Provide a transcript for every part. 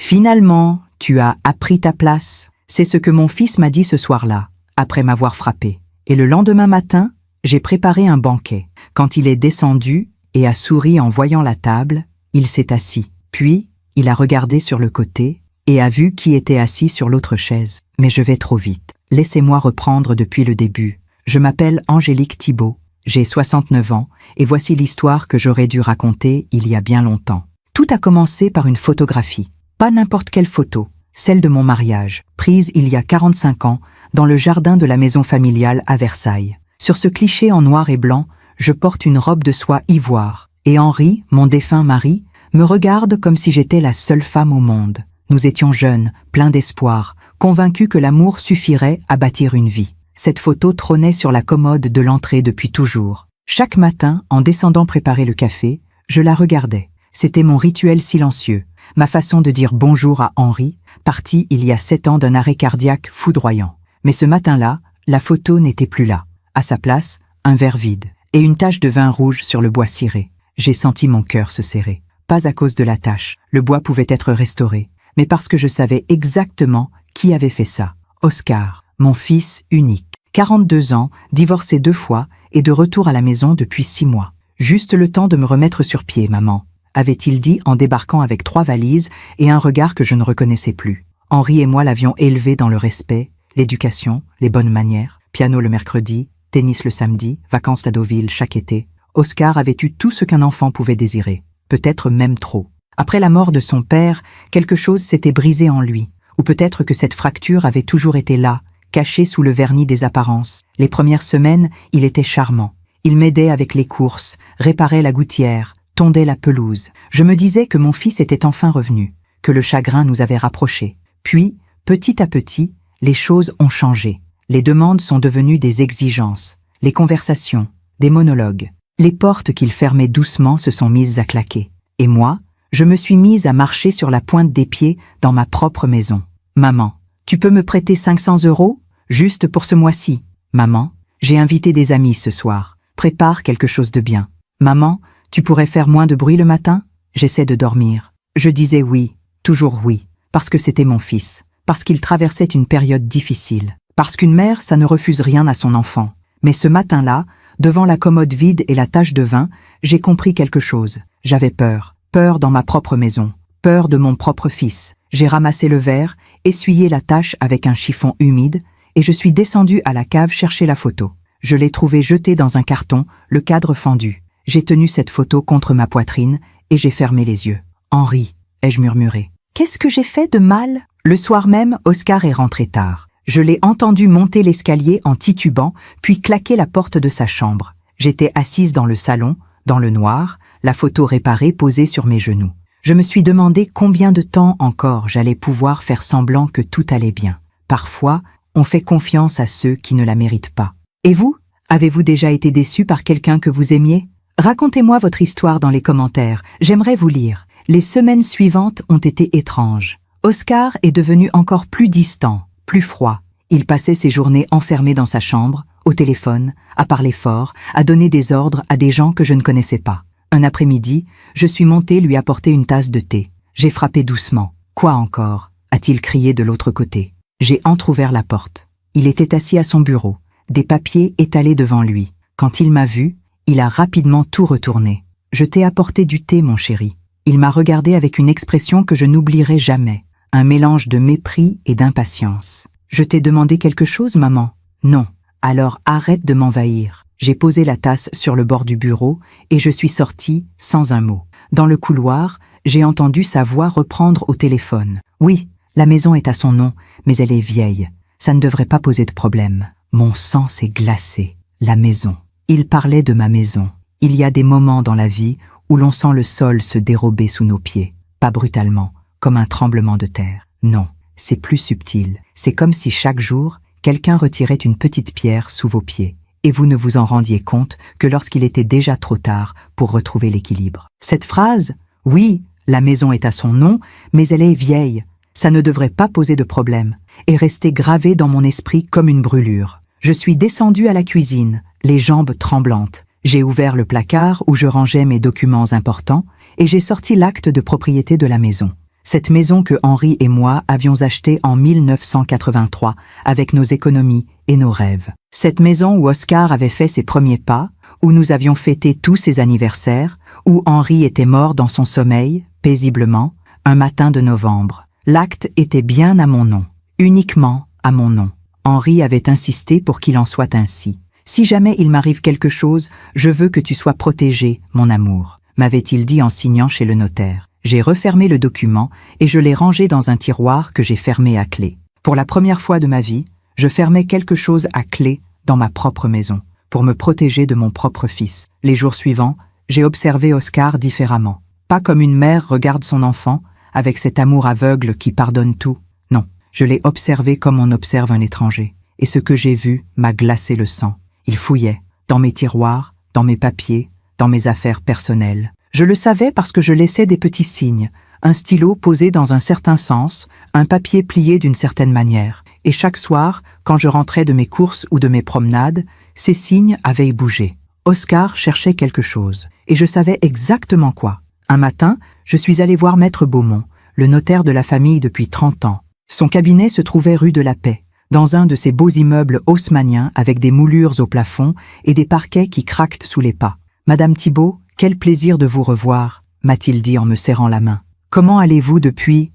Finalement, tu as appris ta place. C'est ce que mon fils m'a dit ce soir-là, après m'avoir frappé. Et le lendemain matin, j'ai préparé un banquet. Quand il est descendu et a souri en voyant la table, il s'est assis. Puis, il a regardé sur le côté et a vu qui était assis sur l'autre chaise. Mais je vais trop vite. Laissez-moi reprendre depuis le début. Je m'appelle Angélique Thibault, j'ai 69 ans et voici l'histoire que j'aurais dû raconter il y a bien longtemps. Tout a commencé par une photographie. Pas n'importe quelle photo, celle de mon mariage, prise il y a 45 ans dans le jardin de la maison familiale à Versailles. Sur ce cliché en noir et blanc, je porte une robe de soie ivoire et Henri, mon défunt mari, me regarde comme si j'étais la seule femme au monde. Nous étions jeunes, pleins d'espoir, convaincus que l'amour suffirait à bâtir une vie. Cette photo trônait sur la commode de l'entrée depuis toujours. Chaque matin, en descendant préparer le café, je la regardais. C'était mon rituel silencieux, ma façon de dire bonjour à Henri, parti il y a 7 ans d'un arrêt cardiaque foudroyant. Mais ce matin-là, la photo n'était plus là. À sa place, un verre vide et une tache de vin rouge sur le bois ciré. J'ai senti mon cœur se serrer. Pas à cause de la tache, le bois pouvait être restauré, mais parce que je savais exactement qui avait fait ça. Oscar, mon fils unique. 42 ans, divorcé 2 fois et de retour à la maison depuis 6 mois. Juste le temps de me remettre sur pied, maman, avait-il dit en débarquant avec 3 valises et un regard que je ne reconnaissais plus. Henri et moi l'avions élevé dans le respect, l'éducation, les bonnes manières, piano le mercredi, tennis le samedi, vacances à Deauville chaque été. Oscar avait eu tout ce qu'un enfant pouvait désirer, peut-être même trop. Après la mort de son père, quelque chose s'était brisé en lui, ou peut-être que cette fracture avait toujours été là, cachée sous le vernis des apparences. Les premières semaines, il était charmant. Il m'aidait avec les courses, réparait la gouttière, tondait la pelouse. Je me disais que mon fils était enfin revenu, que le chagrin nous avait rapprochés. Puis, petit à petit, les choses ont changé. Les demandes sont devenues des exigences, les conversations, des monologues. Les portes qu'il fermait doucement se sont mises à claquer. Et moi, je me suis mise à marcher sur la pointe des pieds dans ma propre maison. Maman, tu peux me prêter 500 €, juste pour ce mois-ci? Maman, j'ai invité des amis ce soir. Prépare quelque chose de bien. Maman, tu pourrais faire moins de bruit le matin? J'essaie de dormir. Je disais oui, toujours oui, parce que c'était mon fils, parce qu'il traversait une période difficile, parce qu'une mère, ça ne refuse rien à son enfant. Mais ce matin-là, devant la commode vide et la tache de vin, j'ai compris quelque chose. J'avais peur. Peur dans ma propre maison. Peur de mon propre fils. J'ai ramassé le verre, essuyé la tache avec un chiffon humide, et je suis descendue à la cave chercher la photo. Je l'ai trouvée jetée dans un carton, le cadre fendu. J'ai tenu cette photo contre ma poitrine, et j'ai fermé les yeux. « Henri », ai-je murmuré. « Qu'est-ce que j'ai fait de mal ?» Le soir même, Oscar est rentré tard. Je l'ai entendu monter l'escalier en titubant, puis claquer la porte de sa chambre. J'étais assise dans le salon, dans le noir, la photo réparée posée sur mes genoux. Je me suis demandé combien de temps encore j'allais pouvoir faire semblant que tout allait bien. Parfois, on fait confiance à ceux qui ne la méritent pas. Et vous, avez-vous déjà été déçu par quelqu'un que vous aimiez? Racontez-moi votre histoire dans les commentaires, j'aimerais vous lire. Les semaines suivantes ont été étranges. Oscar est devenu encore plus distant, plus froid. Il passait ses journées enfermé dans sa chambre, au téléphone, à parler fort, à donner des ordres à des gens que je ne connaissais pas. Un après-midi, je suis montée lui apporter une tasse de thé. J'ai frappé doucement. « Quoi encore ?» a-t-il crié de l'autre côté. J'ai entrouvert la porte. Il était assis à son bureau, des papiers étalés devant lui. Quand il m'a vu, il a rapidement tout retourné. « Je t'ai apporté du thé, mon chéri. » Il m'a regardé avec une expression que je n'oublierai jamais, un mélange de mépris et d'impatience. « Je t'ai demandé quelque chose, maman ? » « Non. Alors arrête de m'envahir. » J'ai posé la tasse sur le bord du bureau et je suis sortie sans un mot. Dans le couloir, j'ai entendu sa voix reprendre au téléphone. « Oui, la maison est à son nom, mais elle est vieille. Ça ne devrait pas poser de problème. » Mon sang s'est glacé. La maison. Il parlait de ma maison. Il y a des moments dans la vie où l'on sent le sol se dérober sous nos pieds. Pas brutalement, comme un tremblement de terre. Non, c'est plus subtil. C'est comme si chaque jour, quelqu'un retirait une petite pierre sous vos pieds. Et vous ne vous en rendiez compte que lorsqu'il était déjà trop tard pour retrouver l'équilibre. Cette phrase, « Oui, la maison est à son nom, mais elle est vieille. Ça ne devrait pas poser de problème. » est restée gravée dans mon esprit comme une brûlure. Je suis descendue à la cuisine, les jambes tremblantes. J'ai ouvert le placard où je rangeais mes documents importants et j'ai sorti l'acte de propriété de la maison. Cette maison que Henri et moi avions achetée en 1983 avec nos économies et nos rêves. Cette maison où Oscar avait fait ses premiers pas, où nous avions fêté tous ses anniversaires, où Henri était mort dans son sommeil, paisiblement, un matin de novembre. L'acte était bien à mon nom, uniquement à mon nom. Henri avait insisté pour qu'il en soit ainsi. « Si jamais il m'arrive quelque chose, je veux que tu sois protégé, mon amour », m'avait-il dit en signant chez le notaire. J'ai refermé le document et je l'ai rangé dans un tiroir que j'ai fermé à clé. Pour la première fois de ma vie, je fermais quelque chose à clé dans ma propre maison, pour me protéger de mon propre fils. Les jours suivants, j'ai observé Oscar différemment. Pas comme une mère regarde son enfant, avec cet amour aveugle qui pardonne tout. Non, je l'ai observé comme on observe un étranger. Et ce que j'ai vu m'a glacé le sang. Il fouillait, dans mes tiroirs, dans mes papiers, dans mes affaires personnelles. Je le savais parce que je laissais des petits signes, un stylo posé dans un certain sens, un papier plié d'une certaine manière. Et chaque soir, quand je rentrais de mes courses ou de mes promenades, ces signes avaient bougé. Oscar cherchait quelque chose, et je savais exactement quoi. Un matin, je suis allé voir Maître Beaumont, le notaire de la famille depuis 30 ans. Son cabinet se trouvait rue de la Paix, dans un de ces beaux immeubles haussmanniens avec des moulures au plafond et des parquets qui craquent sous les pas. « Madame Thibault, quel plaisir de vous revoir », m'a-t-il dit en me serrant la main. « Comment allez-vous depuis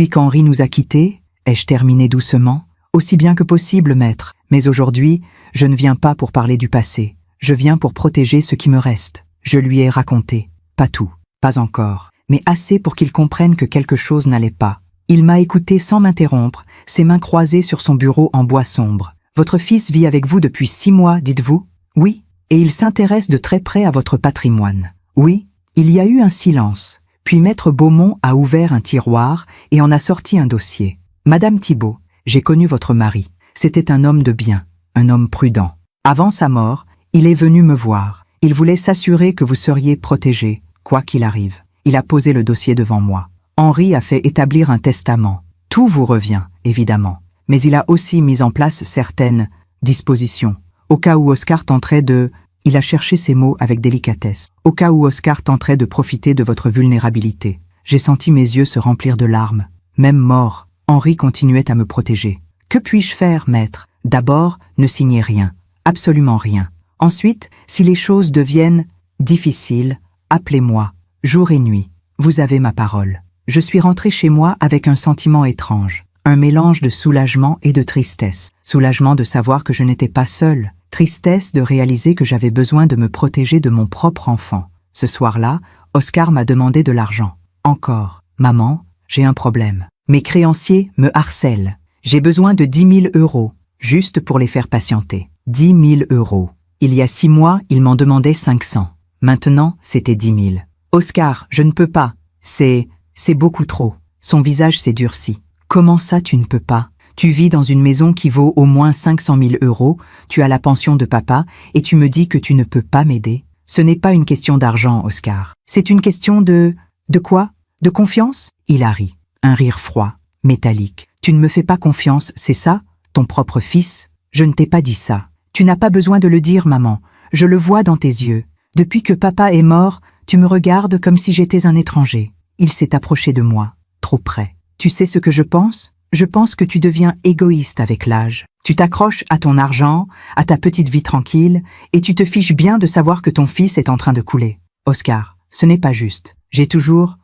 qu'Henri nous a quittés ?» ai-je terminé doucement. « Aussi bien que possible, maître, mais aujourd'hui, je ne viens pas pour parler du passé. Je viens pour protéger ce qui me reste. » Je lui ai raconté. Pas tout, pas encore, mais assez pour qu'il comprenne que quelque chose n'allait pas. Il m'a écouté sans m'interrompre, ses mains croisées sur son bureau en bois sombre. « Votre fils vit avec vous depuis 6 mois, dites-vous ?»« Oui, et il s'intéresse de très près à votre patrimoine. »« Oui. » Il y a eu un silence, puis Maître Beaumont a ouvert un tiroir et en a sorti un dossier. « Madame Thibault, j'ai connu votre mari. C'était un homme de bien, un homme prudent. Avant sa mort, il est venu me voir. Il voulait s'assurer que vous seriez protégée, quoi qu'il arrive. Il a posé le dossier devant moi. Henri a fait établir un testament. Tout vous revient, évidemment. Mais il a aussi mis en place certaines dispositions. Au cas où Oscar tenterait de... Il a cherché ses mots avec délicatesse. Au cas où Oscar tenterait de profiter de votre vulnérabilité. J'ai senti mes yeux se remplir de larmes. Même mort, Henri continuait à me protéger. Que puis-je faire, maître? D'abord, ne signez rien. Absolument rien. Ensuite, si les choses deviennent difficiles, appelez-moi, jour et nuit. Vous avez ma parole. Je suis rentré chez moi avec un sentiment étrange. Un mélange de soulagement et de tristesse. Soulagement de savoir que je n'étais pas seule. Tristesse de réaliser que j'avais besoin de me protéger de mon propre enfant. Ce soir-là, Oscar m'a demandé de l'argent. Encore. Maman, j'ai un problème. Mes créanciers me harcèlent. J'ai besoin de 10 000 euros, juste pour les faire patienter. 10 000 euros. Il y a 6 mois, ils m'en demandaient 500. Maintenant, c'était 10 000. Oscar, je ne peux pas. C'est beaucoup trop. Son visage s'est durci. Comment ça, tu ne peux pas? Tu vis dans une maison qui vaut au moins 500 000 euros, tu as la pension de papa, et tu me dis que tu ne peux pas m'aider? Ce n'est pas une question d'argent, Oscar. C'est une question de... De quoi? De confiance? Il a ri. Un rire froid, métallique. Tu ne me fais pas confiance, c'est ça? Ton propre fils? Je ne t'ai pas dit ça. Tu n'as pas besoin de le dire, maman. Je le vois dans tes yeux. Depuis que papa est mort, tu me regardes comme si j'étais un étranger. Il s'est approché de moi, trop près. Tu sais ce que je pense? Je pense que tu deviens égoïste avec l'âge. Tu t'accroches à ton argent, à ta petite vie tranquille, et tu te fiches bien de savoir que ton fils est en train de couler. Oscar, ce n'est pas juste. J'ai toujours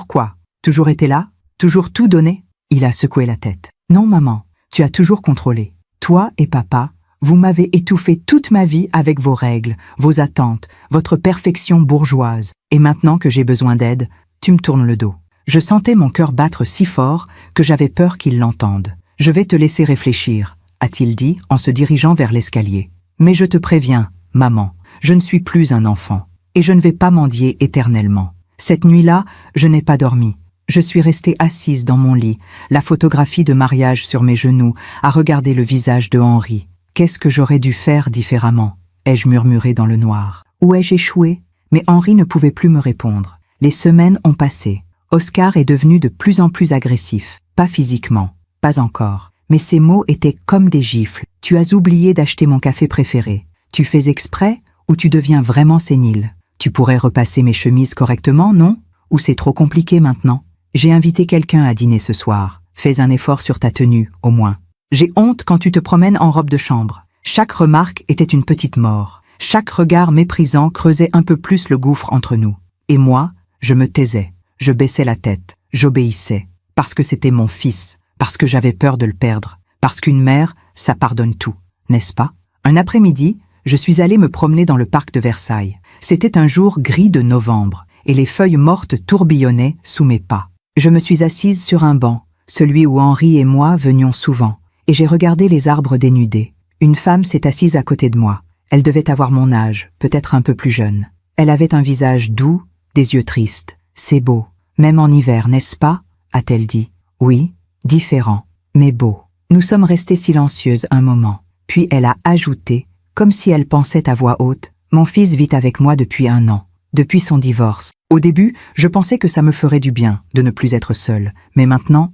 quoi? Toujours été là? Toujours tout donné? Il a secoué la tête. Non, maman, tu as toujours contrôlé. Toi et papa, vous m'avez étouffé toute ma vie avec vos règles, vos attentes, votre perfection bourgeoise. Et maintenant que j'ai besoin d'aide, tu me tournes le dos. Je sentais mon cœur battre si fort que j'avais peur qu'il l'entende. « Je vais te laisser réfléchir », a-t-il dit en se dirigeant vers l'escalier. « Mais je te préviens, maman, je ne suis plus un enfant, et je ne vais pas mendier éternellement. Cette nuit-là, je n'ai pas dormi. Je suis restée assise dans mon lit, la photographie de mariage sur mes genoux, à regarder le visage de Henri. Qu'est-ce que j'aurais dû faire différemment? Ai-je murmuré dans le noir. Où ai-je échoué? Mais Henri ne pouvait plus me répondre. Les semaines ont passé. Oscar est devenu de plus en plus agressif. Pas physiquement, pas encore. Mais ses mots étaient comme des gifles. Tu as oublié d'acheter mon café préféré. Tu fais exprès ou tu deviens vraiment sénile? Tu pourrais repasser mes chemises correctement, non? Ou c'est trop compliqué maintenant? J'ai invité quelqu'un à dîner ce soir. Fais un effort sur ta tenue, au moins. J'ai honte quand tu te promènes en robe de chambre. Chaque remarque était une petite mort. Chaque regard méprisant creusait un peu plus le gouffre entre nous. Et moi, je me taisais. Je baissais la tête. J'obéissais. Parce que c'était mon fils. Parce que j'avais peur de le perdre. Parce qu'une mère, ça pardonne tout. N'est-ce pas? Un après-midi, je suis allée me promener dans le parc de Versailles. C'était un jour gris de novembre, et les feuilles mortes tourbillonnaient sous mes pas. Je me suis assise sur un banc, celui où Henri et moi venions souvent, et j'ai regardé les arbres dénudés. Une femme s'est assise à côté de moi. Elle devait avoir mon âge, peut-être un peu plus jeune. Elle avait un visage doux, des yeux tristes. C'est beau, même en hiver, n'est-ce pas? A-t-elle dit. Oui, différent, mais beau. Nous sommes restés silencieuses un moment, puis elle a ajouté, comme si elle pensait à voix haute, « Mon fils vit avec moi depuis 1 an, depuis son divorce. Au début, je pensais que ça me ferait du bien de ne plus être seule, mais maintenant,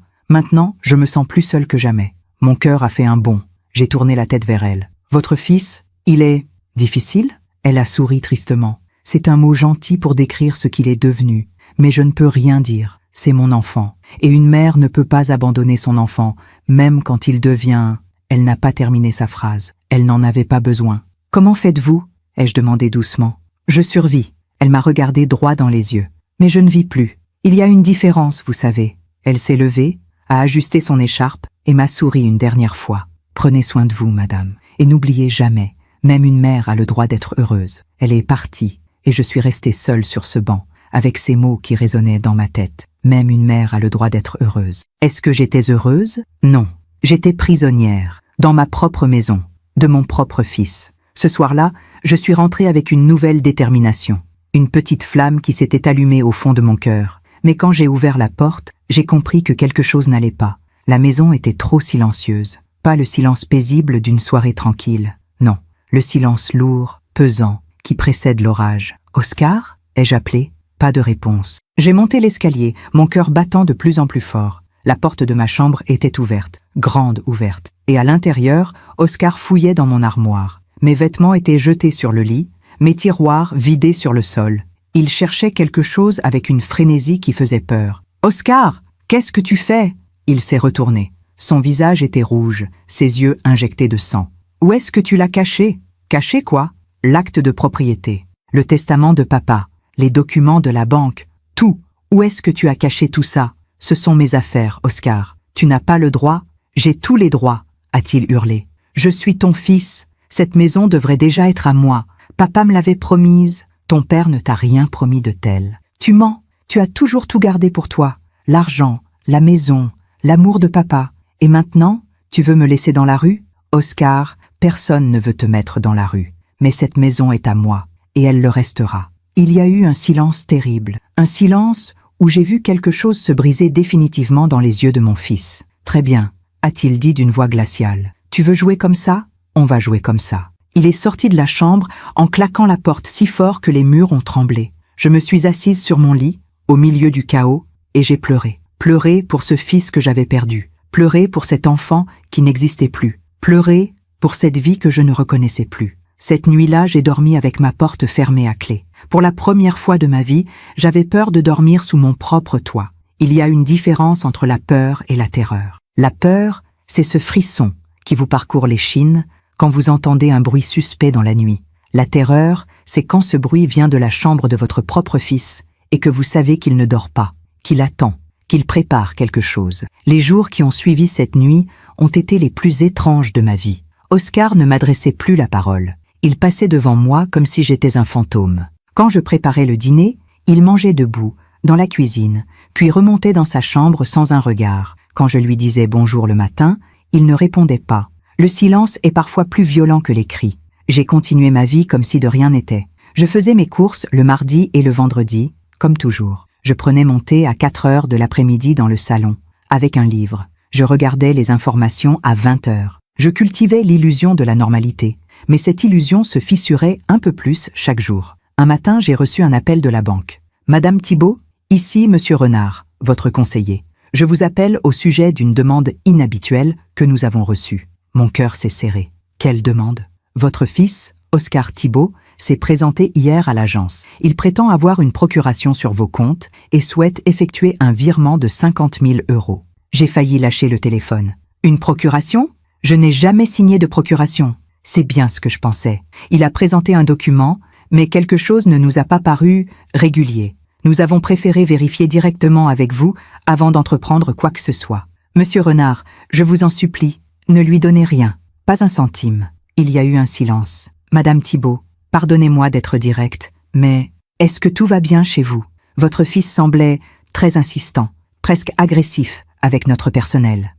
je me sens plus seule que jamais. » Mon cœur a fait un bond. J'ai tourné la tête vers elle. « Votre fils, il est difficile ?» Elle a souri tristement. C'est un mot gentil pour décrire ce qu'il est devenu, mais je ne peux rien dire. C'est mon enfant, et une mère ne peut pas abandonner son enfant, même quand il devient... Elle n'a pas terminé sa phrase. Elle n'en avait pas besoin. « Comment faites-vous » ai-je demandé doucement. « Je survis. » Elle m'a regardé droit dans les yeux. « Mais je ne vis plus. Il y a une différence, vous savez. » Elle s'est levée, a ajusté son écharpe et m'a souri une dernière fois. « Prenez soin de vous, madame, et n'oubliez jamais, même une mère a le droit d'être heureuse. » Elle est partie, et je suis restée seule sur ce banc, avec ces mots qui résonnaient dans ma tête. Même une mère a le droit d'être heureuse. Est-ce que j'étais heureuse? Non. J'étais prisonnière, dans ma propre maison, de mon propre fils. Ce soir-là, je suis rentrée avec une nouvelle détermination. Une petite flamme qui s'était allumée au fond de mon cœur. Mais quand j'ai ouvert la porte, j'ai compris que quelque chose n'allait pas. La maison était trop silencieuse. Pas le silence paisible d'une soirée tranquille. Non, le silence lourd, pesant, qui précède l'orage. « Oscar » ai-je appelé? Pas de réponse. J'ai monté l'escalier, mon cœur battant de plus en plus fort. La porte de ma chambre était ouverte, grande ouverte. Et à l'intérieur, Oscar fouillait dans mon armoire. Mes vêtements étaient jetés sur le lit, mes tiroirs vidés sur le sol. Il cherchait quelque chose avec une frénésie qui faisait peur. « Oscar, qu'est-ce que tu fais ?» Il s'est retourné. Son visage était rouge, ses yeux injectés de sang. « Où est-ce que tu l'as caché ?»« Caché quoi ?»« L'acte de propriété, le testament de papa, les documents de la banque, tout. Où est-ce que tu as caché tout ça ? Ce sont mes affaires, Oscar. Tu n'as pas le droit ? J'ai tous les droits, a-t-il hurlé. Je suis ton fils. Cette maison devrait déjà être à moi. Papa me l'avait promise. Ton père ne t'a rien promis de tel. Tu mens. Tu as toujours tout gardé pour toi. L'argent, la maison, l'amour de papa. Et maintenant, tu veux me laisser dans la rue ? Oscar, personne ne veut te mettre dans la rue. Mais cette maison est à moi, et elle le restera. Il y a eu un silence terrible. Un silence où j'ai vu quelque chose se briser définitivement dans les yeux de mon fils. « Très bien », a-t-il dit d'une voix glaciale. « Tu veux jouer comme ça ? On va jouer comme ça. » Il est sorti de la chambre en claquant la porte si fort que les murs ont tremblé. Je me suis assise sur mon lit, au milieu du chaos, et j'ai pleuré. Pleuré pour ce fils que j'avais perdu. Pleuré pour cet enfant qui n'existait plus. Pleuré pour cette vie que je ne reconnaissais plus. Cette nuit-là, j'ai dormi avec ma porte fermée à clé. Pour la première fois de ma vie, j'avais peur de dormir sous mon propre toit. Il y a une différence entre la peur et la terreur. La peur, c'est ce frisson qui vous parcourt l'échine quand vous entendez un bruit suspect dans la nuit. La terreur, c'est quand ce bruit vient de la chambre de votre propre fils et que vous savez qu'il ne dort pas, qu'il attend, qu'il prépare quelque chose. Les jours qui ont suivi cette nuit ont été les plus étranges de ma vie. Oscar ne m'adressait plus la parole. Il passait devant moi comme si j'étais un fantôme. Quand je préparais le dîner, il mangeait debout, dans la cuisine, puis remontait dans sa chambre sans un regard. Quand je lui disais bonjour le matin, il ne répondait pas. Le silence est parfois plus violent que les cris. J'ai continué ma vie comme si de rien n'était. Je faisais mes courses le mardi et le vendredi, comme toujours. Je prenais mon thé à 4 heures de l'après-midi dans le salon, avec un livre. Je regardais les informations à 20 heures. Je cultivais l'illusion de la normalité, mais cette illusion se fissurait un peu plus chaque jour. Un matin, j'ai reçu un appel de la banque. « Madame Thibault, ici Monsieur Renard, votre conseiller. Je vous appelle au sujet d'une demande inhabituelle que nous avons reçue. » Mon cœur s'est serré. Quelle demande? Votre fils, Oscar Thibault, s'est présenté hier à l'agence. Il prétend avoir une procuration sur vos comptes et souhaite effectuer un virement de 50 000 €. J'ai failli lâcher le téléphone. Une procuration? Je n'ai jamais signé de procuration. C'est bien ce que je pensais. Il a présenté un document, mais quelque chose ne nous a pas paru régulier. Nous avons préféré vérifier directement avec vous avant d'entreprendre quoi que ce soit. Monsieur Renard, je vous en supplie, ne lui donnez rien, pas un centime. Il y a eu un silence. Madame Thibault, pardonnez-moi d'être directe, mais est-ce que tout va bien chez vous? Votre fils semblait très insistant, presque agressif avec notre personnel.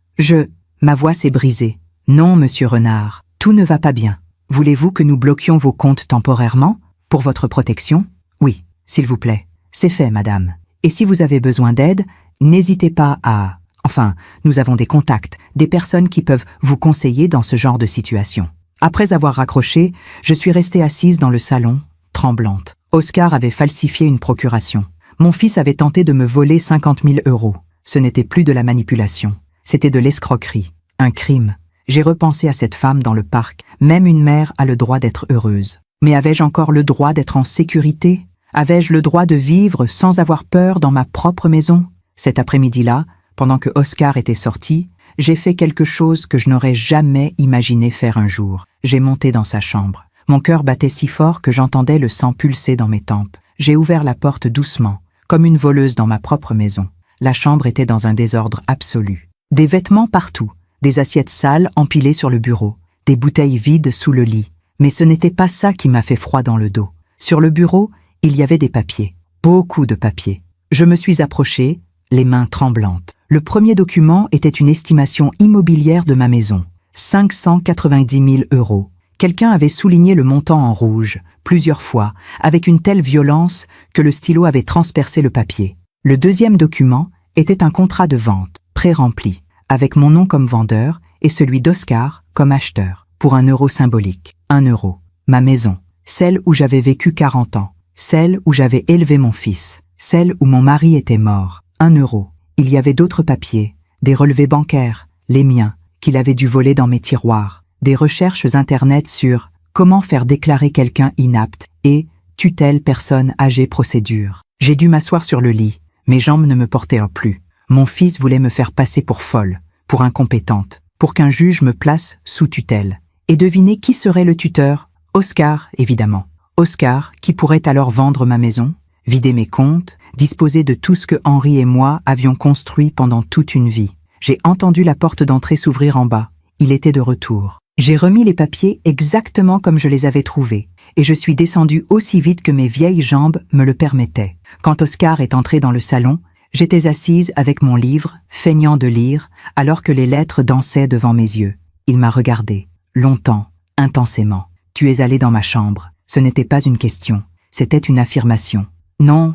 Ma voix s'est brisée. Non, monsieur Renard, tout ne va pas bien. Voulez-vous que nous bloquions vos comptes temporairement? Pour votre protection? Oui, s'il vous plaît. C'est fait, madame. Et si vous avez besoin d'aide, n'hésitez pas à... Enfin, nous avons des contacts, des personnes qui peuvent vous conseiller dans ce genre de situation. Après avoir raccroché, je suis restée assise dans le salon, tremblante. Oscar avait falsifié une procuration. Mon fils avait tenté de me voler 50 000 €. Ce n'était plus de la manipulation. C'était de l'escroquerie. Un crime. J'ai repensé à cette femme dans le parc. Même une mère a le droit d'être heureuse. Mais avais-je encore le droit d'être en sécurité? Avais-je le droit de vivre sans avoir peur dans ma propre maison? Cet après-midi-là, pendant que Oscar était sorti, j'ai fait quelque chose que je n'aurais jamais imaginé faire un jour. J'ai monté dans sa chambre. Mon cœur battait si fort que j'entendais le sang pulser dans mes tempes. J'ai ouvert la porte doucement, comme une voleuse dans ma propre maison. La chambre était dans un désordre absolu. Des vêtements partout, des assiettes sales empilées sur le bureau, des bouteilles vides sous le lit. Mais ce n'était pas ça qui m'a fait froid dans le dos. Sur le bureau, il y avait des papiers, beaucoup de papiers. Je me suis approchée, les mains tremblantes. Le premier document était une estimation immobilière de ma maison. 590 000 €. Quelqu'un avait souligné le montant en rouge, plusieurs fois, avec une telle violence que le stylo avait transpercé le papier. Le deuxième document était un contrat de vente, pré-rempli, avec mon nom comme vendeur et celui d'Oscar comme acheteur, pour 1 € symbolique. 1 €. Ma maison, celle où j'avais vécu 40 ans, celle où j'avais élevé mon fils, celle où mon mari était mort. 1 €. Il y avait d'autres papiers, des relevés bancaires, les miens, qu'il avait dû voler dans mes tiroirs, des recherches internet sur comment faire déclarer quelqu'un inapte et tutelle personne âgée procédure. J'ai dû m'asseoir sur le lit, mes jambes ne me portaient plus. Mon fils voulait me faire passer pour folle, pour incompétente, pour qu'un juge me place sous tutelle. Et devinez qui serait le tuteur? Oscar, évidemment. Oscar, qui pourrait alors vendre ma maison, vider mes comptes, disposer de tout ce que Henri et moi avions construit pendant toute une vie. J'ai entendu la porte d'entrée s'ouvrir en bas. Il était de retour. J'ai remis les papiers exactement comme je les avais trouvés, et je suis descendue aussi vite que mes vieilles jambes me le permettaient. Quand Oscar est entré dans le salon, j'étais assise avec mon livre, feignant de lire, alors que les lettres dansaient devant mes yeux. Il m'a regardée, longtemps, intensément. « Tu es allé dans ma chambre. » Ce n'était pas une question, c'était une affirmation. « Non,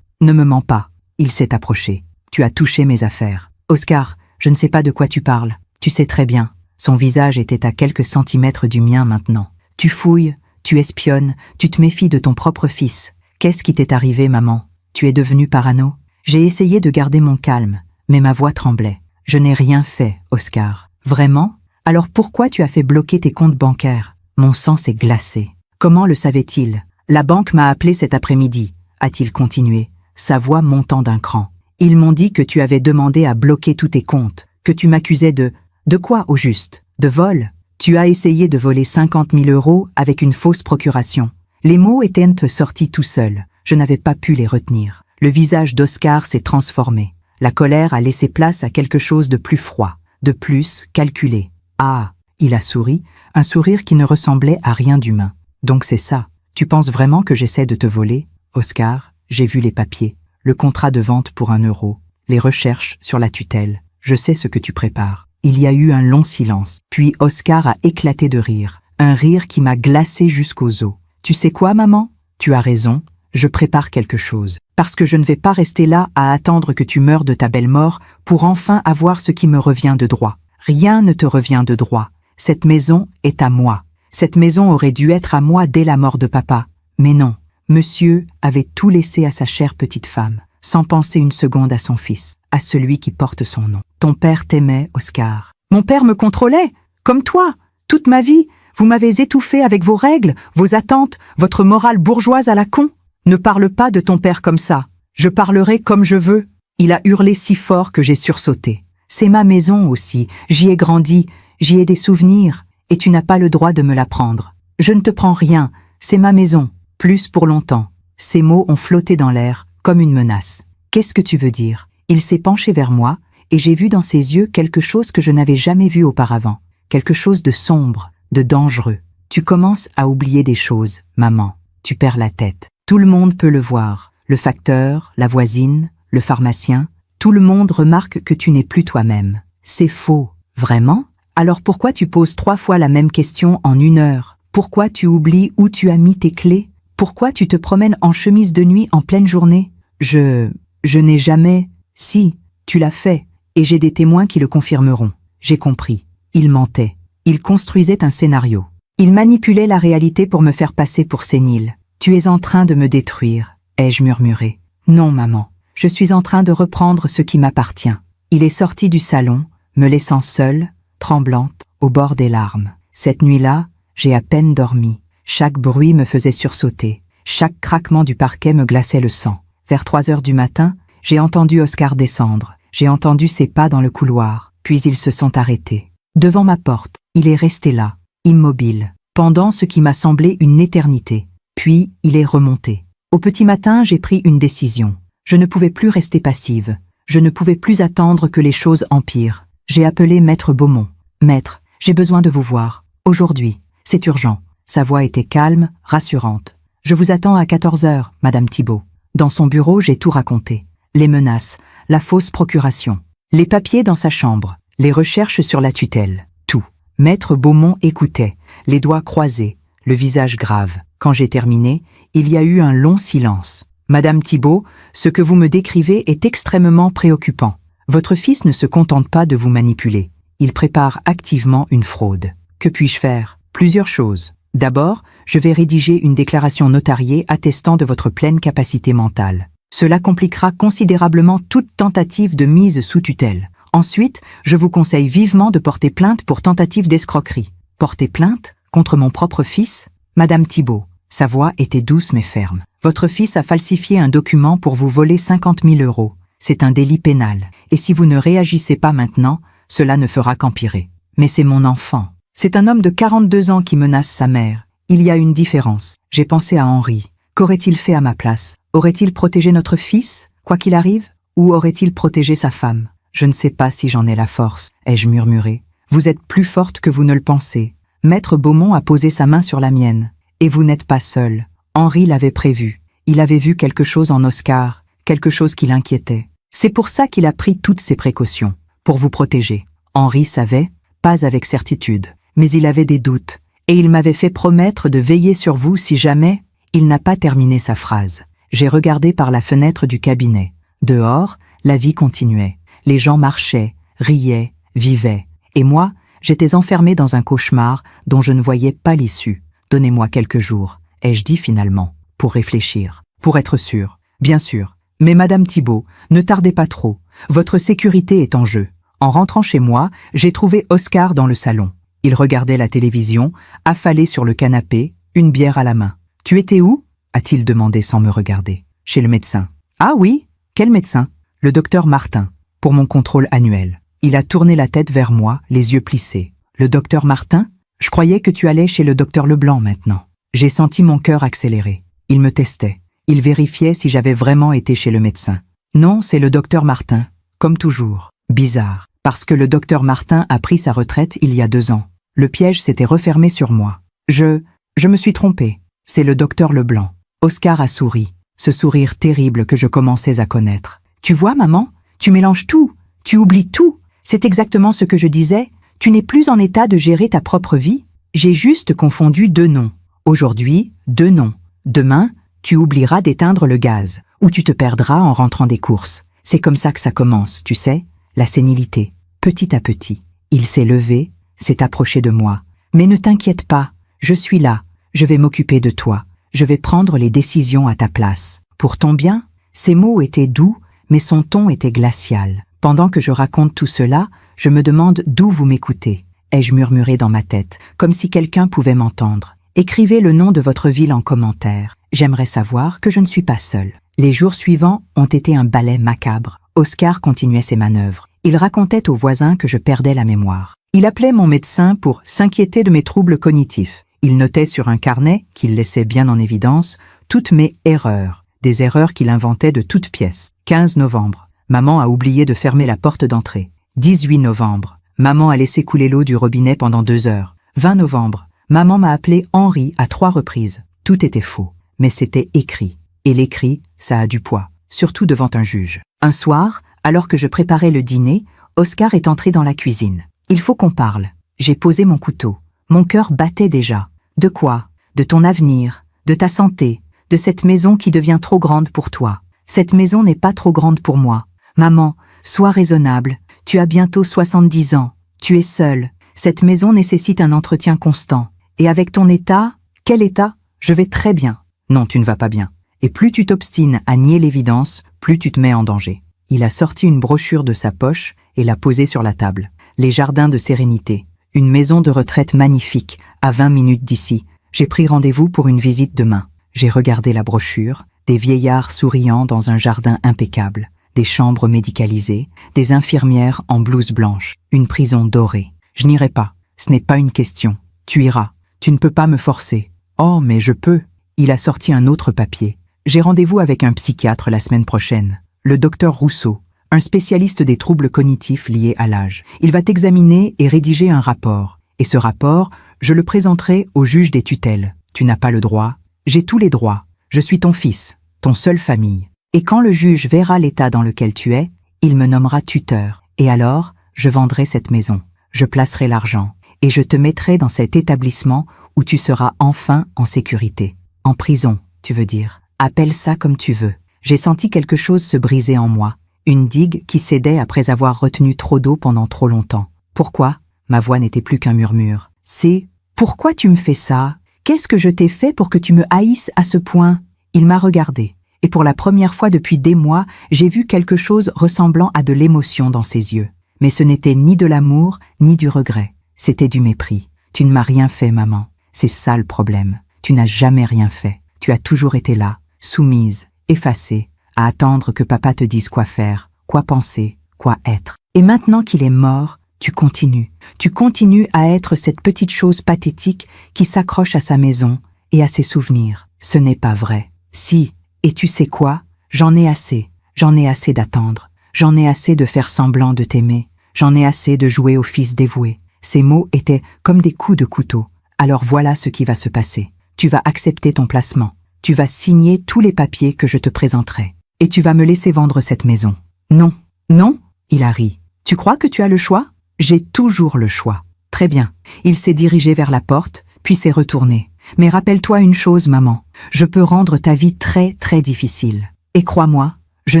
ne me mens pas. » Il s'est approché. « Tu as touché mes affaires. » « Oscar, je ne sais pas de quoi tu parles. Tu sais très bien. » Son visage était à quelques centimètres du mien maintenant. « Tu fouilles, tu espionnes, tu te méfies de ton propre fils. Qu'est-ce qui t'est arrivé, maman? Tu es devenue parano? » J'ai essayé de garder mon calme, mais ma voix tremblait. « Je n'ai rien fait, Oscar. »« Vraiment? Alors pourquoi tu as fait bloquer tes comptes bancaires? » Mon sang s'est glacé. Comment le savait-il? « La banque m'a appelé cet après-midi, » a-t-il continué, sa voix montant d'un cran. « Ils m'ont dit que tu avais demandé à bloquer tous tes comptes, que tu m'accusais de... De quoi, au juste? De vol? Tu as essayé de voler 50 000 € avec une fausse procuration. » Les mots étaient sortis tout seuls. Je n'avais pas pu les retenir. Le visage d'Oscar s'est transformé. La colère a laissé place à quelque chose de plus froid, de plus calculé. « Ah !» Il a souri, un sourire qui ne ressemblait à rien d'humain. « Donc c'est ça. Tu penses vraiment que j'essaie de te voler? » Oscar, j'ai vu les papiers, le contrat de vente pour 1 €, les recherches sur la tutelle. Je sais ce que tu prépares. Il y a eu un long silence. Puis Oscar a éclaté de rire, un rire qui m'a glacé jusqu'aux os. « Tu sais quoi, maman? Tu as raison, je prépare quelque chose. Parce que je ne vais pas rester là à attendre que tu meurs de ta belle mort pour enfin avoir ce qui me revient de droit. Rien ne te revient de droit. Cette maison est à moi. Cette maison aurait dû être à moi dès la mort de papa. Mais non, monsieur avait tout laissé à sa chère petite femme, sans penser une seconde à son fils, à celui qui porte son nom. Ton père t'aimait, Oscar. Mon père me contrôlait, comme toi, toute ma vie. Vous m'avez étouffé avec vos règles, vos attentes, votre morale bourgeoise à la con. Ne parle pas de ton père comme ça. Je parlerai comme je veux. Il a hurlé si fort que j'ai sursauté. C'est ma maison aussi. J'y ai grandi. J'y ai des souvenirs. Et tu n'as pas le droit de me la prendre. Je ne te prends rien. C'est ma maison. Plus pour longtemps. Ces mots ont flotté dans l'air, comme une menace. Qu'est-ce que tu veux dire? Il s'est penché vers moi, et j'ai vu dans ses yeux quelque chose que je n'avais jamais vu auparavant. Quelque chose de sombre, de dangereux. Tu commences à oublier des choses, maman. Tu perds la tête. Tout le monde peut le voir. Le facteur, la voisine, le pharmacien. Tout le monde remarque que tu n'es plus toi-même. C'est faux. Vraiment? Alors pourquoi tu poses 3 fois la même question en 1 heure? Pourquoi tu oublies où tu as mis tes clés? Pourquoi tu te promènes en chemise de nuit en pleine journée? Je n'ai jamais... Si, tu l'as fait, et j'ai des témoins qui le confirmeront. J'ai compris. Il mentait. Il construisait un scénario. Il manipulait la réalité pour me faire passer pour sénile. Tu es en train de me détruire, ai-je murmuré. Non, maman. Je suis en train de reprendre ce qui m'appartient. Il est sorti du salon, me laissant seule, tremblante, au bord des larmes. Cette nuit-là, j'ai à peine dormi. Chaque bruit me faisait sursauter. Chaque craquement du parquet me glaçait le sang. Vers 3 heures du matin, j'ai entendu Oscar descendre. J'ai entendu ses pas dans le couloir. Puis ils se sont arrêtés. Devant ma porte, il est resté là, immobile, pendant ce qui m'a semblé une éternité. Puis il est remonté. Au petit matin, j'ai pris une décision. Je ne pouvais plus rester passive. Je ne pouvais plus attendre que les choses empirent. J'ai appelé Maître Beaumont. « Maître, j'ai besoin de vous voir. Aujourd'hui. C'est urgent. » Sa voix était calme, rassurante. « Je vous attends à 14 heures, Madame Thibault. » Dans son bureau, j'ai tout raconté. Les menaces, la fausse procuration, les papiers dans sa chambre, les recherches sur la tutelle, tout. Maître Beaumont écoutait, les doigts croisés, le visage grave. Quand j'ai terminé, il y a eu un long silence. « Madame Thibault, ce que vous me décrivez est extrêmement préoccupant. Votre fils ne se contente pas de vous manipuler. Il prépare activement une fraude. Que puis-je faire? Plusieurs choses. D'abord, je vais rédiger une déclaration notariée attestant de votre pleine capacité mentale. Cela compliquera considérablement toute tentative de mise sous tutelle. Ensuite, je vous conseille vivement de porter plainte pour tentative d'escroquerie. Porter plainte? Contre mon propre fils? Madame Thibault. Sa voix était douce mais ferme. Votre fils a falsifié un document pour vous voler 50 000 €. C'est un délit pénal. Et si vous ne réagissez pas maintenant, cela ne fera qu'empirer. Mais c'est mon enfant. C'est un homme de 42 ans qui menace sa mère. Il y a une différence. J'ai pensé à Henri. Qu'aurait-il fait à ma place? Aurait-il protégé notre fils, quoi qu'il arrive? Ou aurait-il protégé sa femme? Je ne sais pas si j'en ai la force, ai-je murmuré. Vous êtes plus forte que vous ne le pensez. Maître Beaumont a posé sa main sur la mienne. Et vous n'êtes pas seule. Henri l'avait prévu. Il avait vu quelque chose en Oscar, quelque chose qui l'inquiétait. C'est pour ça qu'il a pris toutes ces précautions, pour vous protéger. Henri savait, pas avec certitude, mais il avait des doutes, et il m'avait fait promettre de veiller sur vous si jamais... Il n'a pas terminé sa phrase. J'ai regardé par la fenêtre du cabinet. Dehors, la vie continuait. Les gens marchaient, riaient, vivaient. Et moi, j'étais enfermée dans un cauchemar dont je ne voyais pas l'issue. Donnez-moi quelques jours, ai-je dit finalement, pour réfléchir, pour être sûre. Bien sûr. Mais Madame Thibault, ne tardez pas trop. Votre sécurité est en jeu. En rentrant chez moi, j'ai trouvé Oscar dans le salon. Il regardait la télévision, affalé sur le canapé, une bière à la main. « Tu étais où ?» a-t-il demandé sans me regarder. « Chez le médecin. »« Ah oui? Quel médecin ?»« Le docteur Martin, pour mon contrôle annuel. » Il a tourné la tête vers moi, les yeux plissés. « Le docteur Martin? Je croyais que tu allais chez le docteur Leblanc maintenant. » J'ai senti mon cœur accélérer. Il me testait. Il vérifiait si j'avais vraiment été chez le médecin. « Non, c'est le docteur Martin. Comme toujours. Bizarre. Parce que le docteur Martin a pris sa retraite il y a 2 ans. Le piège s'était refermé sur moi. Je me suis trompée. C'est le docteur Leblanc. » Oscar a souri, ce sourire terrible que je commençais à connaître. « Tu vois, maman, tu mélanges tout, tu oublies tout. C'est exactement ce que je disais. Tu n'es plus en état de gérer ta propre vie. J'ai juste confondu 2 noms. Aujourd'hui, 2 noms. Demain, tu oublieras d'éteindre le gaz, ou tu te perdras en rentrant des courses. C'est comme ça que ça commence, tu sais, la sénilité. Petit à petit, il s'est levé, s'est approché de moi. Mais ne t'inquiète pas, je suis là. Je vais m'occuper de toi. Je vais prendre les décisions à ta place. Pour ton bien? » Ses mots étaient doux, mais son ton était glacial. Pendant que je raconte tout cela, je me demande d'où vous m'écoutez. ai-je murmuré dans ma tête, comme si quelqu'un pouvait m'entendre. Écrivez le nom de votre ville en commentaire. J'aimerais savoir que je ne suis pas seule. Les jours suivants ont été un ballet macabre. Oscar continuait ses manœuvres. Il racontait aux voisins que je perdais la mémoire. Il appelait mon médecin pour s'inquiéter de mes troubles cognitifs. Il notait sur un carnet, qu'il laissait bien en évidence, toutes mes erreurs, des erreurs qu'il inventait de toutes pièces. 15 novembre. Maman a oublié de fermer la porte d'entrée. 18 novembre. Maman a laissé couler l'eau du robinet pendant 2 heures. 20 novembre. Maman m'a appelé Henri à 3 reprises. Tout était faux, mais c'était écrit. Et l'écrit, ça a du poids, surtout devant un juge. Un soir, alors que je préparais le dîner, Oscar est entré dans la cuisine. « Il faut qu'on parle. » J'ai posé mon couteau. Mon cœur battait déjà. « De quoi ? De ton avenir, de ta santé, de cette maison qui devient trop grande pour toi. Cette maison n'est pas trop grande pour moi. Maman, sois raisonnable. Tu as bientôt 70 ans. Tu es seule. Cette maison nécessite un entretien constant. Et avec ton état, quel état ? Je vais très bien. Non, tu ne vas pas bien. Et plus tu t'obstines à nier l'évidence, plus tu te mets en danger. Il a sorti une brochure de sa poche et l'a posée sur la table. Les jardins de sérénité. Une maison de retraite magnifique, à 20 minutes d'ici. J'ai pris rendez-vous pour une visite demain. J'ai regardé la brochure, des vieillards souriants dans un jardin impeccable, des chambres médicalisées, des infirmières en blouse blanche, une prison dorée. Je n'irai pas. Ce n'est pas une question. Tu iras. Tu ne peux pas me forcer. Oh, mais je peux. Il a sorti un autre papier. J'ai rendez-vous avec un psychiatre la semaine prochaine, le docteur Rousseau, un spécialiste des troubles cognitifs liés à l'âge. Il va t'examiner et rédiger un rapport. Et ce rapport, je le présenterai au juge des tutelles. Tu n'as pas le droit. J'ai tous les droits. Je suis ton fils, ton seule famille. Et quand le juge verra l'état dans lequel tu es, il me nommera tuteur. Et alors, je vendrai cette maison. Je placerai l'argent. Et je te mettrai dans cet établissement où tu seras enfin en sécurité. En prison, tu veux dire. Appelle ça comme tu veux. J'ai senti quelque chose se briser en moi. Une digue qui cédait après avoir retenu trop d'eau pendant trop longtemps. Pourquoi ? Ma voix n'était plus qu'un murmure. C'est « Pourquoi tu me fais ça ? Qu'est-ce que je t'ai fait pour que tu me haïsses à ce point ?» Il m'a regardé. Et pour la première fois depuis des mois, j'ai vu quelque chose ressemblant à de l'émotion dans ses yeux. Mais ce n'était ni de l'amour, ni du regret. C'était du mépris. Tu ne m'as rien fait, maman. C'est ça le problème. Tu n'as jamais rien fait. Tu as toujours été là, soumise, effacée, à attendre que papa te dise quoi faire, quoi penser, quoi être. Et maintenant qu'il est mort, tu continues. Tu continues à être cette petite chose pathétique qui s'accroche à sa maison et à ses souvenirs. Ce n'est pas vrai. Si, et tu sais quoi ? J'en ai assez. J'en ai assez d'attendre. J'en ai assez de faire semblant de t'aimer. J'en ai assez de jouer au fils dévoué. Ces mots étaient comme des coups de couteau. Alors voilà ce qui va se passer. Tu vas accepter ton placement. Tu vas signer tous les papiers que je te présenterai. Et tu vas me laisser vendre cette maison. Non. Non ? Il a ri. Tu crois que tu as le choix ? J'ai toujours le choix. Très bien. Il s'est dirigé vers la porte, puis s'est retourné. Mais rappelle-toi une chose, maman. Je peux rendre ta vie très, très difficile. Et crois-moi, je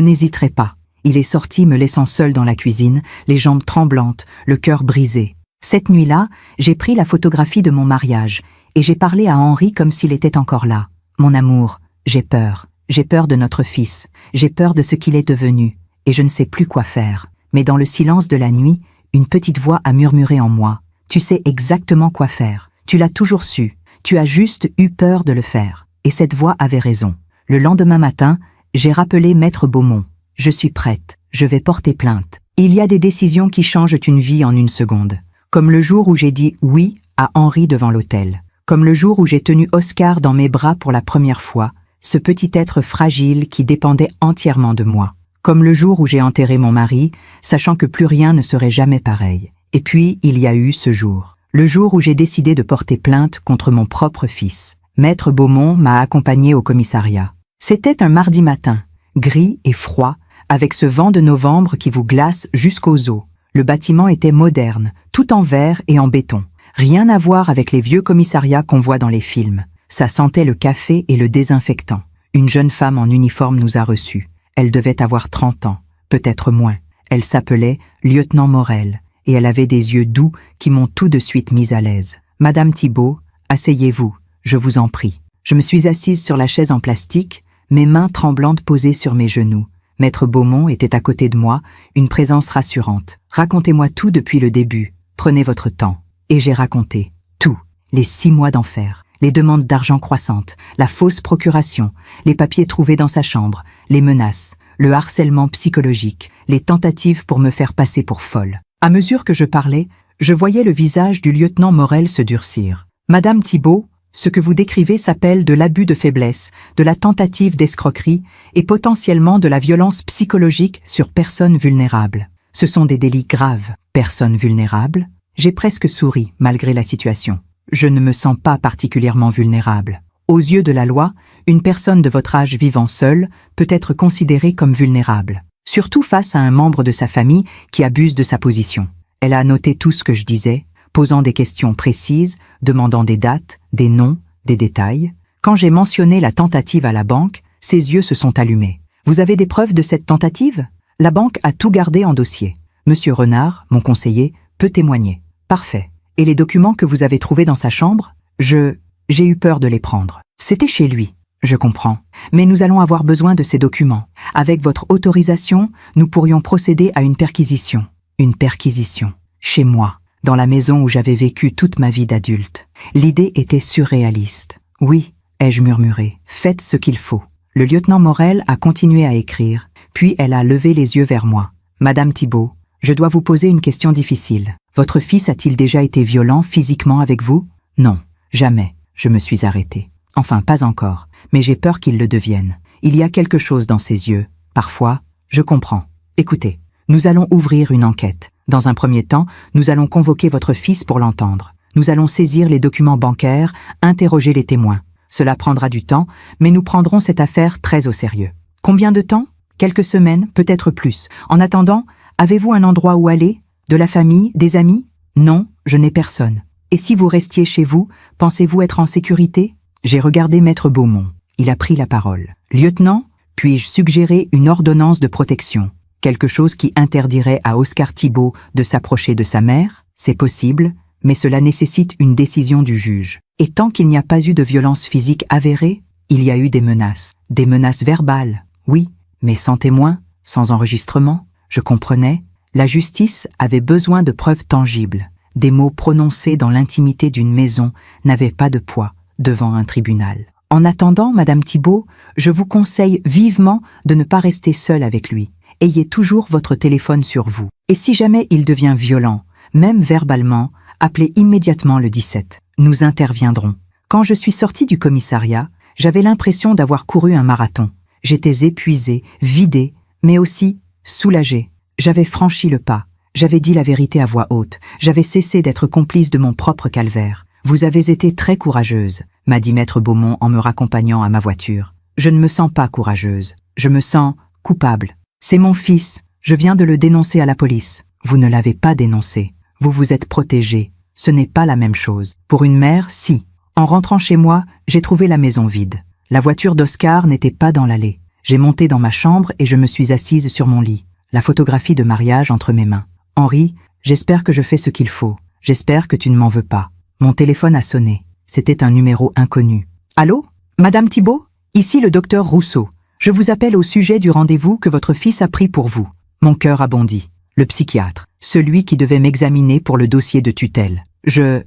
n'hésiterai pas. Il est sorti me laissant seule dans la cuisine, les jambes tremblantes, le cœur brisé. Cette nuit-là, j'ai pris la photographie de mon mariage et j'ai parlé à Henri comme s'il était encore là. Mon amour, j'ai peur. J'ai peur de notre fils. J'ai peur de ce qu'il est devenu. Et je ne sais plus quoi faire. Mais dans le silence de la nuit, une petite voix a murmuré en moi. Tu sais exactement quoi faire. Tu l'as toujours su. Tu as juste eu peur de le faire. Et cette voix avait raison. Le lendemain matin, j'ai rappelé Maître Beaumont. Je suis prête. Je vais porter plainte. Il y a des décisions qui changent une vie en une seconde. Comme le jour où j'ai dit oui à Henri devant l'hôtel. Comme le jour où j'ai tenu Oscar dans mes bras pour la première fois, ce petit être fragile qui dépendait entièrement de moi. Comme le jour où j'ai enterré mon mari, sachant que plus rien ne serait jamais pareil. Et puis, il y a eu ce jour. Le jour où j'ai décidé de porter plainte contre mon propre fils. Maître Beaumont m'a accompagné au commissariat. C'était un mardi matin, gris et froid, avec ce vent de novembre qui vous glace jusqu'aux os. Le bâtiment était moderne, tout en verre et en béton. Rien à voir avec les vieux commissariats qu'on voit dans les films. Ça sentait le café et le désinfectant. Une jeune femme en uniforme nous a reçus. Elle devait avoir 30 ans, peut-être moins. Elle s'appelait Lieutenant Morel, et elle avait des yeux doux qui m'ont tout de suite mise à l'aise. « Madame Thibault, asseyez-vous, je vous en prie. » Je me suis assise sur la chaise en plastique, mes mains tremblantes posées sur mes genoux. Maître Beaumont était à côté de moi, une présence rassurante. « Racontez-moi tout depuis le début. Prenez votre temps. » Et j'ai raconté tout. Les 6 mois d'enfer, les demandes d'argent croissantes, la fausse procuration, les papiers trouvés dans sa chambre, les menaces, le harcèlement psychologique, les tentatives pour me faire passer pour folle. À mesure que je parlais, je voyais le visage du lieutenant Morel se durcir. « Madame Thibault, ce que vous décrivez s'appelle de l'abus de faiblesse, de la tentative d'escroquerie et potentiellement de la violence psychologique sur personnes vulnérables. Ce sont des délits graves. Personnes vulnérables ? J'ai presque souri, malgré la situation. Je ne me sens pas particulièrement vulnérable. Aux yeux de la loi, une personne de votre âge vivant seule peut être considérée comme vulnérable, surtout face à un membre de sa famille qui abuse de sa position. Elle a noté tout ce que je disais, posant des questions précises, demandant des dates, des noms, des détails. Quand j'ai mentionné la tentative à la banque, ses yeux se sont allumés. « Vous avez des preuves de cette tentative ?» La banque a tout gardé en dossier. Monsieur Renard, mon conseiller, peut témoigner. Parfait. Et les documents que vous avez trouvés dans sa chambre? J'ai eu peur de les prendre. C'était chez lui. Je comprends. Mais nous allons avoir besoin de ces documents. Avec votre autorisation, nous pourrions procéder à une perquisition. Une perquisition. Chez moi, dans la maison où j'avais vécu toute ma vie d'adulte. L'idée était surréaliste. Oui, ai-je murmuré. Faites ce qu'il faut. Le lieutenant Morel a continué à écrire, puis elle a levé les yeux vers moi. Madame Thibault, je dois vous poser une question difficile. Votre fils a-t-il déjà été violent physiquement avec vous? Non, jamais. Je me suis arrêtée. Enfin, pas encore, mais j'ai peur qu'il le devienne. Il y a quelque chose dans ses yeux. Parfois, je comprends. Écoutez, nous allons ouvrir une enquête. Dans un premier temps, nous allons convoquer votre fils pour l'entendre. Nous allons saisir les documents bancaires, interroger les témoins. Cela prendra du temps, mais nous prendrons cette affaire très au sérieux. Combien de temps? Quelques semaines, peut-être plus. En attendant, avez-vous un endroit où aller? De la famille? Des amis? Non, je n'ai personne. Et si vous restiez chez vous, pensez-vous être en sécurité? J'ai regardé Maître Beaumont. Il a pris la parole. Lieutenant, puis-je suggérer une ordonnance de protection? Quelque chose qui interdirait à Oscar Thibault de s'approcher de sa mère? C'est possible, mais cela nécessite une décision du juge. Et tant qu'il n'y a pas eu de violence physique avérée, il y a eu des menaces. Des menaces verbales, oui, mais sans témoin, sans enregistrement. Je comprenais. La justice avait besoin de preuves tangibles. Des mots prononcés dans l'intimité d'une maison n'avaient pas de poids devant un tribunal. En attendant, Madame Thibault, je vous conseille vivement de ne pas rester seule avec lui. Ayez toujours votre téléphone sur vous. Et si jamais il devient violent, même verbalement, appelez immédiatement le 17. Nous interviendrons. Quand je suis sortie du commissariat, j'avais l'impression d'avoir couru un marathon. J'étais épuisée, vidée, mais aussi soulagée. J'avais franchi le pas. J'avais dit la vérité à voix haute. J'avais cessé d'être complice de mon propre calvaire. Vous avez été très courageuse, m'a dit Maître Beaumont en me raccompagnant à ma voiture. Je ne me sens pas courageuse. Je me sens coupable. C'est mon fils. Je viens de le dénoncer à la police. Vous ne l'avez pas dénoncé. Vous vous êtes protégée. Ce n'est pas la même chose. Pour une mère, si. En rentrant chez moi, j'ai trouvé la maison vide. La voiture d'Oscar n'était pas dans l'allée. J'ai monté dans ma chambre et je me suis assise sur mon lit. La photographie de mariage entre mes mains. Henri, j'espère que je fais ce qu'il faut. J'espère que tu ne m'en veux pas. Mon téléphone a sonné. C'était un numéro inconnu. Allô? Madame Thibault? Ici le docteur Rousseau. Je vous appelle au sujet du rendez-vous que votre fils a pris pour vous. Mon cœur a bondi. Le psychiatre. Celui qui devait m'examiner pour le dossier de tutelle. Je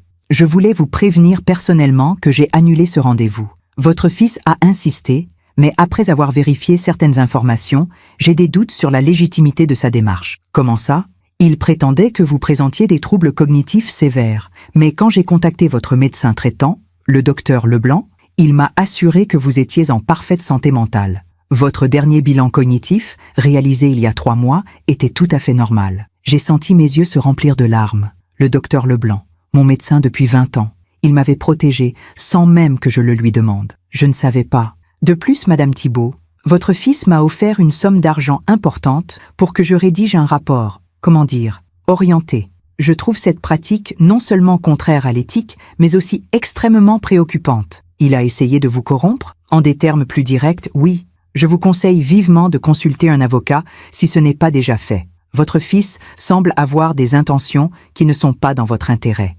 voulais vous prévenir personnellement que j'ai annulé ce rendez-vous. Votre fils a insisté, mais après avoir vérifié certaines informations, j'ai des doutes sur la légitimité de sa démarche. Comment ça? Il prétendait que vous présentiez des troubles cognitifs sévères, mais quand j'ai contacté votre médecin traitant, le docteur Leblanc, il m'a assuré que vous étiez en parfaite santé mentale. Votre dernier bilan cognitif, réalisé il y a 3 mois, était tout à fait normal. J'ai senti mes yeux se remplir de larmes. Le docteur Leblanc, mon médecin depuis 20 ans, il m'avait protégé sans même que je le lui demande. Je ne savais pas. De plus, Madame Thibault, votre fils m'a offert une somme d'argent importante pour que je rédige un rapport, orienté. Je trouve cette pratique non seulement contraire à l'éthique, mais aussi extrêmement préoccupante. Il a essayé de vous corrompre? En des termes plus directs, oui. Je vous conseille vivement de consulter un avocat si ce n'est pas déjà fait. Votre fils semble avoir des intentions qui ne sont pas dans votre intérêt.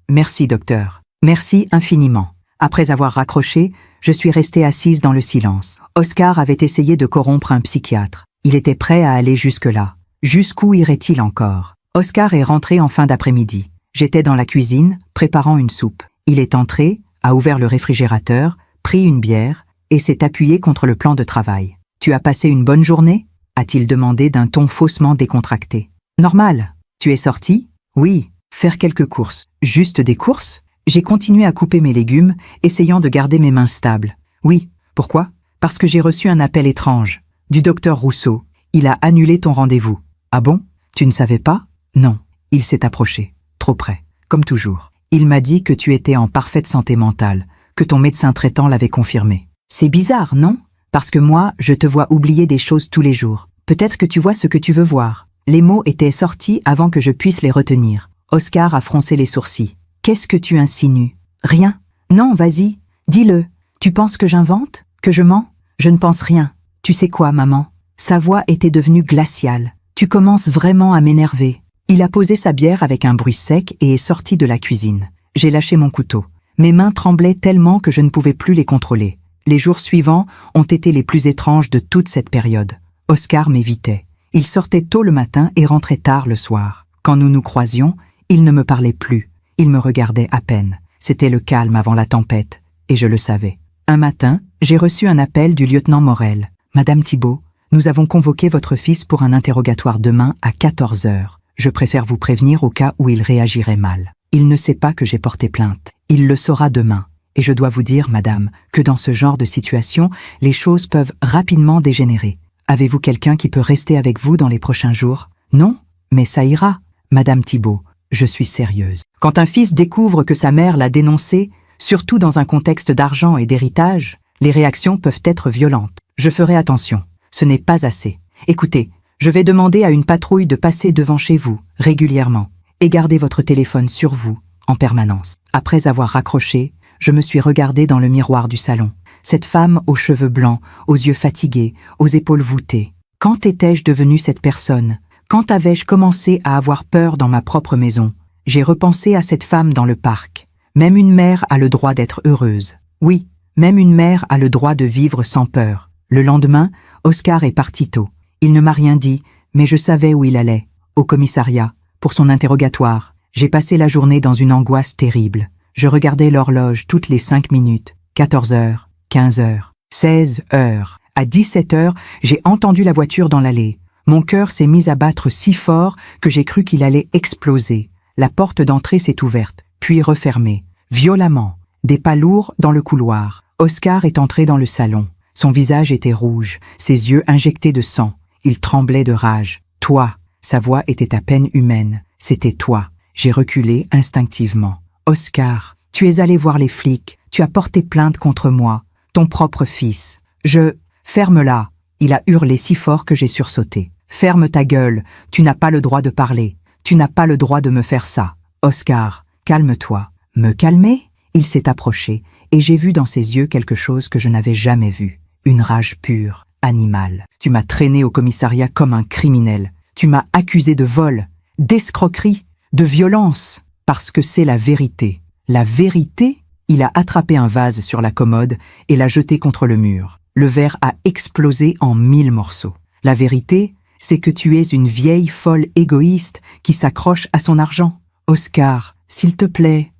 Merci, docteur. Merci infiniment. Après avoir raccroché, je suis restée assise dans le silence. Oscar avait essayé de corrompre un psychiatre. Il était prêt à aller jusque-là. Jusqu'où irait-il encore? Oscar est rentré en fin d'après-midi. J'étais dans la cuisine, préparant une soupe. Il est entré, a ouvert le réfrigérateur, pris une bière et s'est appuyé contre le plan de travail. « Tu as passé une bonne journée ?» a-t-il demandé d'un ton faussement décontracté. « Normal. Tu es sorti ?»« Oui. Faire quelques courses. »« Juste des courses ?» J'ai continué à couper mes légumes, essayant de garder mes mains stables. « Oui. Pourquoi ? Parce que j'ai reçu un appel étrange. Du docteur Rousseau. Il a annulé ton rendez-vous. »« Ah bon ? Tu ne savais pas ?»« Non. » Il s'est approché. Trop près. Comme toujours. Il m'a dit que tu étais en parfaite santé mentale, que ton médecin traitant l'avait confirmé. C'est bizarre, non ? Parce que moi, je te vois oublier des choses tous les jours. Peut-être que tu vois ce que tu veux voir. Les mots étaient sortis avant que je puisse les retenir. Oscar a froncé les sourcils. Qu'est-ce que tu insinues ? Rien. Non, vas-y. Dis-le. Tu penses que j'invente ? Que je mens ? Je ne pense rien. Tu sais quoi, maman ? Sa voix était devenue glaciale. Tu commences vraiment à m'énerver. Il a posé sa bière avec un bruit sec et est sorti de la cuisine. J'ai lâché mon couteau. Mes mains tremblaient tellement que je ne pouvais plus les contrôler. Les jours suivants ont été les plus étranges de toute cette période. Oscar m'évitait. Il sortait tôt le matin et rentrait tard le soir. Quand nous nous croisions, il ne me parlait plus. Il me regardait à peine. C'était le calme avant la tempête, et je le savais. Un matin, j'ai reçu un appel du lieutenant Morel. « Madame Thibault, nous avons convoqué votre fils pour un interrogatoire demain à 14 heures. Je préfère vous prévenir au cas où il réagirait mal. Il ne sait pas que j'ai porté plainte. Il le saura demain. Et je dois vous dire, madame, que dans ce genre de situation, les choses peuvent rapidement dégénérer. Avez-vous quelqu'un qui peut rester avec vous dans les prochains jours ? Non ? Mais ça ira. Madame Thibault, je suis sérieuse. Quand un fils découvre que sa mère l'a dénoncé, surtout dans un contexte d'argent et d'héritage, les réactions peuvent être violentes. Je ferai attention. Ce n'est pas assez. Écoutez, je vais demander à une patrouille de passer devant chez vous, régulièrement, et garder votre téléphone sur vous, en permanence. Après avoir raccroché, je me suis regardée dans le miroir du salon. Cette femme aux cheveux blancs, aux yeux fatigués, aux épaules voûtées. Quand étais-je devenue cette personne ? Quand avais-je commencé à avoir peur dans ma propre maison ? J'ai repensé à cette femme dans le parc. Même une mère a le droit d'être heureuse. Oui, même une mère a le droit de vivre sans peur. Le lendemain, Oscar est parti tôt. Il ne m'a rien dit, mais je savais où il allait. Au commissariat, pour son interrogatoire. J'ai passé la journée dans une angoisse terrible. Je regardais l'horloge toutes les 5 minutes. 14 heures, 15 heures, 16 heures. À 17 heures, j'ai entendu la voiture dans l'allée. Mon cœur s'est mis à battre si fort que j'ai cru qu'il allait exploser. La porte d'entrée s'est ouverte, puis refermée, violemment. Des pas lourds dans le couloir. Oscar est entré dans le salon. Son visage était rouge, ses yeux injectés de sang. Il tremblait de rage. « Toi !» Sa voix était à peine humaine. « C'était toi !» J'ai reculé instinctivement. « Oscar, tu es allé voir les flics. Tu as porté plainte contre moi. Ton propre fils. Je... Ferme-la !» Il a hurlé si fort que j'ai sursauté. « Ferme ta gueule. Tu n'as pas le droit de parler. Tu n'as pas le droit de me faire ça. Oscar, calme-toi. » Me calmer ? Il s'est approché, et j'ai vu dans ses yeux quelque chose que je n'avais jamais vu. Une rage pure, animale. Tu m'as traîné au commissariat comme un criminel. Tu m'as accusé de vol, d'escroquerie, de violence. Parce que c'est la vérité. La vérité ? Il a attrapé un vase sur la commode et l'a jeté contre le mur. Le verre a explosé en 1000 morceaux. La vérité, c'est que tu es une vieille folle égoïste qui s'accroche à son argent. Oscar, s'il te plaît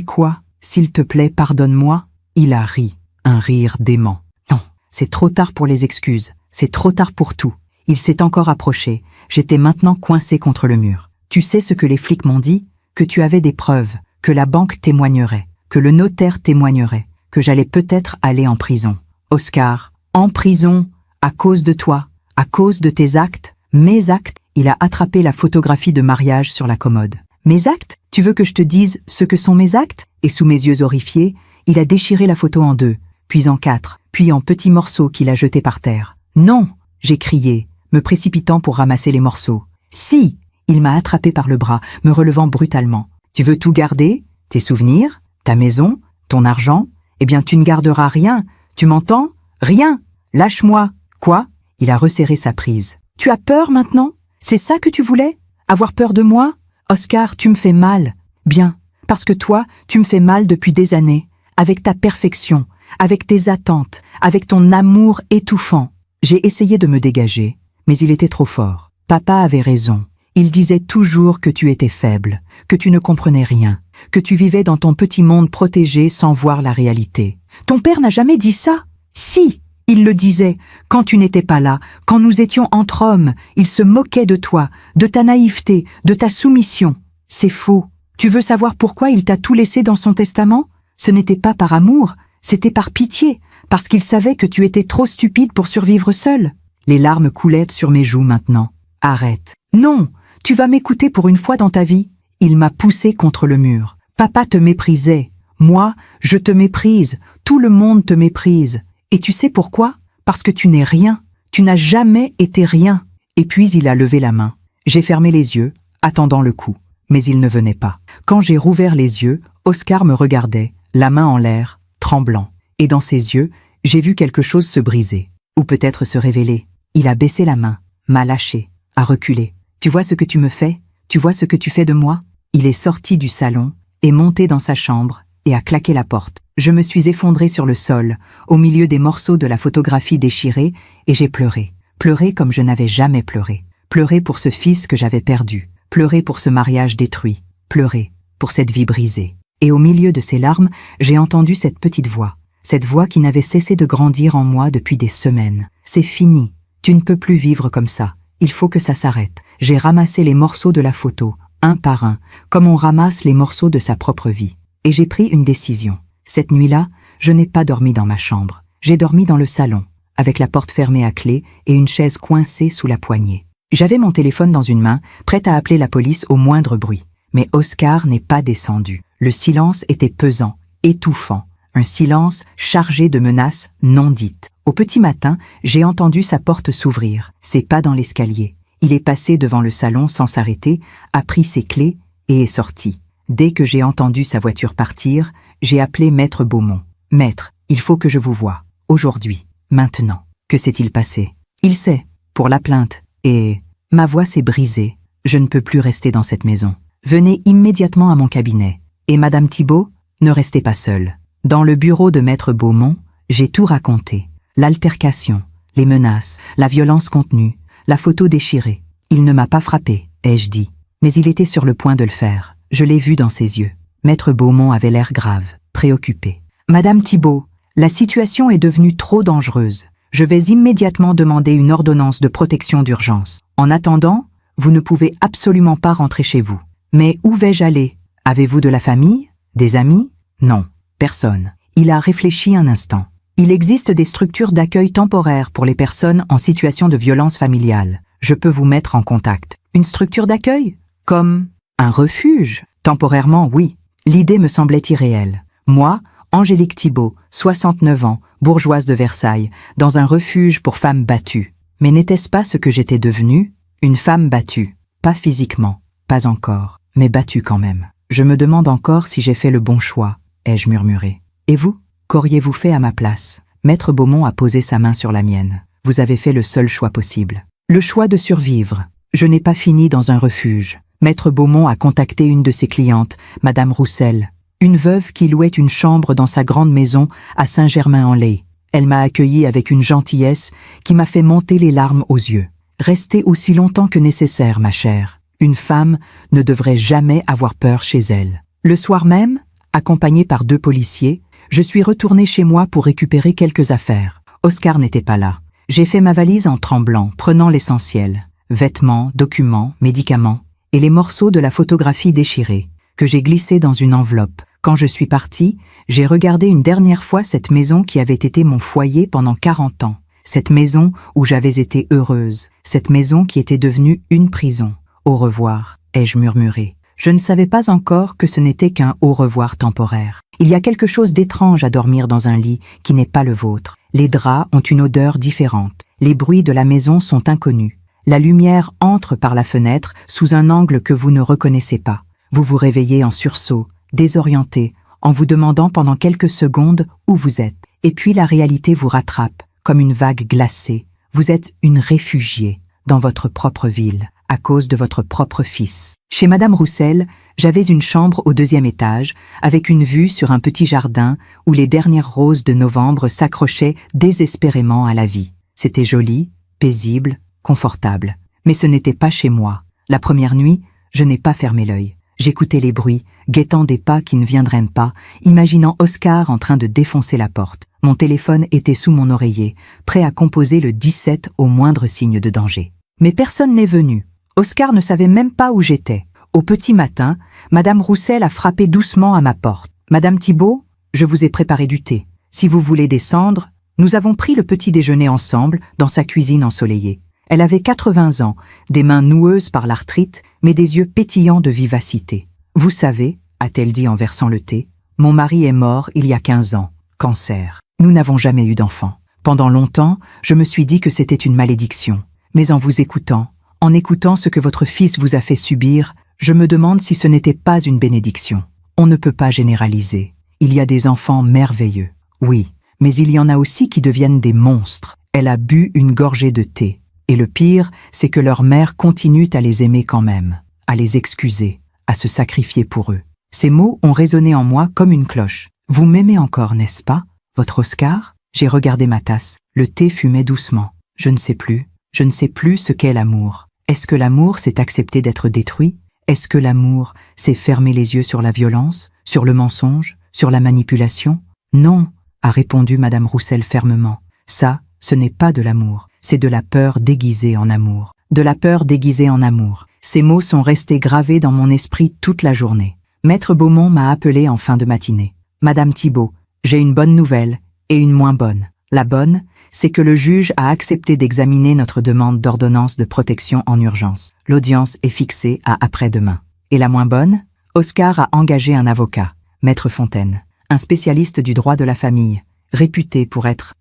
quoi ? S'il te plaît, pardonne-moi. Il a ri, un rire dément. Non, c'est trop tard pour les excuses, c'est trop tard pour tout. Il s'est encore approché, j'étais maintenant coincé contre le mur. Tu sais ce que les flics m'ont dit ? Que tu avais des preuves, que la banque témoignerait, que le notaire témoignerait, que j'allais peut-être aller en prison. Oscar, en prison, à cause de toi, à cause de tes actes, mes actes. Il a attrapé la photographie de mariage sur la commode. Mes actes ? Tu veux que je te dise ce que sont mes actes ? Et sous mes yeux horrifiés, il a déchiré la photo en 2, puis en 4, puis en petits morceaux qu'il a jetés par terre. Non ! J'ai crié, me précipitant pour ramasser les morceaux. Si ! Il m'a attrapé par le bras, me relevant brutalement. Tu veux tout garder ? Tes souvenirs ? Ta maison ? Ton argent ? Eh bien, tu ne garderas rien. Tu m'entends ? Rien ! Lâche-moi. Quoi ? Il a resserré sa prise. Tu as peur maintenant ? C'est ça que tu voulais ? Avoir peur de moi ? Oscar, tu me fais mal. Bien, parce que toi, tu me fais mal depuis des années, avec ta perfection, avec tes attentes, avec ton amour étouffant. J'ai essayé de me dégager, mais il était trop fort. Papa avait raison. Il disait toujours que tu étais faible, que tu ne comprenais rien, que tu vivais dans ton petit monde protégé sans voir la réalité. Ton père n'a jamais dit ça? Si, il le disait, quand tu n'étais pas là, quand nous étions entre hommes, il se moquait de toi, de ta naïveté, de ta soumission. C'est faux. Tu veux savoir pourquoi il t'a tout laissé dans son testament? Ce n'était pas par amour, c'était par pitié, parce qu'il savait que tu étais trop stupide pour survivre seul. Les larmes coulaient sur mes joues maintenant. Arrête. Non, tu vas m'écouter pour une fois dans ta vie. Il m'a poussé contre le mur. Papa te méprisait. Moi, je te méprise. Tout le monde te méprise. Et tu sais pourquoi? Parce que tu n'es rien. Tu n'as jamais été rien. Et puis il a levé la main. J'ai fermé les yeux, attendant le coup. Mais il ne venait pas. Quand j'ai rouvert les yeux, Oscar me regardait, la main en l'air, tremblant. Et dans ses yeux, j'ai vu quelque chose se briser. Ou peut-être se révéler. Il a baissé la main, m'a lâché, a reculé. Tu vois ce que tu me fais? Tu vois ce que tu fais de moi? Il est sorti du salon, est monté dans sa chambre et a claqué la porte. Je me suis effondrée sur le sol, au milieu des morceaux de la photographie déchirée, et j'ai pleuré. Pleuré comme je n'avais jamais pleuré. Pleuré pour ce fils que j'avais perdu. Pleuré pour ce mariage détruit. Pleuré pour cette vie brisée. Et au milieu de ces larmes, j'ai entendu cette petite voix. Cette voix qui n'avait cessé de grandir en moi depuis des semaines. C'est fini. Tu ne peux plus vivre comme ça. Il faut que ça s'arrête. J'ai ramassé les morceaux de la photo, un par un, comme on ramasse les morceaux de sa propre vie. Et j'ai pris une décision. Cette nuit-là, je n'ai pas dormi dans ma chambre. J'ai dormi dans le salon, avec la porte fermée à clé et une chaise coincée sous la poignée. J'avais mon téléphone dans une main, prête à appeler la police au moindre bruit. Mais Oscar n'est pas descendu. Le silence était pesant, étouffant. Un silence chargé de menaces non dites. Au petit matin, j'ai entendu sa porte s'ouvrir, ses pas dans l'escalier. Il est passé devant le salon sans s'arrêter, a pris ses clés et est sorti. Dès que j'ai entendu sa voiture partir, j'ai appelé Maître Beaumont. « Maître, il faut que je vous voie. Aujourd'hui. Maintenant. » Que s'est-il passé? Il sait, pour la plainte. Et ma voix s'est brisée. Je ne peux plus rester dans cette maison. Venez immédiatement à mon cabinet. Et Madame Thibault, ne restez pas seule. Dans le bureau de Maître Beaumont, j'ai tout raconté. L'altercation, les menaces, la violence contenue, la photo déchirée. Il ne m'a pas frappé, ai-je dit. Mais il était sur le point de le faire. Je l'ai vu dans ses yeux. Maître Beaumont avait l'air grave, préoccupé. « Madame Thibault, la situation est devenue trop dangereuse. Je vais immédiatement demander une ordonnance de protection d'urgence. En attendant, vous ne pouvez absolument pas rentrer chez vous. Mais où vais-je aller? Avez-vous de la famille? Des amis? Non, personne. » Il a réfléchi un instant. Il existe des structures d'accueil temporaire pour les personnes en situation de violence familiale. Je peux vous mettre en contact. Une structure d'accueil? Comme un refuge? Temporairement, oui. L'idée me semblait irréelle. Moi, Angélique Thibault, 69 ans, bourgeoise de Versailles, dans un refuge pour femmes battues. Mais n'était-ce pas ce que j'étais devenue? Une femme battue. Pas physiquement, pas encore, mais battue quand même. Je me demande encore si j'ai fait le bon choix, ai-je murmuré. Et vous? Qu'auriez-vous fait à ma place? Maître Beaumont a posé sa main sur la mienne. Vous avez fait le seul choix possible. Le choix de survivre. Je n'ai pas fini dans un refuge. Maître Beaumont a contacté une de ses clientes, Madame Roussel, une veuve qui louait une chambre dans sa grande maison à Saint-Germain-en-Laye. Elle m'a accueilli avec une gentillesse qui m'a fait monter les larmes aux yeux. Restez aussi longtemps que nécessaire, ma chère. Une femme ne devrait jamais avoir peur chez elle. Le soir même, accompagnée par 2 policiers, je suis retournée chez moi pour récupérer quelques affaires. Oscar n'était pas là. J'ai fait ma valise en tremblant, prenant l'essentiel. Vêtements, documents, médicaments, et les morceaux de la photographie déchirée, que j'ai glissés dans une enveloppe. Quand je suis partie, j'ai regardé une dernière fois cette maison qui avait été mon foyer pendant 40 ans. Cette maison où j'avais été heureuse. Cette maison qui était devenue une prison. Au revoir, ai-je murmuré. Je ne savais pas encore que ce n'était qu'un au revoir temporaire. Il y a quelque chose d'étrange à dormir dans un lit qui n'est pas le vôtre. Les draps ont une odeur différente. Les bruits de la maison sont inconnus. La lumière entre par la fenêtre sous un angle que vous ne reconnaissez pas. Vous vous réveillez en sursaut, désorienté, en vous demandant pendant quelques secondes où vous êtes. Et puis la réalité vous rattrape, comme une vague glacée. Vous êtes une réfugiée dans votre propre ville, à cause de votre propre fils. Chez Madame Roussel, j'avais une chambre au 2e étage, avec une vue sur un petit jardin où les dernières roses de novembre s'accrochaient désespérément à la vie. C'était joli, paisible, confortable. Mais ce n'était pas chez moi. La première nuit, je n'ai pas fermé l'œil. J'écoutais les bruits, guettant des pas qui ne viendraient pas, imaginant Oscar en train de défoncer la porte. Mon téléphone était sous mon oreiller, prêt à composer le 17 au moindre signe de danger. Mais personne n'est venu. Oscar ne savait même pas où j'étais. Au petit matin, Madame Roussel a frappé doucement à ma porte. « Madame Thibault, je vous ai préparé du thé. Si vous voulez descendre, nous avons pris le petit déjeuner ensemble dans sa cuisine ensoleillée. » Elle avait 80 ans, des mains noueuses par l'arthrite, mais des yeux pétillants de vivacité. « Vous savez, a-t-elle dit en versant le thé, mon mari est mort il y a 15 ans, cancer. Nous n'avons jamais eu d'enfant. Pendant longtemps, je me suis dit que c'était une malédiction. Mais en vous écoutant, en écoutant ce que votre fils vous a fait subir, je me demande si ce n'était pas une bénédiction. On ne peut pas généraliser. Il y a des enfants merveilleux, oui, mais il y en a aussi qui deviennent des monstres. » Elle a bu une gorgée de thé. Et le pire, c'est que leur mère continue à les aimer quand même, à les excuser, à se sacrifier pour eux. Ces mots ont résonné en moi comme une cloche. « Vous m'aimez encore, n'est-ce pas, votre Oscar ?» J'ai regardé ma tasse. Le thé fumait doucement. Je ne sais plus ce qu'est l'amour. Est-ce que l'amour, c'est accepter d'être détruit? Est-ce que l'amour, c'est fermer les yeux sur la violence, sur le mensonge, sur la manipulation? Non, a répondu Madame Roussel fermement. Ça, ce n'est pas de l'amour. C'est de la peur déguisée en amour. De la peur déguisée en amour. Ces mots sont restés gravés dans mon esprit toute la journée. Maître Beaumont m'a appelé en fin de matinée. « Madame Thibault, j'ai une bonne nouvelle et une moins bonne. La bonne, c'est que le juge a accepté d'examiner notre demande d'ordonnance de protection en urgence. L'audience est fixée à après-demain. Et la moins bonne, Oscar a engagé un avocat, Maître Fontaine, un spécialiste du droit de la famille, réputé pour être,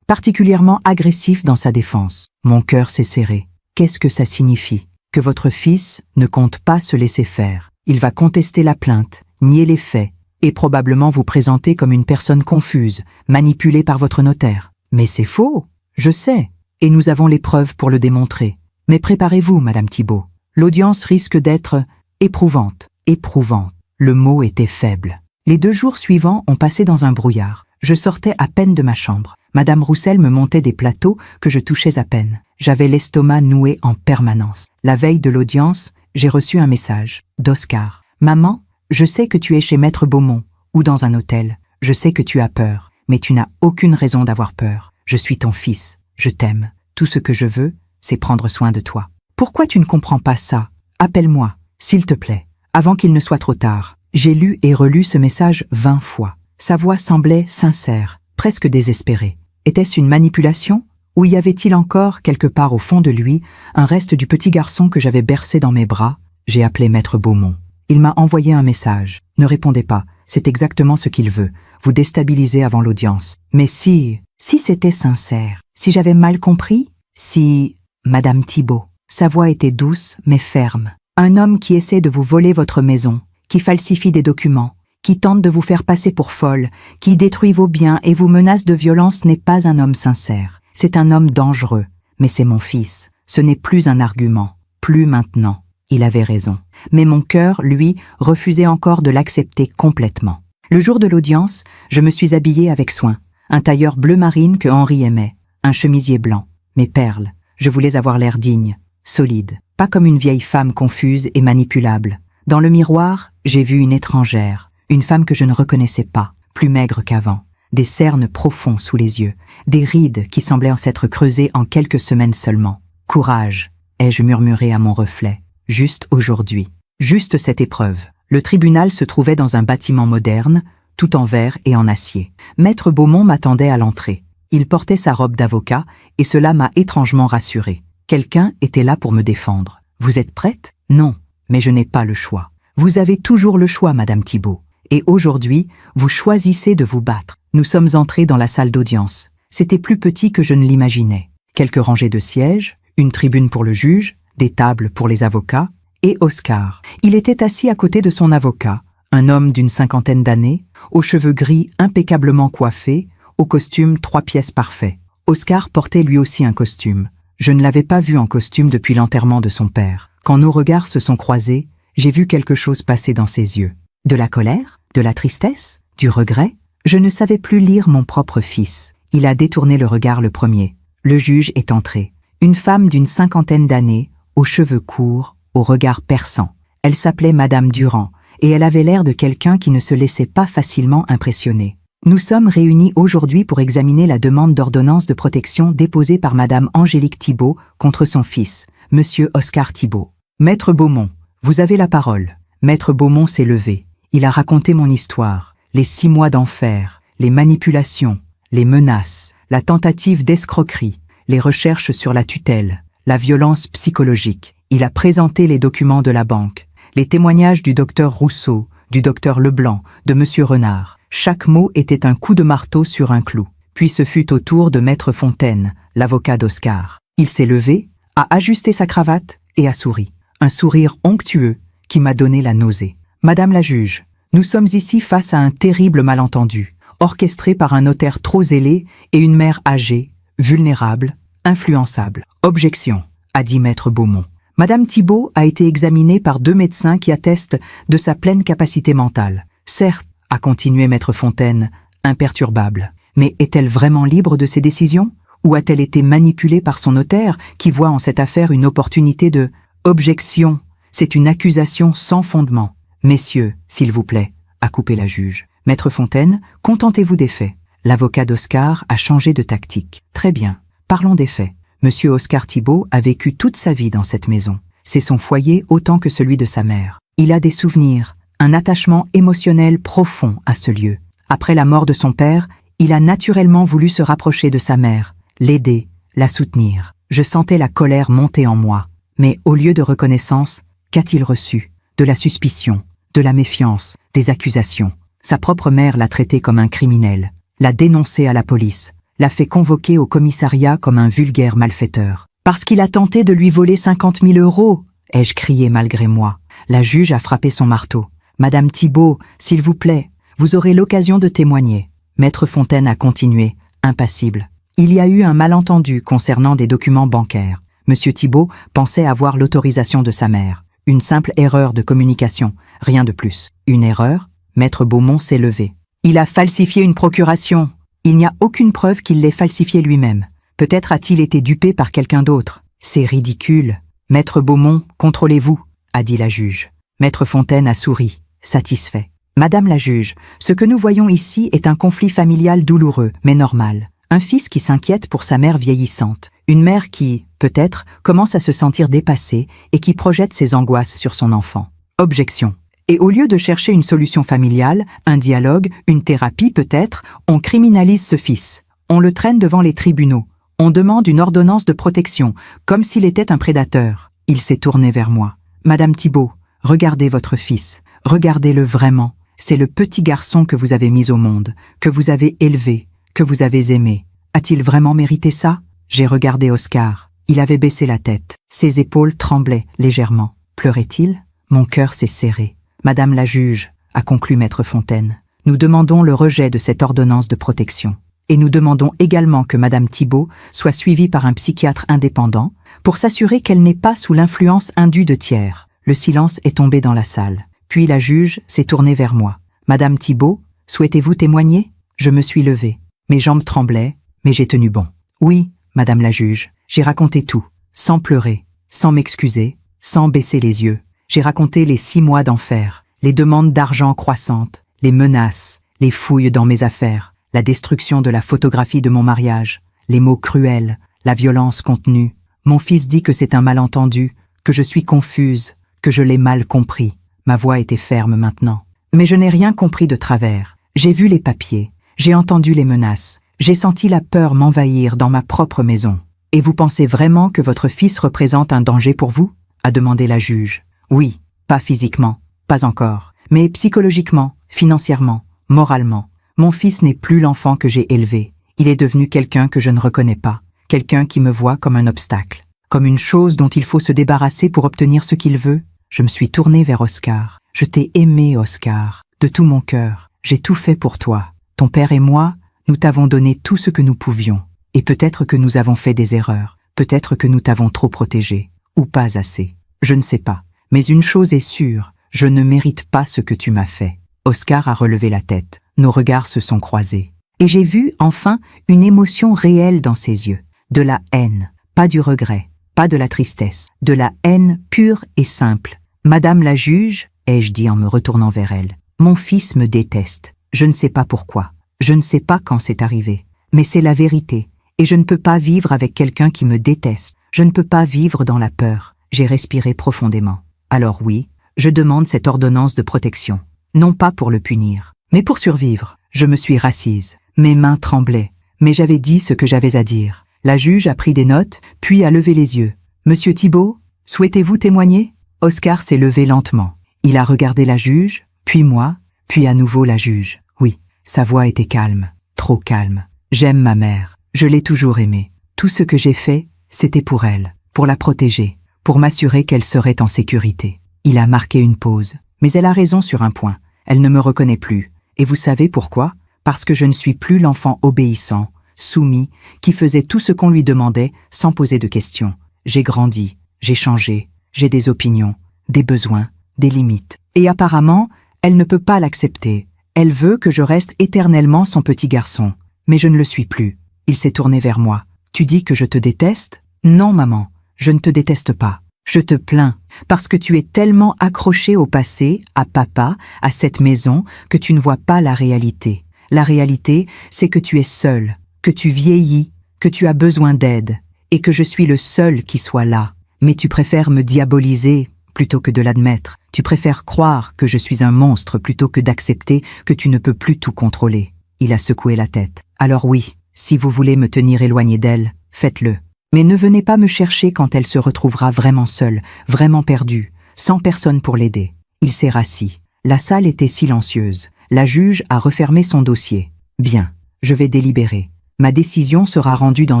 particulièrement agressif dans sa défense. Mon cœur s'est serré. Qu'est-ce que ça signifie? Que votre fils ne compte pas se laisser faire. Il va contester la plainte, nier les faits, et probablement vous présenter comme une personne confuse, manipulée par votre notaire. Mais c'est faux, je sais, et nous avons les preuves pour le démontrer. Mais préparez-vous, Madame Thibault. L'audience risque d'être éprouvante. Éprouvante. Le mot était faible. Les 2 jours suivants ont passé dans un brouillard. Je sortais à peine de ma chambre. Madame Roussel me montait des plateaux que je touchais à peine. J'avais l'estomac noué en permanence. La veille de l'audience, j'ai reçu un message d'Oscar. « Maman, je sais que tu es chez Maître Beaumont ou dans un hôtel. Je sais que tu as peur, mais tu n'as aucune raison d'avoir peur. Je suis ton fils, je t'aime. Tout ce que je veux, c'est prendre soin de toi. Pourquoi tu ne comprends pas ça? Appelle-moi, s'il te plaît, avant qu'il ne soit trop tard. » J'ai lu et relu ce message 20 fois. Sa voix semblait sincère, presque désespérée. Était-ce une manipulation? Ou y avait-il encore, quelque part au fond de lui, un reste du petit garçon que j'avais bercé dans mes bras? J'ai appelé Maître Beaumont. Il m'a envoyé un message. « Ne répondez pas, c'est exactement ce qu'il veut. Vous déstabiliser avant l'audience. Mais si c'était sincère, si j'avais mal compris, si... » Madame Thibault. Sa voix était douce mais ferme. Un homme qui essaie de vous voler votre maison, qui falsifie des documents, qui tente de vous faire passer pour folle, qui détruit vos biens et vous menace de violence n'est pas un homme sincère. C'est un homme dangereux. Mais c'est mon fils. Ce n'est plus un argument. Plus maintenant. Il avait raison. Mais mon cœur, lui, refusait encore de l'accepter complètement. Le jour de l'audience, je me suis habillée avec soin. Un tailleur bleu marine que Henri aimait. Un chemisier blanc. Mes perles. Je voulais avoir l'air digne, solide. Pas comme une vieille femme confuse et manipulable. Dans le miroir, j'ai vu une étrangère. Une femme que je ne reconnaissais pas, plus maigre qu'avant. Des cernes profonds sous les yeux. Des rides qui semblaient s'être creusées en quelques semaines seulement. « Courage !» ai-je murmuré à mon reflet. Juste aujourd'hui. Juste cette épreuve. Le tribunal se trouvait dans un bâtiment moderne, tout en verre et en acier. Maître Beaumont m'attendait à l'entrée. Il portait sa robe d'avocat et cela m'a étrangement rassuré. Quelqu'un était là pour me défendre. « Vous êtes prête ?»« Non, mais je n'ai pas le choix. »« Vous avez toujours le choix, Madame Thibault. Et aujourd'hui, vous choisissez de vous battre. » Nous sommes entrés dans la salle d'audience. C'était plus petit que je ne l'imaginais. Quelques rangées de sièges, une tribune pour le juge, des tables pour les avocats, et Oscar. Il était assis à côté de son avocat, un homme d'une 50aine d'années, aux cheveux gris impeccablement coiffés, au costume 3 pièces parfait. Oscar portait lui aussi un costume. Je ne l'avais pas vu en costume depuis l'enterrement de son père. Quand nos regards se sont croisés, j'ai vu quelque chose passer dans ses yeux. De la colère? De la tristesse? Du regret? Je ne savais plus lire mon propre fils. Il a détourné le regard le premier. Le juge est entré. Une femme d'une 50aine d'années, aux cheveux courts, au regard perçant. Elle s'appelait Madame Durand, et elle avait l'air de quelqu'un qui ne se laissait pas facilement impressionner. Nous sommes réunis aujourd'hui pour examiner la demande d'ordonnance de protection déposée par Madame Angélique Thibault contre son fils, Monsieur Oscar Thibault. Maître Beaumont, vous avez la parole. Maître Beaumont s'est levé. Il a raconté mon histoire, les 6 mois d'enfer, les manipulations, les menaces, la tentative d'escroquerie, les recherches sur la tutelle, la violence psychologique. Il a présenté les documents de la banque, les témoignages du docteur Rousseau, du docteur Leblanc, de Monsieur Renard. Chaque mot était un coup de marteau sur un clou. Puis ce fut au tour de Maître Fontaine, l'avocat d'Oscar. Il s'est levé, a ajusté sa cravate et a souri. Un sourire onctueux qui m'a donné la nausée. Madame la juge, nous sommes ici face à un terrible malentendu, orchestré par un notaire trop zélé et une mère âgée, vulnérable, influençable. Objection, a dit Maître Beaumont. Madame Thibault a été examinée par 2 médecins qui attestent de sa pleine capacité mentale. Certes, a continué Maître Fontaine, imperturbable. Mais est-elle vraiment libre de ses décisions? Ou a-t-elle été manipulée par son notaire qui voit en cette affaire une opportunité de... Objection, c'est une accusation sans fondement. Messieurs, s'il vous plaît, a coupé la juge. Maître Fontaine, contentez-vous des faits. L'avocat d'Oscar a changé de tactique. Très bien, parlons des faits. Monsieur Oscar Thibault a vécu toute sa vie dans cette maison. C'est son foyer autant que celui de sa mère. Il a des souvenirs, un attachement émotionnel profond à ce lieu. Après la mort de son père, il a naturellement voulu se rapprocher de sa mère, l'aider, la soutenir. Je sentais la colère monter en moi. Mais au lieu de reconnaissance, qu'a-t-il reçu? De la suspicion, de la méfiance, des accusations. Sa propre mère l'a traité comme un criminel, l'a dénoncé à la police, l'a fait convoquer au commissariat comme un vulgaire malfaiteur. Parce qu'il a tenté de lui voler 50 000 €, ai-je crié malgré moi. La juge a frappé son marteau. Madame Thibault, s'il vous plaît, vous aurez l'occasion de témoigner. Maître Fontaine a continué, impassible. Il y a eu un malentendu concernant des documents bancaires. Monsieur Thibault pensait avoir l'autorisation de sa mère. Une simple erreur de communication, rien de plus. Une erreur? Maître Beaumont s'est levé. Il a falsifié une procuration. Il n'y a aucune preuve qu'il l'ait falsifiée lui-même. Peut-être a-t-il été dupé par quelqu'un d'autre. C'est ridicule. Maître Beaumont, contrôlez-vous, a dit la juge. Maître Fontaine a souri, satisfait. Madame la juge, ce que nous voyons ici est un conflit familial douloureux, mais normal. Un fils qui s'inquiète pour sa mère vieillissante. Une mère qui, peut-être, commence à se sentir dépassée et qui projette ses angoisses sur son enfant. Objection. Et au lieu de chercher une solution familiale, un dialogue, une thérapie peut-être, on criminalise ce fils. On le traîne devant les tribunaux. On demande une ordonnance de protection, comme s'il était un prédateur. Il s'est tourné vers moi. Madame Thibault, regardez votre fils. Regardez-le vraiment. C'est le petit garçon que vous avez mis au monde, que vous avez élevé, que vous avez aimé. A-t-il vraiment mérité ça? J'ai regardé Oscar. Il avait baissé la tête. Ses épaules tremblaient légèrement. Pleurait-il? Mon cœur s'est serré. Madame la juge, a conclu Maître Fontaine, nous demandons le rejet de cette ordonnance de protection. Et nous demandons également que Madame Thibault soit suivie par un psychiatre indépendant pour s'assurer qu'elle n'est pas sous l'influence indue de tiers. Le silence est tombé dans la salle. Puis la juge s'est tournée vers moi. Madame Thibault, souhaitez-vous témoigner? Je me suis levée. Mes jambes tremblaient, mais j'ai tenu bon. Oui, Madame la juge, j'ai raconté tout, sans pleurer, sans m'excuser, sans baisser les yeux. J'ai raconté les 6 mois d'enfer, les demandes d'argent croissantes, les menaces, les fouilles dans mes affaires, la destruction de la photographie de mon mariage, les mots cruels, la violence contenue. Mon fils dit que c'est un malentendu, que je suis confuse, que je l'ai mal compris. Ma voix était ferme maintenant. Mais je n'ai rien compris de travers. J'ai vu les papiers, j'ai entendu les menaces. J'ai senti la peur m'envahir dans ma propre maison. Et vous pensez vraiment que votre fils représente un danger pour vous? A demandé la juge. Oui, pas physiquement, pas encore, mais psychologiquement, financièrement, moralement. Mon fils n'est plus l'enfant que j'ai élevé. Il est devenu quelqu'un que je ne reconnais pas, quelqu'un qui me voit comme un obstacle, comme une chose dont il faut se débarrasser pour obtenir ce qu'il veut. Je me suis tournée vers Oscar. Je t'ai aimé, Oscar, de tout mon cœur. J'ai tout fait pour toi. Ton père et moi, nous t'avons donné tout ce que nous pouvions. Et peut-être que nous avons fait des erreurs. Peut-être que nous t'avons trop protégé. Ou pas assez. Je ne sais pas. Mais une chose est sûre. Je ne mérite pas ce que tu m'as fait. Oscar a relevé la tête. Nos regards se sont croisés. Et j'ai vu, enfin, une émotion réelle dans ses yeux. De la haine. Pas du regret. pas de la tristesse, de la haine pure et simple. Madame la juge, ai-je dit en me retournant vers elle, mon fils me déteste. Je ne sais pas pourquoi. Je ne sais pas quand c'est arrivé. Mais c'est la vérité. Et je ne peux pas vivre avec quelqu'un qui me déteste. Je ne peux pas vivre dans la peur. J'ai respiré profondément. Alors oui, je demande cette ordonnance de protection. Non pas pour le punir, mais pour survivre. Je me suis rassise. Mes mains tremblaient. Mais j'avais dit ce que j'avais à dire. La juge a pris des notes, puis a levé les yeux. Monsieur Thibault, souhaitez-vous témoigner? Oscar s'est levé lentement. Il a regardé la juge, puis moi, puis à nouveau la juge. Oui, sa voix était calme, trop calme. J'aime ma mère. Je l'ai toujours aimée. Tout ce que j'ai fait, c'était pour elle, pour la protéger, pour m'assurer qu'elle serait en sécurité. Il a marqué une pause. Mais elle a raison sur un point. Elle ne me reconnaît plus. Et vous savez pourquoi? Parce que je ne suis plus l'enfant obéissant, soumis, qui faisait tout ce qu'on lui demandait sans poser de questions. J'ai grandi, j'ai changé, j'ai des opinions, des besoins, des limites. Et apparemment, elle ne peut pas l'accepter. Elle veut que je reste éternellement son petit garçon. Mais je ne le suis plus. Il s'est tourné vers moi. Tu dis que je te déteste? Non, maman, je ne te déteste pas. Je te plains, parce que tu es tellement accroché au passé, à papa, à cette maison, que tu ne vois pas la réalité. La réalité, c'est que tu es seul, que tu vieillis, que tu as besoin d'aide, et que je suis le seul qui soit là. Mais tu préfères me diaboliser plutôt que de l'admettre. Tu préfères croire que je suis un monstre plutôt que d'accepter que tu ne peux plus tout contrôler. Il a secoué la tête. Alors oui, si vous voulez me tenir éloigné d'elle, faites-le. Mais ne venez pas me chercher quand elle se retrouvera vraiment seule, vraiment perdue, sans personne pour l'aider. Il s'est rassis. La salle était silencieuse. La juge a refermé son dossier. Bien, je vais délibérer. Ma décision sera rendue dans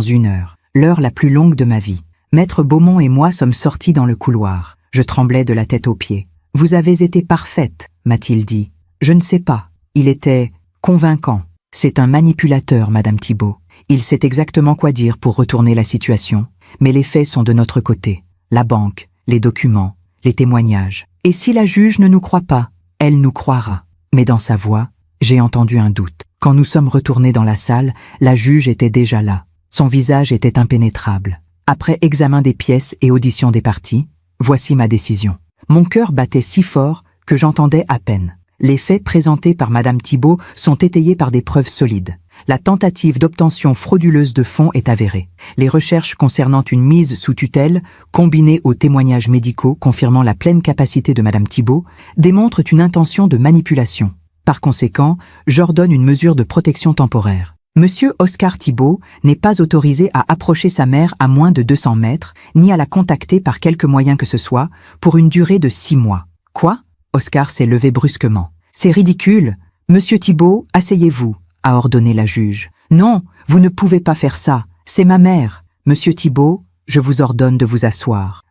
1 heure, l'heure la plus longue de ma vie. Maître Beaumont et moi sommes sortis dans le couloir. Je tremblais de la tête aux pieds. « Vous avez été parfaite », m'a-t-il dit. Je ne sais pas. Il était convaincant. C'est un manipulateur, Madame Thibault. Il sait exactement quoi dire pour retourner la situation, mais les faits sont de notre côté. La banque, les documents, les témoignages. Et si la juge ne nous croit pas, elle nous croira. Mais dans sa voix, j'ai entendu un doute. Quand nous sommes retournés dans la salle, la juge était déjà là. Son visage était impénétrable. Après examen des pièces et audition des parties, voici ma décision. Mon cœur battait si fort que j'entendais à peine. Les faits présentés par Madame Thibault sont étayés par des preuves solides. La tentative d'obtention frauduleuse de fonds est avérée. Les recherches concernant une mise sous tutelle, combinées aux témoignages médicaux confirmant la pleine capacité de Madame Thibault, démontrent une intention de manipulation. Par conséquent, j'ordonne une mesure de protection temporaire. Monsieur Oscar Thibault n'est pas autorisé à approcher sa mère à moins de 200 mètres, ni à la contacter par quelque moyen que ce soit, pour une durée de 6 mois. Quoi? Oscar s'est levé brusquement. C'est ridicule. Monsieur Thibault, asseyez-vous, a ordonné la juge. Non, vous ne pouvez pas faire ça. C'est ma mère. Monsieur Thibault, je vous ordonne de vous asseoir.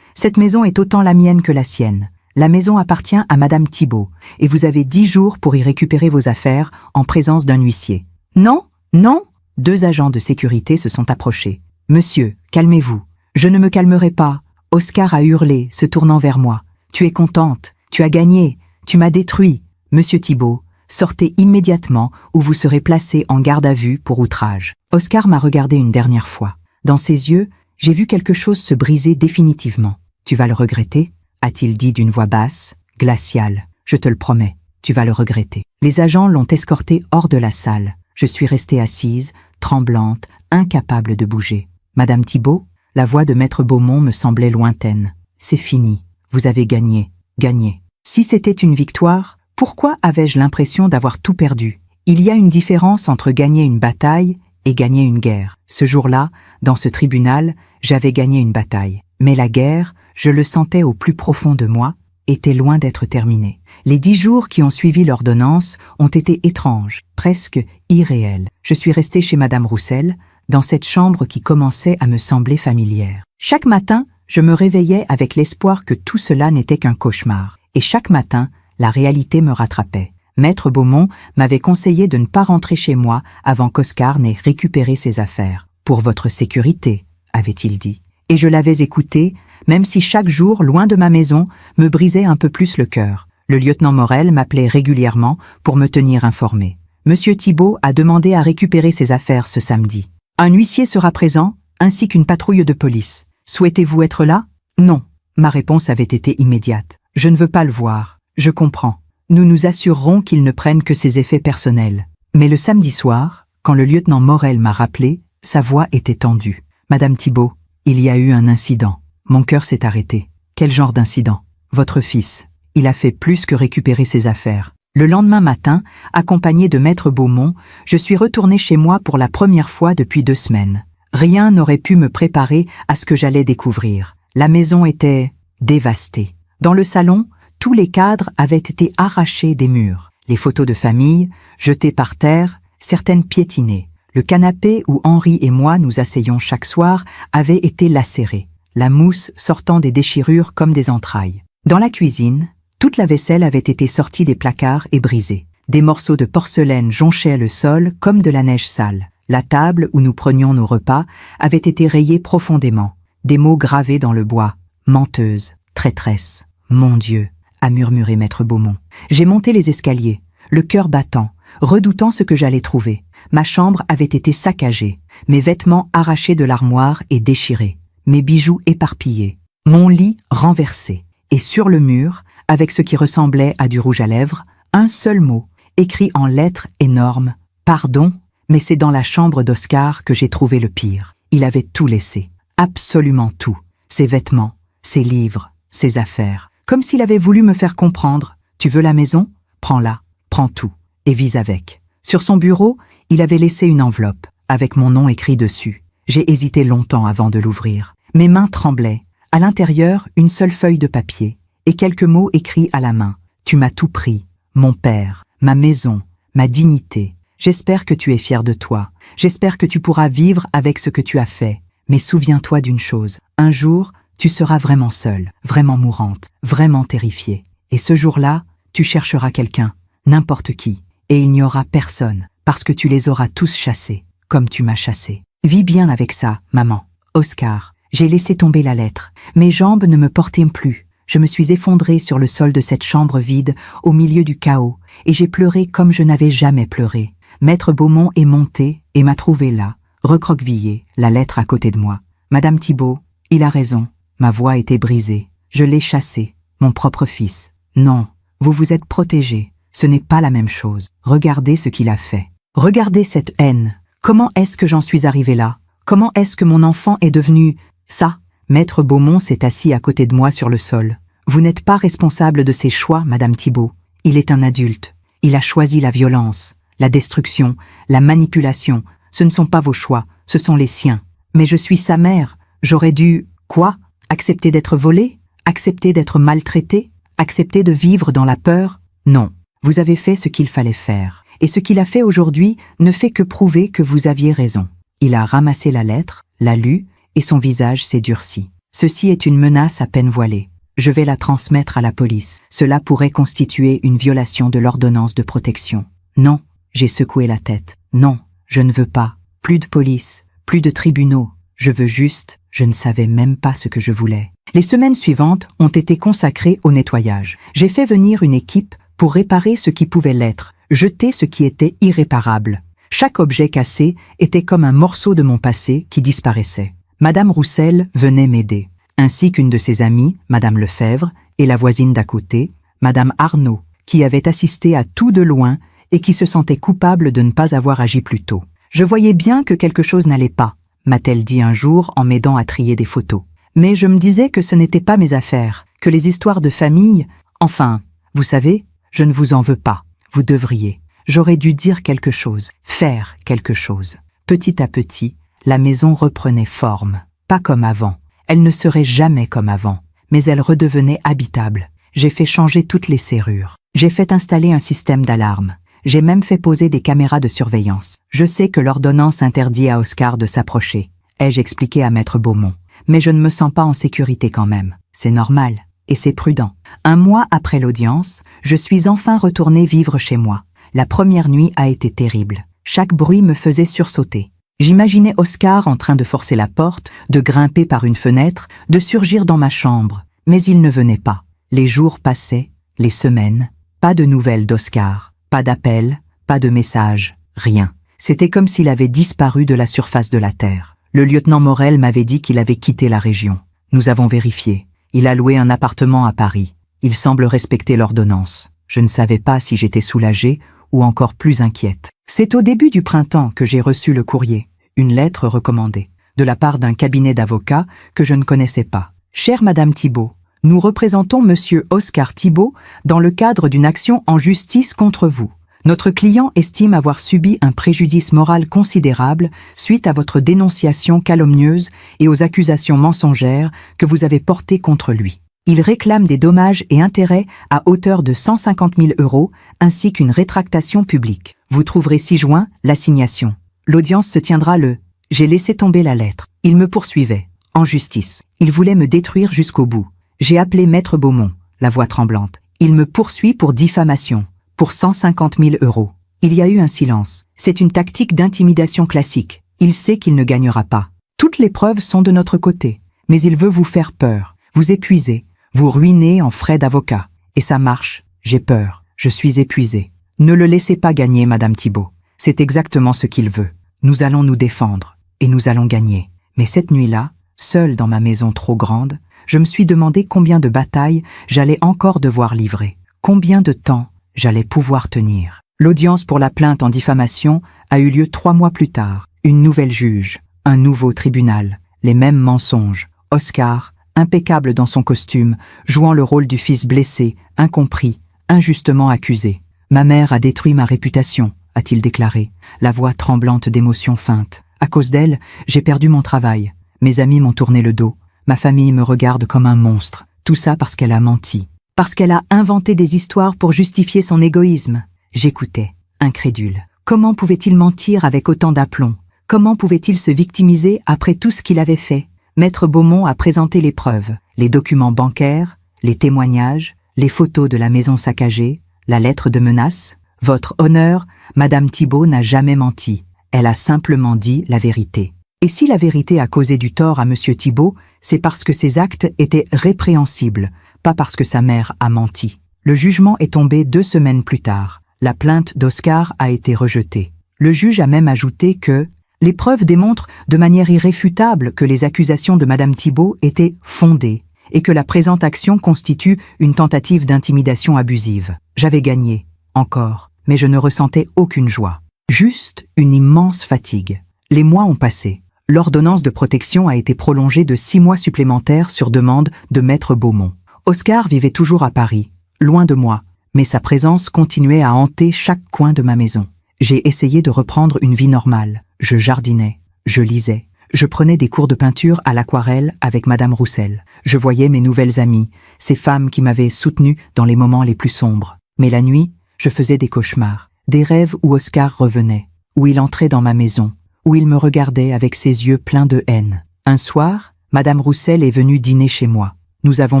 Cette maison est autant la mienne que la sienne. La maison appartient à Madame Thibault, et vous avez 10 jours pour y récupérer vos affaires en présence d'un huissier. Non, non. 2 agents de sécurité se sont approchés. Monsieur, calmez-vous. Je ne me calmerai pas. Oscar a hurlé, se tournant vers moi. Tu es contente. Tu as gagné. Tu m'as détruit. Monsieur Thibault, sortez immédiatement ou vous serez placé en garde à vue pour outrage. Oscar m'a regardé une dernière fois. Dans ses yeux, j'ai vu quelque chose se briser définitivement. Tu vas le regretter, a-t-il dit d'une voix basse, glaciale. Je te le promets, tu vas le regretter. Les agents l'ont escorté hors de la salle. Je suis restée assise, tremblante, incapable de bouger. Madame Thibault, la voix de Maître Beaumont me semblait lointaine. C'est fini. Vous avez gagné. Gagné. Si c'était une victoire, pourquoi avais-je l'impression d'avoir tout perdu? Il y a une différence entre gagner une bataille et gagner une guerre. Ce jour-là, dans ce tribunal, j'avais gagné une bataille. Mais la guerre, je le sentais au plus profond de moi, était loin d'être terminée. Les 10 jours qui ont suivi l'ordonnance ont été étranges, presque irréels. Je suis restée chez Madame Roussel, dans cette chambre qui commençait à me sembler familière. Chaque matin, je me réveillais avec l'espoir que tout cela n'était qu'un cauchemar. Et chaque matin, la réalité me rattrapait. Maître Beaumont m'avait conseillé de ne pas rentrer chez moi avant qu'Oscar n'ait récupéré ses affaires. Pour votre sécurité, avait-il dit. Et je l'avais écouté, même si chaque jour, loin de ma maison, me brisait un peu plus le cœur. Le lieutenant Morel m'appelait régulièrement pour me tenir informé. Monsieur Thibault a demandé à récupérer ses affaires ce samedi. Un huissier sera présent, ainsi qu'une patrouille de police. Souhaitez-vous être là? Non. Ma réponse avait été immédiate. Je ne veux pas le voir. Je comprends. Nous nous assurerons qu'il ne prenne que ses effets personnels. Mais le samedi soir, quand le lieutenant Morel m'a rappelé, sa voix était tendue. Madame Thibault, il y a eu un incident. Mon cœur s'est arrêté. Quel genre d'incident? Votre fils. Il a fait plus que récupérer ses affaires. Le lendemain matin, accompagné de maître Beaumont, je suis retourné chez moi pour la première fois depuis 2 semaines. Rien n'aurait pu me préparer à ce que j'allais découvrir. La maison était dévastée. Dans le salon, tous les cadres avaient été arrachés des murs. Les photos de famille, jetées par terre, certaines piétinées. Le canapé où Henri et moi nous asseyions chaque soir avait été lacéré, la mousse sortant des déchirures comme des entrailles. Dans la cuisine, toute la vaisselle avait été sortie des placards et brisée. Des morceaux de porcelaine jonchaient le sol comme de la neige sale. La table où nous prenions nos repas avait été rayée profondément. Des mots gravés dans le bois. Menteuse, traîtresse, mon Dieu, a murmuré maître Beaumont. J'ai monté les escaliers, le cœur battant, redoutant ce que j'allais trouver. Ma chambre avait été saccagée, mes vêtements arrachés de l'armoire et déchirés, mes bijoux éparpillés, mon lit renversé. Et sur le mur, avec ce qui ressemblait à du rouge à lèvres, un seul mot, écrit en lettres énormes. Pardon, mais c'est dans la chambre d'Oscar que j'ai trouvé le pire. Il avait tout laissé, absolument tout. Ses vêtements, ses livres, ses affaires. Comme s'il avait voulu me faire comprendre. Tu veux la maison? Prends-la, prends tout, et vis avec. Sur son bureau, il avait laissé une enveloppe, avec mon nom écrit dessus. J'ai hésité longtemps avant de l'ouvrir. Mes mains tremblaient. À l'intérieur, une seule feuille de papier, et quelques mots écrits à la main. Tu m'as tout pris, mon père, ma maison, ma dignité. J'espère que tu es fier de toi. J'espère que tu pourras vivre avec ce que tu as fait. Mais souviens-toi d'une chose. Un jour, tu seras vraiment seule, vraiment mourante, vraiment terrifiée. Et ce jour-là, tu chercheras quelqu'un, n'importe qui. Et il n'y aura personne, parce que tu les auras tous chassés, comme tu m'as chassé. Vis bien avec ça, maman. Oscar, j'ai laissé tomber la lettre. Mes jambes ne me portaient plus. Je me suis effondrée sur le sol de cette chambre vide, au milieu du chaos, et j'ai pleuré comme je n'avais jamais pleuré. Maître Beaumont est monté et m'a trouvé là, recroquevillée, la lettre à côté de moi. Madame Thibault, il a raison. Ma voix était brisée. Je l'ai chassé, mon propre fils. Non, vous vous êtes protégé. Ce n'est pas la même chose. Regardez ce qu'il a fait. Regardez cette haine. Comment est-ce que j'en suis arrivée là? Comment est-ce que mon enfant est devenu ça? Maître Beaumont s'est assis à côté de moi sur le sol. Vous n'êtes pas responsable de ses choix, Madame Thibault. Il est un adulte. Il a choisi la violence, la destruction, la manipulation. Ce ne sont pas vos choix, ce sont les siens. Mais je suis sa mère. J'aurais dû... Quoi? Accepter d'être volée? Accepter d'être maltraitée? Accepter de vivre dans la peur? Non. Vous avez fait ce qu'il fallait faire. Et ce qu'il a fait aujourd'hui ne fait que prouver que vous aviez raison. Il a ramassé la lettre, l'a lue, et son visage s'est durci. Ceci est une menace à peine voilée. Je vais la transmettre à la police. Cela pourrait constituer une violation de l'ordonnance de protection. Non, j'ai secoué la tête. Non, je ne veux pas. Plus de police, plus de tribunaux. Je veux juste, je ne savais même pas ce que je voulais. Les semaines suivantes ont été consacrées au nettoyage. J'ai fait venir une équipe pour réparer ce qui pouvait l'être, jeter ce qui était irréparable. Chaque objet cassé était comme un morceau de mon passé qui disparaissait. Madame Roussel venait m'aider, ainsi qu'une de ses amies, Madame Lefebvre, et la voisine d'à côté, Madame Arnaud, qui avait assisté à tout de loin et qui se sentait coupable de ne pas avoir agi plus tôt. Je voyais bien que quelque chose n'allait pas, m'a-t-elle dit un jour en m'aidant à trier des photos. Mais je me disais que ce n'était pas mes affaires, que les histoires de famille... Enfin, vous savez, je ne vous en veux pas. Vous devriez. J'aurais dû dire quelque chose, faire quelque chose. Petit à petit, la maison reprenait forme. Pas comme avant. Elle ne serait jamais comme avant. Mais elle redevenait habitable. J'ai fait changer toutes les serrures. J'ai fait installer un système d'alarme. J'ai même fait poser des caméras de surveillance. Je sais que l'ordonnance interdit à Oscar de s'approcher, ai-je expliqué à maître Beaumont. Mais je ne me sens pas en sécurité quand même. C'est normal. Et c'est prudent. Un mois après l'audience, je suis enfin retournée vivre chez moi. La première nuit a été terrible. Chaque bruit me faisait sursauter. J'imaginais Oscar en train de forcer la porte, de grimper par une fenêtre, de surgir dans ma chambre. Mais il ne venait pas. Les jours passaient, les semaines. Pas de nouvelles d'Oscar. Pas d'appel, pas de message, rien. C'était comme s'il avait disparu de la surface de la terre. Le lieutenant Morel m'avait dit qu'il avait quitté la région. Nous avons vérifié. Il a loué un appartement à Paris. Il semble respecter l'ordonnance. Je ne savais pas si j'étais soulagée ou encore plus inquiète. C'est au début du printemps que j'ai reçu le courrier, une lettre recommandée, de la part d'un cabinet d'avocats que je ne connaissais pas. Chère Madame Thibault, nous représentons Monsieur Oscar Thibault dans le cadre d'une action en justice contre vous. Notre client estime avoir subi un préjudice moral considérable suite à votre dénonciation calomnieuse et aux accusations mensongères que vous avez portées contre lui. Il réclame des dommages et intérêts à hauteur de 150 000 € ainsi qu'une rétractation publique. Vous trouverez ci-joint l'assignation. L'audience se tiendra le... J'ai laissé tomber la lettre. Il me poursuivait, en justice. Il voulait me détruire jusqu'au bout. J'ai appelé Maître Beaumont, la voix tremblante. Il me poursuit pour diffamation, pour 150 000 €. Il y a eu un silence. C'est une tactique d'intimidation classique. Il sait qu'il ne gagnera pas. Toutes les preuves sont de notre côté, mais il veut vous faire peur, vous épuiser, vous ruiner en frais d'avocat. Et ça marche. J'ai peur. Je suis épuisé. Ne le laissez pas gagner, Madame Thibault. C'est exactement ce qu'il veut. Nous allons nous défendre. Et nous allons gagner. Mais cette nuit-là, seule dans ma maison trop grande, je me suis demandé combien de batailles j'allais encore devoir livrer. Combien de temps j'allais pouvoir tenir. L'audience pour la plainte en diffamation a eu lieu 3 mois plus tard. Une nouvelle juge, un nouveau tribunal, les mêmes mensonges. Oscar, impeccable dans son costume, jouant le rôle du fils blessé, incompris, injustement accusé. Ma mère a détruit ma réputation, a-t-il déclaré, la voix tremblante d'émotion feinte. À cause d'elle, j'ai perdu mon travail. Mes amis m'ont tourné le dos. Ma famille me regarde comme un monstre. Tout ça parce qu'elle a menti. Parce qu'elle a inventé des histoires pour justifier son égoïsme. J'écoutais, incrédule. Comment pouvait-il mentir avec autant d'aplomb? Comment pouvait-il se victimiser après tout ce qu'il avait fait? Maître Beaumont a présenté les preuves, les documents bancaires, les témoignages, les photos de la maison saccagée, la lettre de menace. Votre honneur, Madame Thibault n'a jamais menti. Elle a simplement dit la vérité. Et si la vérité a causé du tort à Monsieur Thibault, c'est parce que ses actes étaient répréhensibles, pas parce que sa mère a menti. Le jugement est tombé 2 semaines plus tard. La plainte d'Oscar a été rejetée. Le juge a même ajouté que les preuves démontrent de manière irréfutable que les accusations de Madame Thibault étaient fondées et que la présente action constitue une tentative d'intimidation abusive. J'avais gagné, encore, mais je ne ressentais aucune joie. Juste une immense fatigue. Les mois ont passé. L'ordonnance de protection a été prolongée de 6 mois supplémentaires sur demande de Maître Beaumont. Oscar vivait toujours à Paris, loin de moi, mais sa présence continuait à hanter chaque coin de ma maison. J'ai essayé de reprendre une vie normale. Je jardinais, je lisais, je prenais des cours de peinture à l'aquarelle avec Madame Roussel. Je voyais mes nouvelles amies, ces femmes qui m'avaient soutenu dans les moments les plus sombres. Mais la nuit, je faisais des cauchemars, des rêves où Oscar revenait, où il entrait dans ma maison, où il me regardait avec ses yeux pleins de haine. Un soir, Madame Roussel est venue dîner chez moi. Nous avons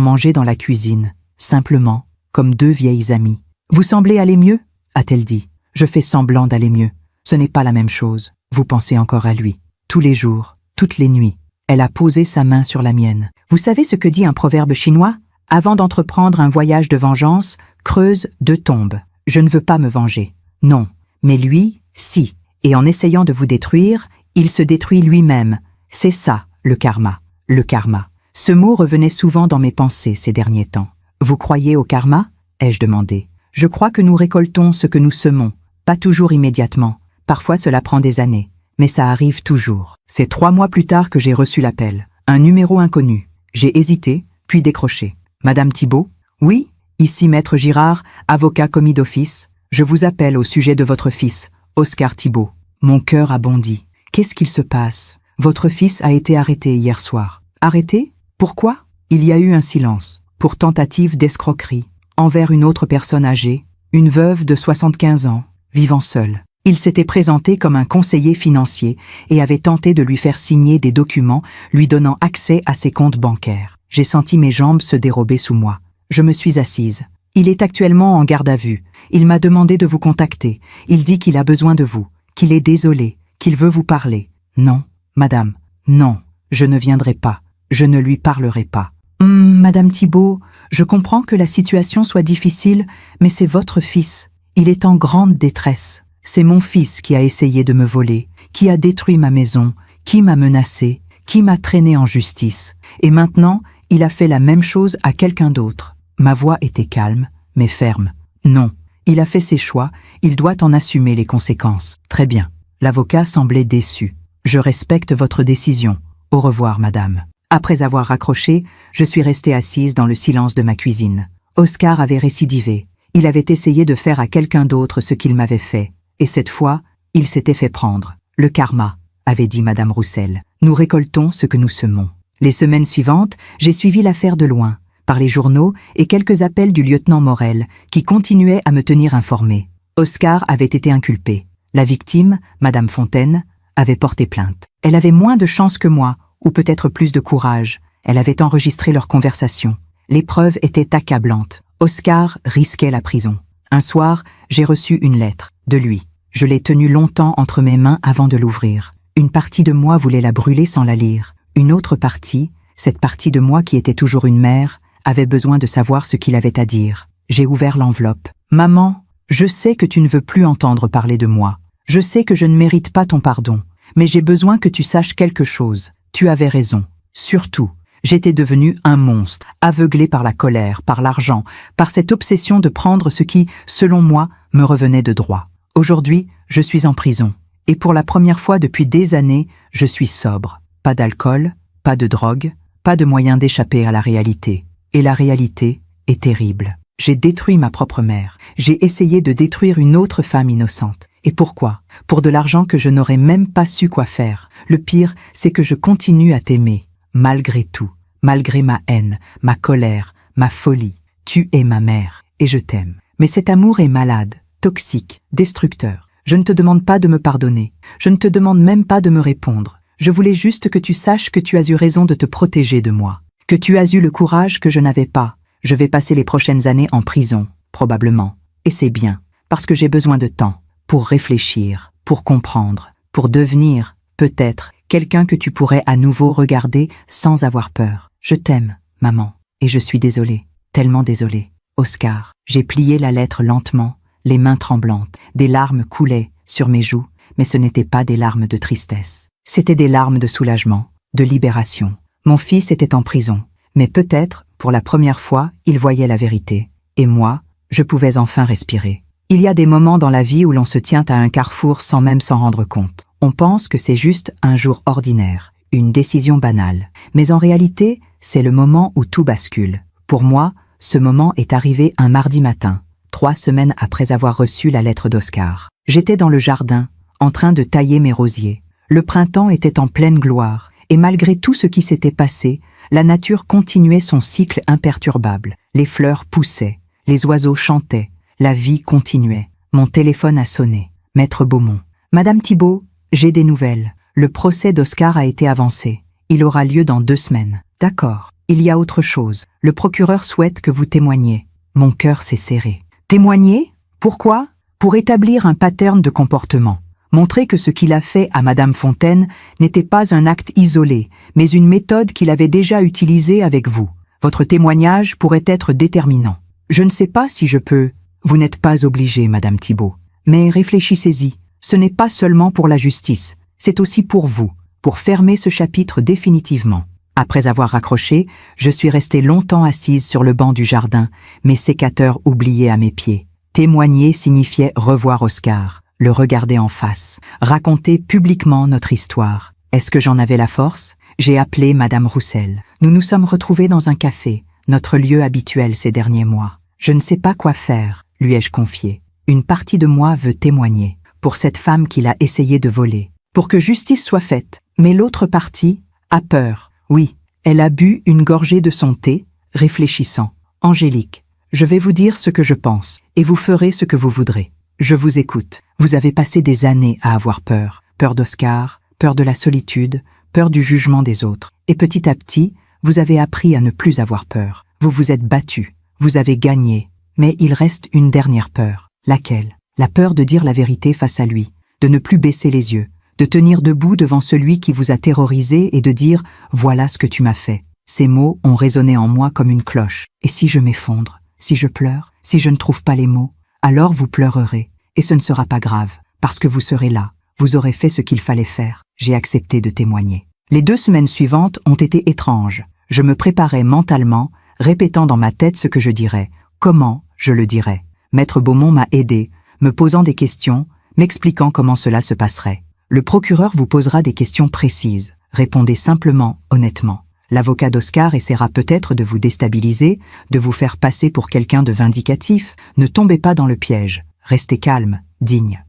mangé dans la cuisine, simplement, comme 2 vieilles amies. « Vous semblez aller mieux ?» a-t-elle dit. « Je fais semblant d'aller mieux. Ce n'est pas la même chose. Vous pensez encore à lui. Tous les jours, toutes les nuits. » Elle a posé sa main sur la mienne. « Vous savez ce que dit un proverbe chinois? Avant d'entreprendre un voyage de vengeance, creuse 2 tombes. Je ne veux pas me venger. Non. Mais lui, si. Et en essayant de vous détruire, il se détruit lui-même. C'est ça, le karma. Le karma. » Ce mot revenait souvent dans mes pensées ces derniers temps. « Vous croyez au karma ?» ai-je demandé. « Je crois que nous récoltons ce que nous semons. Pas toujours immédiatement. Parfois cela prend des années. Mais ça arrive toujours. » C'est 3 mois plus tard que j'ai reçu l'appel. Un numéro inconnu. J'ai hésité, puis décroché. « Madame Thibault ?»« Oui, ici Maître Girard, avocat commis d'office. Je vous appelle au sujet de votre fils, Oscar Thibault. » Mon cœur a bondi. Qu'est-ce qu'il se passe? Votre fils a été arrêté hier soir. Arrêté? Pourquoi? Il y a eu un silence, pour tentative d'escroquerie, envers une autre personne âgée, une veuve de 75 ans, vivant seule. Il s'était présenté comme un conseiller financier et avait tenté de lui faire signer des documents lui donnant accès à ses comptes bancaires. J'ai senti mes jambes se dérober sous moi. Je me suis assise. Il est actuellement en garde à vue. Il m'a demandé de vous contacter. Il dit qu'il a besoin de vous, qu'il est désolé, qu'il veut vous parler. Non, madame, non, je ne viendrai pas. Je ne lui parlerai pas. Madame Thibault, je comprends que la situation soit difficile, mais c'est votre fils. Il est en grande détresse. C'est mon fils qui a essayé de me voler, qui a détruit ma maison, Qui m'a menacé? Qui m'a traîné en justice? Et maintenant, il a fait la même chose à quelqu'un d'autre. Ma voix était calme, mais ferme. Non, il a fait ses choix, il doit en assumer les conséquences. Très bien. L'avocat semblait déçu. Je respecte votre décision. Au revoir, madame. Après avoir raccroché, je suis restée assise dans le silence de ma cuisine. Oscar avait récidivé. Il avait essayé de faire à quelqu'un d'autre ce qu'il m'avait fait. Et cette fois, il s'était fait prendre. Le karma, avait dit madame Roussel. Nous récoltons ce que nous semons. Les semaines suivantes, j'ai suivi l'affaire de loin, par les journaux et quelques appels du lieutenant Morel, qui continuait à me tenir informé. Oscar avait été inculpé. La victime, madame Fontaine, avait porté plainte. Elle avait moins de chance que moi, ou peut-être plus de courage. Elle avait enregistré leur conversation. Les preuves étaient accablantes. Oscar risquait la prison. Un soir, j'ai reçu une lettre, de lui. Je l'ai tenue longtemps entre mes mains avant de l'ouvrir. Une partie de moi voulait la brûler sans la lire. Une autre partie, cette partie de moi qui était toujours une mère, avait besoin de savoir ce qu'il avait à dire. J'ai ouvert l'enveloppe. « Maman, je sais que tu ne veux plus entendre parler de moi. Je sais que je ne mérite pas ton pardon. Mais j'ai besoin que tu saches quelque chose. Tu avais raison. Surtout, j'étais devenu un monstre, aveuglé par la colère, par l'argent, par cette obsession de prendre ce qui, selon moi, me revenait de droit. Aujourd'hui, je suis en prison. Et pour la première fois depuis des années, je suis sobre. Pas d'alcool, pas de drogue, pas de moyen d'échapper à la réalité. Et la réalité est terrible. J'ai détruit ma propre mère. J'ai essayé de détruire une autre femme innocente. Et pourquoi? Pour de l'argent que je n'aurais même pas su quoi faire. Le pire, c'est que je continue à t'aimer. Malgré tout. Malgré ma haine, ma colère, ma folie. Tu es ma mère. Et je t'aime. Mais cet amour est malade, toxique, destructeur. Je ne te demande pas de me pardonner. Je ne te demande même pas de me répondre. Je voulais juste que tu saches que tu as eu raison de te protéger de moi. Que tu as eu le courage que je n'avais pas. Je vais passer les prochaines années en prison, probablement. Et c'est bien, parce que j'ai besoin de temps. Pour réfléchir, pour comprendre, pour devenir, peut-être, quelqu'un que tu pourrais à nouveau regarder sans avoir peur. Je t'aime, maman. Et je suis désolée, tellement désolée. Oscar, j'ai plié la lettre lentement, les mains tremblantes. Des larmes coulaient sur mes joues, mais ce n'étaient pas des larmes de tristesse. C'étaient des larmes de soulagement, de libération. Mon fils était en prison, mais peut-être, pour la première fois, il voyait la vérité. Et moi, je pouvais enfin respirer. Il y a des moments dans la vie où l'on se tient à un carrefour sans même s'en rendre compte. On pense que c'est juste un jour ordinaire, une décision banale. Mais en réalité, c'est le moment où tout bascule. Pour moi, ce moment est arrivé un mardi matin, 3 semaines après avoir reçu la lettre d'Oscar. J'étais dans le jardin, en train de tailler mes rosiers. Le printemps était en pleine gloire, et malgré tout ce qui s'était passé, la nature continuait son cycle imperturbable. Les fleurs poussaient, les oiseaux chantaient, la vie continuait. Mon téléphone a sonné. Maître Beaumont. Madame Thibault, j'ai des nouvelles. Le procès d'Oscar a été avancé. Il aura lieu dans 2 semaines. D'accord. Il y a autre chose. Le procureur souhaite que vous témoigniez. Mon cœur s'est serré. Témoigner? Pourquoi? Pour établir un pattern de comportement. Montrer que ce qu'il a fait à Madame Fontaine n'était pas un acte isolé, mais une méthode qu'il avait déjà utilisée avec vous. Votre témoignage pourrait être déterminant. Je ne sais pas si je peux... Vous n'êtes pas obligée, Madame Thibault. Mais réfléchissez-y. Ce n'est pas seulement pour la justice. C'est aussi pour vous, pour fermer ce chapitre définitivement. Après avoir raccroché, je suis restée longtemps assise sur le banc du jardin, mes sécateurs oubliés à mes pieds. Témoigner signifiait revoir Oscar, le regarder en face, raconter publiquement notre histoire. Est-ce que j'en avais la force? J'ai appelé Madame Roussel. Nous nous sommes retrouvés dans un café, notre lieu habituel ces derniers mois. Je ne sais pas quoi faire, lui ai-je confié. Une partie de moi veut témoigner, pour cette femme qu'il a essayé de voler, pour que justice soit faite. Mais l'autre partie a peur. Oui, elle a bu une gorgée de son thé, réfléchissant. Angélique, je vais vous dire ce que je pense, et vous ferez ce que vous voudrez. Je vous écoute. Vous avez passé des années à avoir peur. Peur d'Oscar, peur de la solitude, peur du jugement des autres. Et petit à petit, vous avez appris à ne plus avoir peur. Vous vous êtes battu. Vous avez gagné. Mais il reste une dernière peur. Laquelle? La peur de dire la vérité face à lui, de ne plus baisser les yeux, de tenir debout devant celui qui vous a terrorisé et de dire « Voilà ce que tu m'as fait ». Ces mots ont résonné en moi comme une cloche. Et si je m'effondre, si je pleure, si je ne trouve pas les mots, alors vous pleurerez. Et ce ne sera pas grave, parce que vous serez là, vous aurez fait ce qu'il fallait faire. J'ai accepté de témoigner. Les 2 semaines suivantes ont été étranges. Je me préparais mentalement, répétant dans ma tête ce que je dirais, comment je le dirais. Maître Beaumont m'a aidé, me posant des questions, m'expliquant comment cela se passerait. Le procureur vous posera des questions précises. Répondez simplement, honnêtement. L'avocat d'Oscar essaiera peut-être de vous déstabiliser, de vous faire passer pour quelqu'un de vindicatif. Ne tombez pas dans le piège. Restez calme, digne.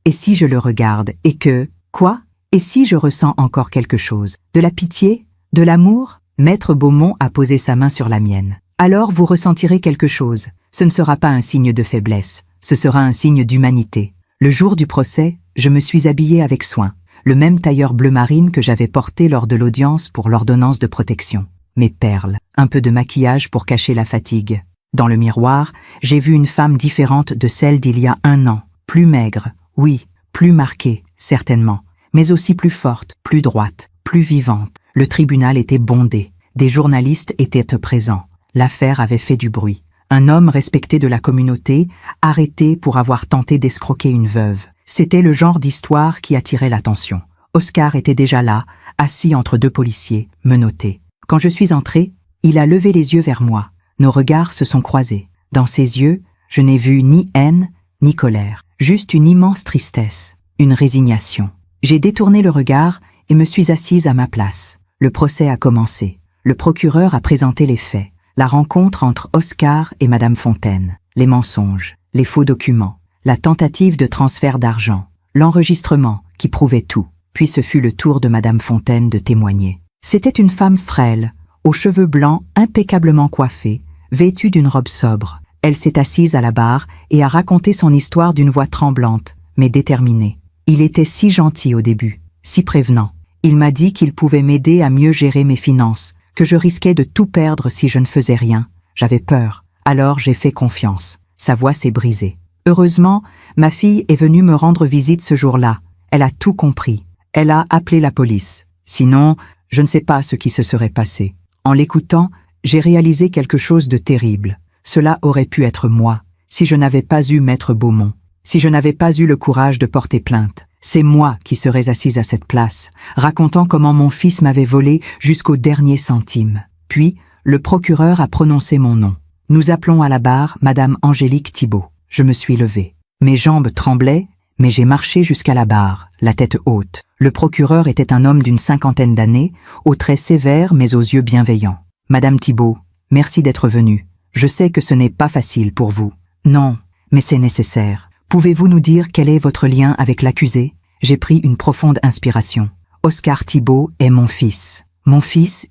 Et si je le regarde et que... Quoi? Et si je ressens encore quelque chose? De la pitié? De l'amour? Maître Beaumont a posé sa main sur la mienne. Alors vous ressentirez quelque chose. Ce ne sera pas un signe de faiblesse. Ce sera un signe d'humanité. Le jour du procès, je me suis habillée avec soin. Le même tailleur bleu marine que j'avais porté lors de l'audience pour l'ordonnance de protection. Mes perles, un peu de maquillage pour cacher la fatigue. Dans le miroir, j'ai vu une femme différente de celle d'il y a 1 an. Plus maigre, oui, plus marquée, certainement, mais aussi plus forte, plus droite, plus vivante. Le tribunal était bondé. Des journalistes étaient présents. L'affaire avait fait du bruit. Un homme respecté de la communauté, arrêté pour avoir tenté d'escroquer une veuve. C'était le genre d'histoire qui attirait l'attention. Oscar était déjà là, assis entre 2 policiers, menottés. Quand je suis entrée, il a levé les yeux vers moi. Nos regards se sont croisés. Dans ses yeux, je n'ai vu ni haine, ni colère. Juste une immense tristesse, une résignation. J'ai détourné le regard et me suis assise à ma place. Le procès a commencé. Le procureur a présenté les faits. La rencontre entre Oscar et Madame Fontaine. Les mensonges, les faux documents. La tentative de transfert d'argent, l'enregistrement qui prouvait tout. Puis ce fut le tour de Madame Fontaine de témoigner. C'était une femme frêle, aux cheveux blancs impeccablement coiffés, vêtue d'une robe sobre. Elle s'est assise à la barre et a raconté son histoire d'une voix tremblante, mais déterminée. Il était si gentil au début, si prévenant. Il m'a dit qu'il pouvait m'aider à mieux gérer mes finances, que je risquais de tout perdre si je ne faisais rien. J'avais peur, alors j'ai fait confiance. Sa voix s'est brisée. Heureusement, ma fille est venue me rendre visite ce jour-là. Elle a tout compris. Elle a appelé la police. Sinon, je ne sais pas ce qui se serait passé. En l'écoutant, j'ai réalisé quelque chose de terrible. Cela aurait pu être moi, si je n'avais pas eu Maître Beaumont, si je n'avais pas eu le courage de porter plainte. C'est moi qui serais assise à cette place, racontant comment mon fils m'avait volé jusqu'au dernier centime. Puis, le procureur a prononcé mon nom. Nous appelons à la barre Madame Angélique Thibault. Je me suis levée. Mes jambes tremblaient, mais j'ai marché jusqu'à la barre, la tête haute. Le procureur était un homme d'une 50aine d'années, aux traits sévères mais aux yeux bienveillants. « Madame Thibault, merci d'être venue. Je sais que ce n'est pas facile pour vous. Non, mais c'est nécessaire. Pouvez-vous nous dire quel est votre lien avec l'accusé ?» J'ai pris une profonde inspiration. « Oscar Thibault est mon fils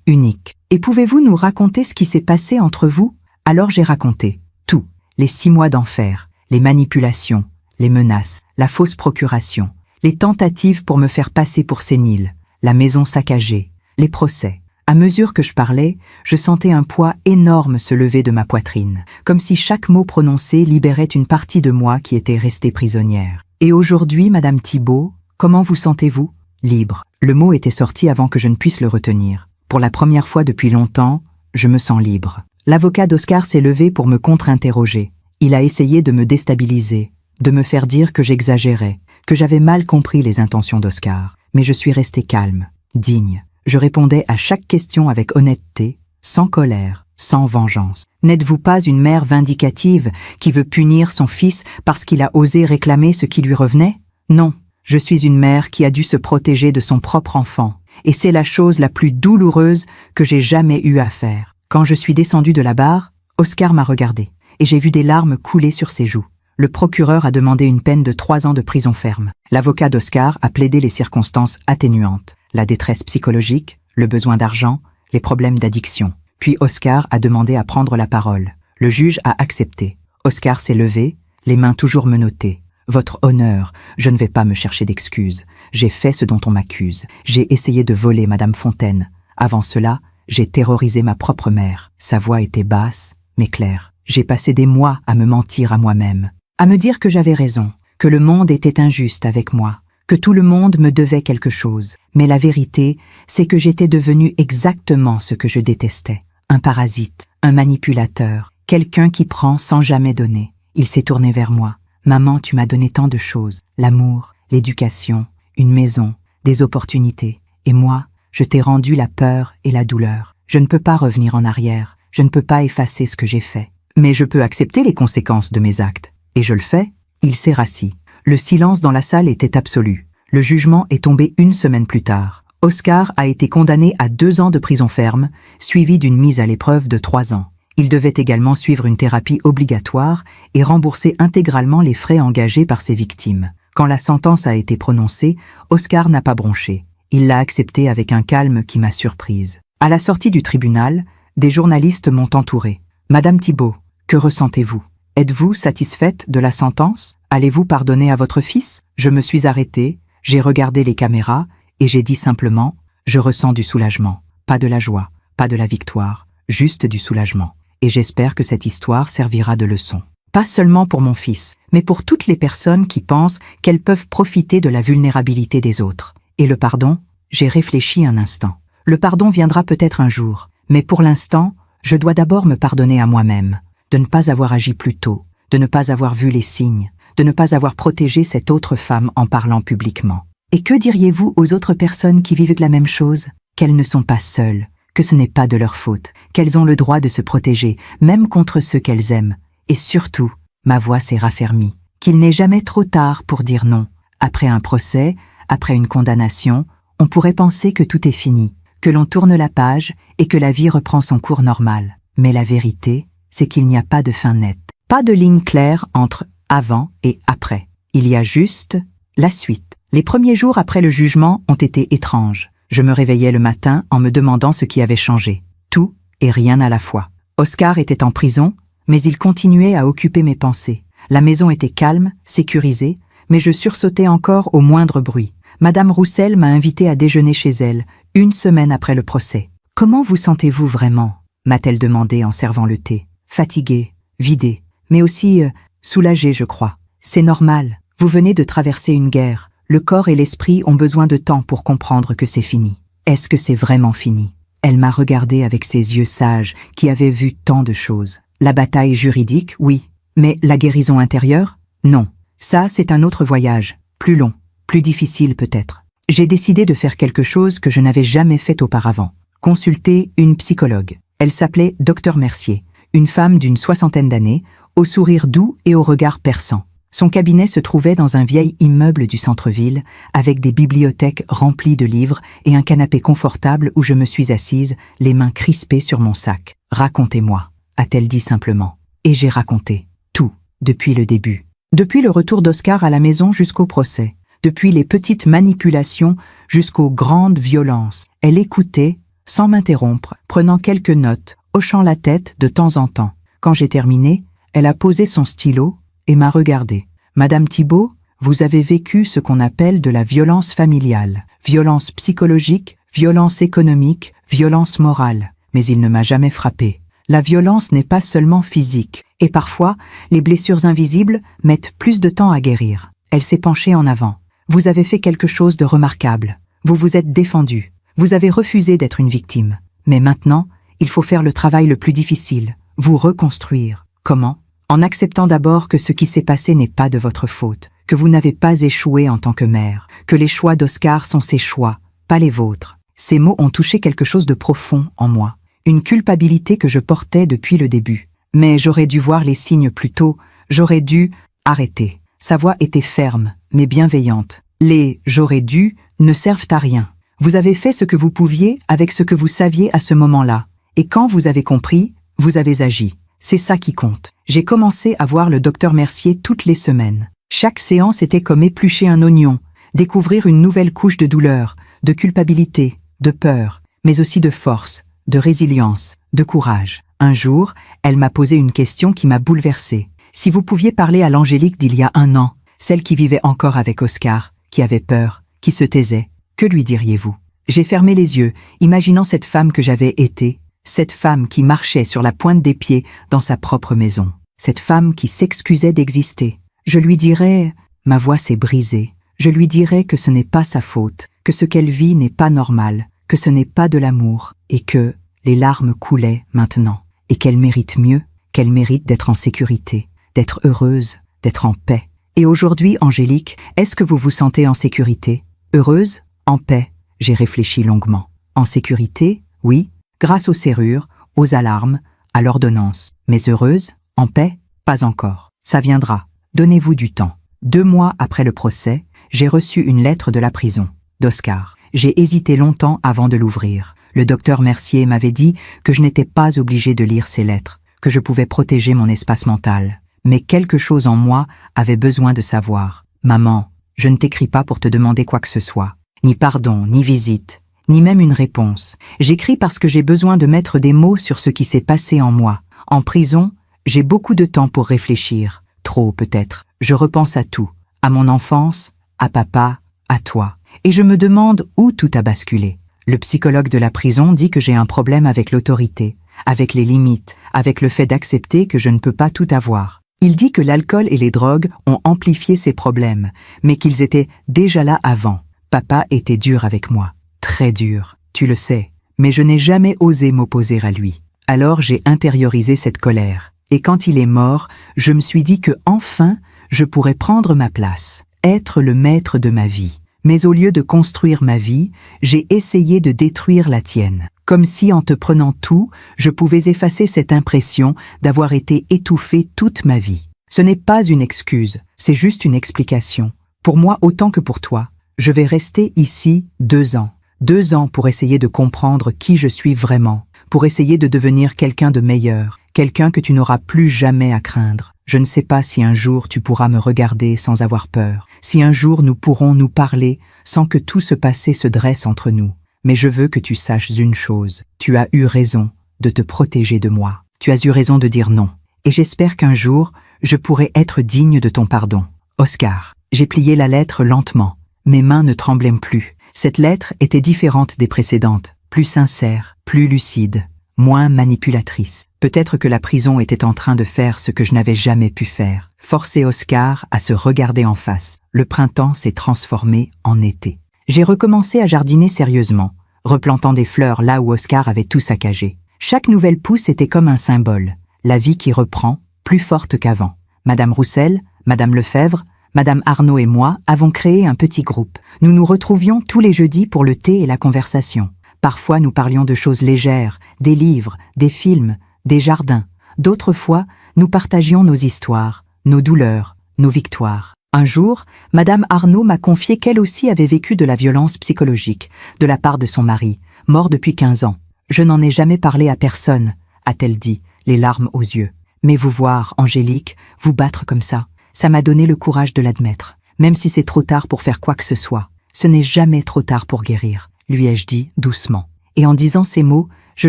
unique. Et pouvez-vous nous raconter ce qui s'est passé entre vous ?» Alors j'ai raconté tout. Les 6 mois d'enfer, les manipulations, les menaces, la fausse procuration, les tentatives pour me faire passer pour sénile, la maison saccagée, les procès. À mesure que je parlais, je sentais un poids énorme se lever de ma poitrine, comme si chaque mot prononcé libérait une partie de moi qui était restée prisonnière. Et aujourd'hui, Madame Thibault, comment vous sentez-vous? Libre. Le mot était sorti avant que je ne puisse le retenir. Pour la première fois depuis longtemps, je me sens libre. L'avocat d'Oscar s'est levé pour me contre-interroger. Il a essayé de me déstabiliser, de me faire dire que j'exagérais, que j'avais mal compris les intentions d'Oscar. Mais je suis restée calme, digne. Je répondais à chaque question avec honnêteté, sans colère, sans vengeance. N'êtes-vous pas une mère vindicative qui veut punir son fils parce qu'il a osé réclamer ce qui lui revenait? Non, je suis une mère qui a dû se protéger de son propre enfant, et c'est la chose la plus douloureuse que j'ai jamais eu à faire. Quand je suis descendue de la barre, Oscar m'a regardé, et j'ai vu des larmes couler sur ses joues. Le procureur a demandé une peine de 3 ans de prison ferme. L'avocat d'Oscar a plaidé les circonstances atténuantes, la détresse psychologique, le besoin d'argent, les problèmes d'addiction. Puis Oscar a demandé à prendre la parole. Le juge a accepté. Oscar s'est levé, les mains toujours menottées. « Votre honneur, je ne vais pas me chercher d'excuses. J'ai fait ce dont on m'accuse. J'ai essayé de voler Madame Fontaine. Avant cela, j'ai terrorisé ma propre mère. » Sa voix était basse, mais claire. J'ai passé des mois à me mentir à moi-même, à me dire que j'avais raison, que le monde était injuste avec moi, que tout le monde me devait quelque chose. Mais la vérité, c'est que j'étais devenu exactement ce que je détestais. Un parasite, un manipulateur, quelqu'un qui prend sans jamais donner. Il s'est tourné vers moi. « Maman, tu m'as donné tant de choses. L'amour, l'éducation, une maison, des opportunités. Et moi, je t'ai rendu la peur et la douleur. Je ne peux pas revenir en arrière. Je ne peux pas effacer ce que j'ai fait. Mais je peux accepter les conséquences de mes actes. Et je le fais. Il s'est rassis. Le silence dans la salle était absolu. Le jugement est tombé une semaine plus tard. Oscar a été condamné à 2 ans de prison ferme, suivi d'une mise à l'épreuve de 3 ans. Il devait également suivre une thérapie obligatoire et rembourser intégralement les frais engagés par ses victimes. Quand la sentence a été prononcée, Oscar n'a pas bronché. Il l'a acceptée avec un calme qui m'a surprise. À la sortie du tribunal, des journalistes m'ont entouré. « Madame Thibault, que ressentez-vous? Êtes-vous satisfaite de la sentence? Allez-vous pardonner à votre fils ?» Je me suis arrêtée, j'ai regardé les caméras et j'ai dit simplement « Je ressens du soulagement, pas de la joie, pas de la victoire, juste du soulagement. Et j'espère que cette histoire servira de leçon. Pas seulement pour mon fils, mais pour toutes les personnes qui pensent qu'elles peuvent profiter de la vulnérabilité des autres. Et le pardon? J'ai réfléchi un instant. Le pardon viendra peut-être un jour, mais pour l'instant, je dois d'abord me pardonner à moi-même, de ne pas avoir agi plus tôt, de ne pas avoir vu les signes, de ne pas avoir protégé cette autre femme en parlant publiquement. Et que diriez-vous aux autres personnes qui vivent la même chose? Qu'elles ne sont pas seules, que ce n'est pas de leur faute, qu'elles ont le droit de se protéger, même contre ceux qu'elles aiment. Et surtout, ma voix s'est raffermie, qu'il n'est jamais trop tard pour dire non. Après un procès, après une condamnation, on pourrait penser que tout est fini, que l'on tourne la page et que la vie reprend son cours normal. Mais la vérité, c'est qu'il n'y a pas de fin nette, pas de ligne claire entre avant et après. Il y a juste la suite. Les premiers jours après le jugement ont été étranges. Je me réveillais le matin en me demandant ce qui avait changé. Tout et rien à la fois. Oscar était en prison, mais il continuait à occuper mes pensées. La maison était calme, sécurisée, mais je sursautais encore au moindre bruit. Madame Roussel m'a invité à déjeuner chez elle, 1 semaine après le procès. « Comment vous sentez-vous vraiment ?» m'a-t-elle demandé en servant le thé. Fatiguée, vidée, mais aussi soulagée, je crois. C'est normal, vous venez de traverser une guerre. Le corps et l'esprit ont besoin de temps pour comprendre que c'est fini. Est-ce que c'est vraiment fini? Elle m'a regardé avec ses yeux sages qui avaient vu tant de choses. La bataille juridique, oui. Mais la guérison intérieure? Non. Ça, c'est un autre voyage. Plus long, plus difficile peut-être. J'ai décidé de faire quelque chose que je n'avais jamais fait auparavant. Consulter une psychologue. Elle s'appelait Dr Mercier, une femme d'une 60aine d'années, au sourire doux et au regard perçant. Son cabinet se trouvait dans un vieil immeuble du centre-ville, avec des bibliothèques remplies de livres et un canapé confortable où je me suis assise, les mains crispées sur mon sac. « Racontez-moi », a-t-elle dit simplement. Et j'ai raconté. Tout, depuis le début. Depuis le retour d'Oscar à la maison jusqu'au procès. Depuis les petites manipulations jusqu'aux grandes violences. Elle écoutait, sans m'interrompre, prenant quelques notes, hochant la tête de temps en temps. Quand j'ai terminé, elle a posé son stylo et m'a regardé. « Madame Thibault, vous avez vécu ce qu'on appelle de la violence familiale, violence psychologique, violence économique, violence morale. Mais il ne m'a jamais frappé. La violence n'est pas seulement physique, et parfois, les blessures invisibles mettent plus de temps à guérir. » Elle s'est penchée en avant. « Vous avez fait quelque chose de remarquable. Vous vous êtes défendu. Vous avez refusé d'être une victime. Mais maintenant, il faut faire le travail le plus difficile, vous reconstruire. Comment ? En acceptant d'abord que ce qui s'est passé n'est pas de votre faute, que vous n'avez pas échoué en tant que mère, que les choix d'Oscar sont ses choix, pas les vôtres. » Ces mots ont touché quelque chose de profond en moi, une culpabilité que je portais depuis le début. Mais j'aurais dû voir les signes plus tôt, j'aurais dû arrêter. Sa voix était ferme, mais bienveillante. Les « j'aurais dû » ne servent à rien. Vous avez fait ce que vous pouviez avec ce que vous saviez à ce moment-là. Et quand vous avez compris, vous avez agi. C'est ça qui compte. J'ai commencé à voir le docteur Mercier toutes les semaines. Chaque séance était comme éplucher un oignon, découvrir une nouvelle couche de douleur, de culpabilité, de peur, mais aussi de force, de résilience, de courage. Un jour, elle m'a posé une question qui m'a bouleversée. Si vous pouviez parler à l'Angélique d'il y a 1 an, celle qui vivait encore avec Oscar, qui avait peur, qui se taisait, que lui diriez-vous? J'ai fermé les yeux, imaginant cette femme que j'avais été, cette femme qui marchait sur la pointe des pieds dans sa propre maison, cette femme qui s'excusait d'exister. Je lui dirais, ma voix s'est brisée, je lui dirais que ce n'est pas sa faute, que ce qu'elle vit n'est pas normal, que ce n'est pas de l'amour, et que les larmes coulaient maintenant, et qu'elle mérite mieux, qu'elle mérite d'être en sécurité, d'être heureuse, d'être en paix. Et aujourd'hui, Angélique, est-ce que vous vous sentez en sécurité, heureuse, En paix, j'ai réfléchi longuement. En sécurité, oui, grâce aux serrures, aux alarmes, à l'ordonnance. Mais heureuse, en paix, pas encore. Ça viendra. Donnez-vous du temps. 2 mois après le procès, j'ai reçu une lettre de la prison, d'Oscar. J'ai hésité longtemps avant de l'ouvrir. Le docteur Mercier m'avait dit que je n'étais pas obligé de lire ces lettres, que je pouvais protéger mon espace mental. Mais quelque chose en moi avait besoin de savoir. Maman, je ne t'écris pas pour te demander quoi que ce soit. Ni pardon, ni visite, ni même une réponse. J'écris parce que j'ai besoin de mettre des mots sur ce qui s'est passé en moi. En prison, j'ai beaucoup de temps pour réfléchir. Trop peut-être. Je repense à tout. À mon enfance, à papa, à toi. Et je me demande où tout a basculé. Le psychologue de la prison dit que j'ai un problème avec l'autorité, avec les limites, avec le fait d'accepter que je ne peux pas tout avoir. Il dit que l'alcool et les drogues ont amplifié ces problèmes, mais qu'ils étaient déjà là avant. Papa était dur avec moi, très dur, tu le sais, mais je n'ai jamais osé m'opposer à lui. Alors j'ai intériorisé cette colère, et quand il est mort, je me suis dit que enfin, je pourrais prendre ma place, être le maître de ma vie. Mais au lieu de construire ma vie, j'ai essayé de détruire la tienne. Comme si en te prenant tout, je pouvais effacer cette impression d'avoir été étouffé toute ma vie. Ce n'est pas une excuse, c'est juste une explication. Pour moi autant que pour toi, je vais rester ici 2 ans. 2 ans pour essayer de comprendre qui je suis vraiment, pour essayer de devenir quelqu'un de meilleur, quelqu'un que tu n'auras plus jamais à craindre. Je ne sais pas si un jour tu pourras me regarder sans avoir peur, si un jour nous pourrons nous parler sans que tout ce passé se dresse entre nous. Mais je veux que tu saches une chose, tu as eu raison de te protéger de moi. Tu as eu raison de dire non. Et j'espère qu'un jour, je pourrai être digne de ton pardon. Oscar, j'ai plié la lettre lentement. Mes mains ne tremblaient plus. Cette lettre était différente des précédentes, plus sincère, plus lucide, moins manipulatrice. Peut-être que la prison était en train de faire ce que je n'avais jamais pu faire, forcer Oscar à se regarder en face. Le printemps s'est transformé en été. J'ai recommencé à jardiner sérieusement, replantant des fleurs là où Oscar avait tout saccagé. Chaque nouvelle pousse était comme un symbole, la vie qui reprend, plus forte qu'avant. Madame Roussel, Madame Lefebvre, Madame Arnaud et moi avons créé un petit groupe. Nous nous retrouvions tous les jeudis pour le thé et la conversation. Parfois nous parlions de choses légères, des livres, des films, des jardins. D'autres fois, nous partagions nos histoires, nos douleurs, nos victoires. Un jour, Madame Arnaud m'a confié qu'elle aussi avait vécu de la violence psychologique, de la part de son mari, mort depuis 15 ans. Je n'en ai jamais parlé à personne, a-t-elle dit, les larmes aux yeux. Mais vous voir, Angélique, vous battre comme ça m'a donné le courage de l'admettre, même si c'est trop tard pour faire quoi que ce soit. Ce n'est jamais trop tard pour guérir, lui ai-je dit doucement. Et en disant ces mots, je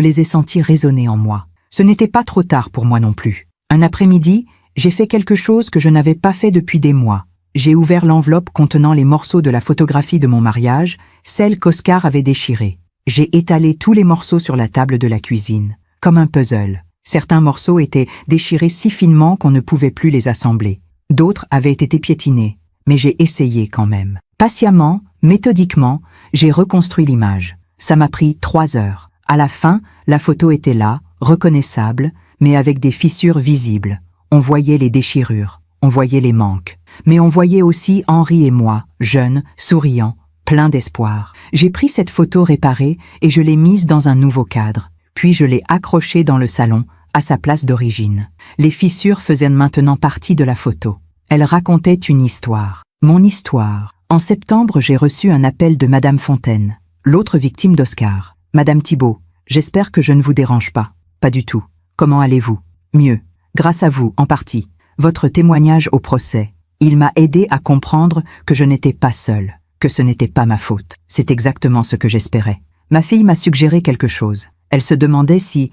les ai sentis résonner en moi. Ce n'était pas trop tard pour moi non plus. Un après-midi, j'ai fait quelque chose que je n'avais pas fait depuis des mois. J'ai ouvert l'enveloppe contenant les morceaux de la photographie de mon mariage, celle qu'Oscar avait déchirée. J'ai étalé tous les morceaux sur la table de la cuisine, comme un puzzle. Certains morceaux étaient déchirés si finement qu'on ne pouvait plus les assembler. D'autres avaient été piétinés, mais j'ai essayé quand même. Patiemment, méthodiquement, j'ai reconstruit l'image. Ça m'a pris 3 heures. À la fin, la photo était là, reconnaissable, mais avec des fissures visibles. On voyait les déchirures, on voyait les manques. Mais on voyait aussi Henri et moi, jeunes, souriants, pleins d'espoir. J'ai pris cette photo réparée et je l'ai mise dans un nouveau cadre. Puis je l'ai accrochée dans le salon, à sa place d'origine. Les fissures faisaient maintenant partie de la photo. Elles racontaient une histoire. Mon histoire. En septembre, j'ai reçu un appel de Madame Fontaine, l'autre victime d'Oscar. Madame Thibault, j'espère que je ne vous dérange pas. Pas du tout. Comment allez-vous? Mieux. Grâce à vous, en partie. Votre témoignage au procès. Il m'a aidé à comprendre que je n'étais pas seule, que ce n'était pas ma faute. C'est exactement ce que j'espérais. Ma fille m'a suggéré quelque chose. Elle se demandait si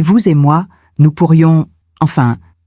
vous et moi, nous pourrions,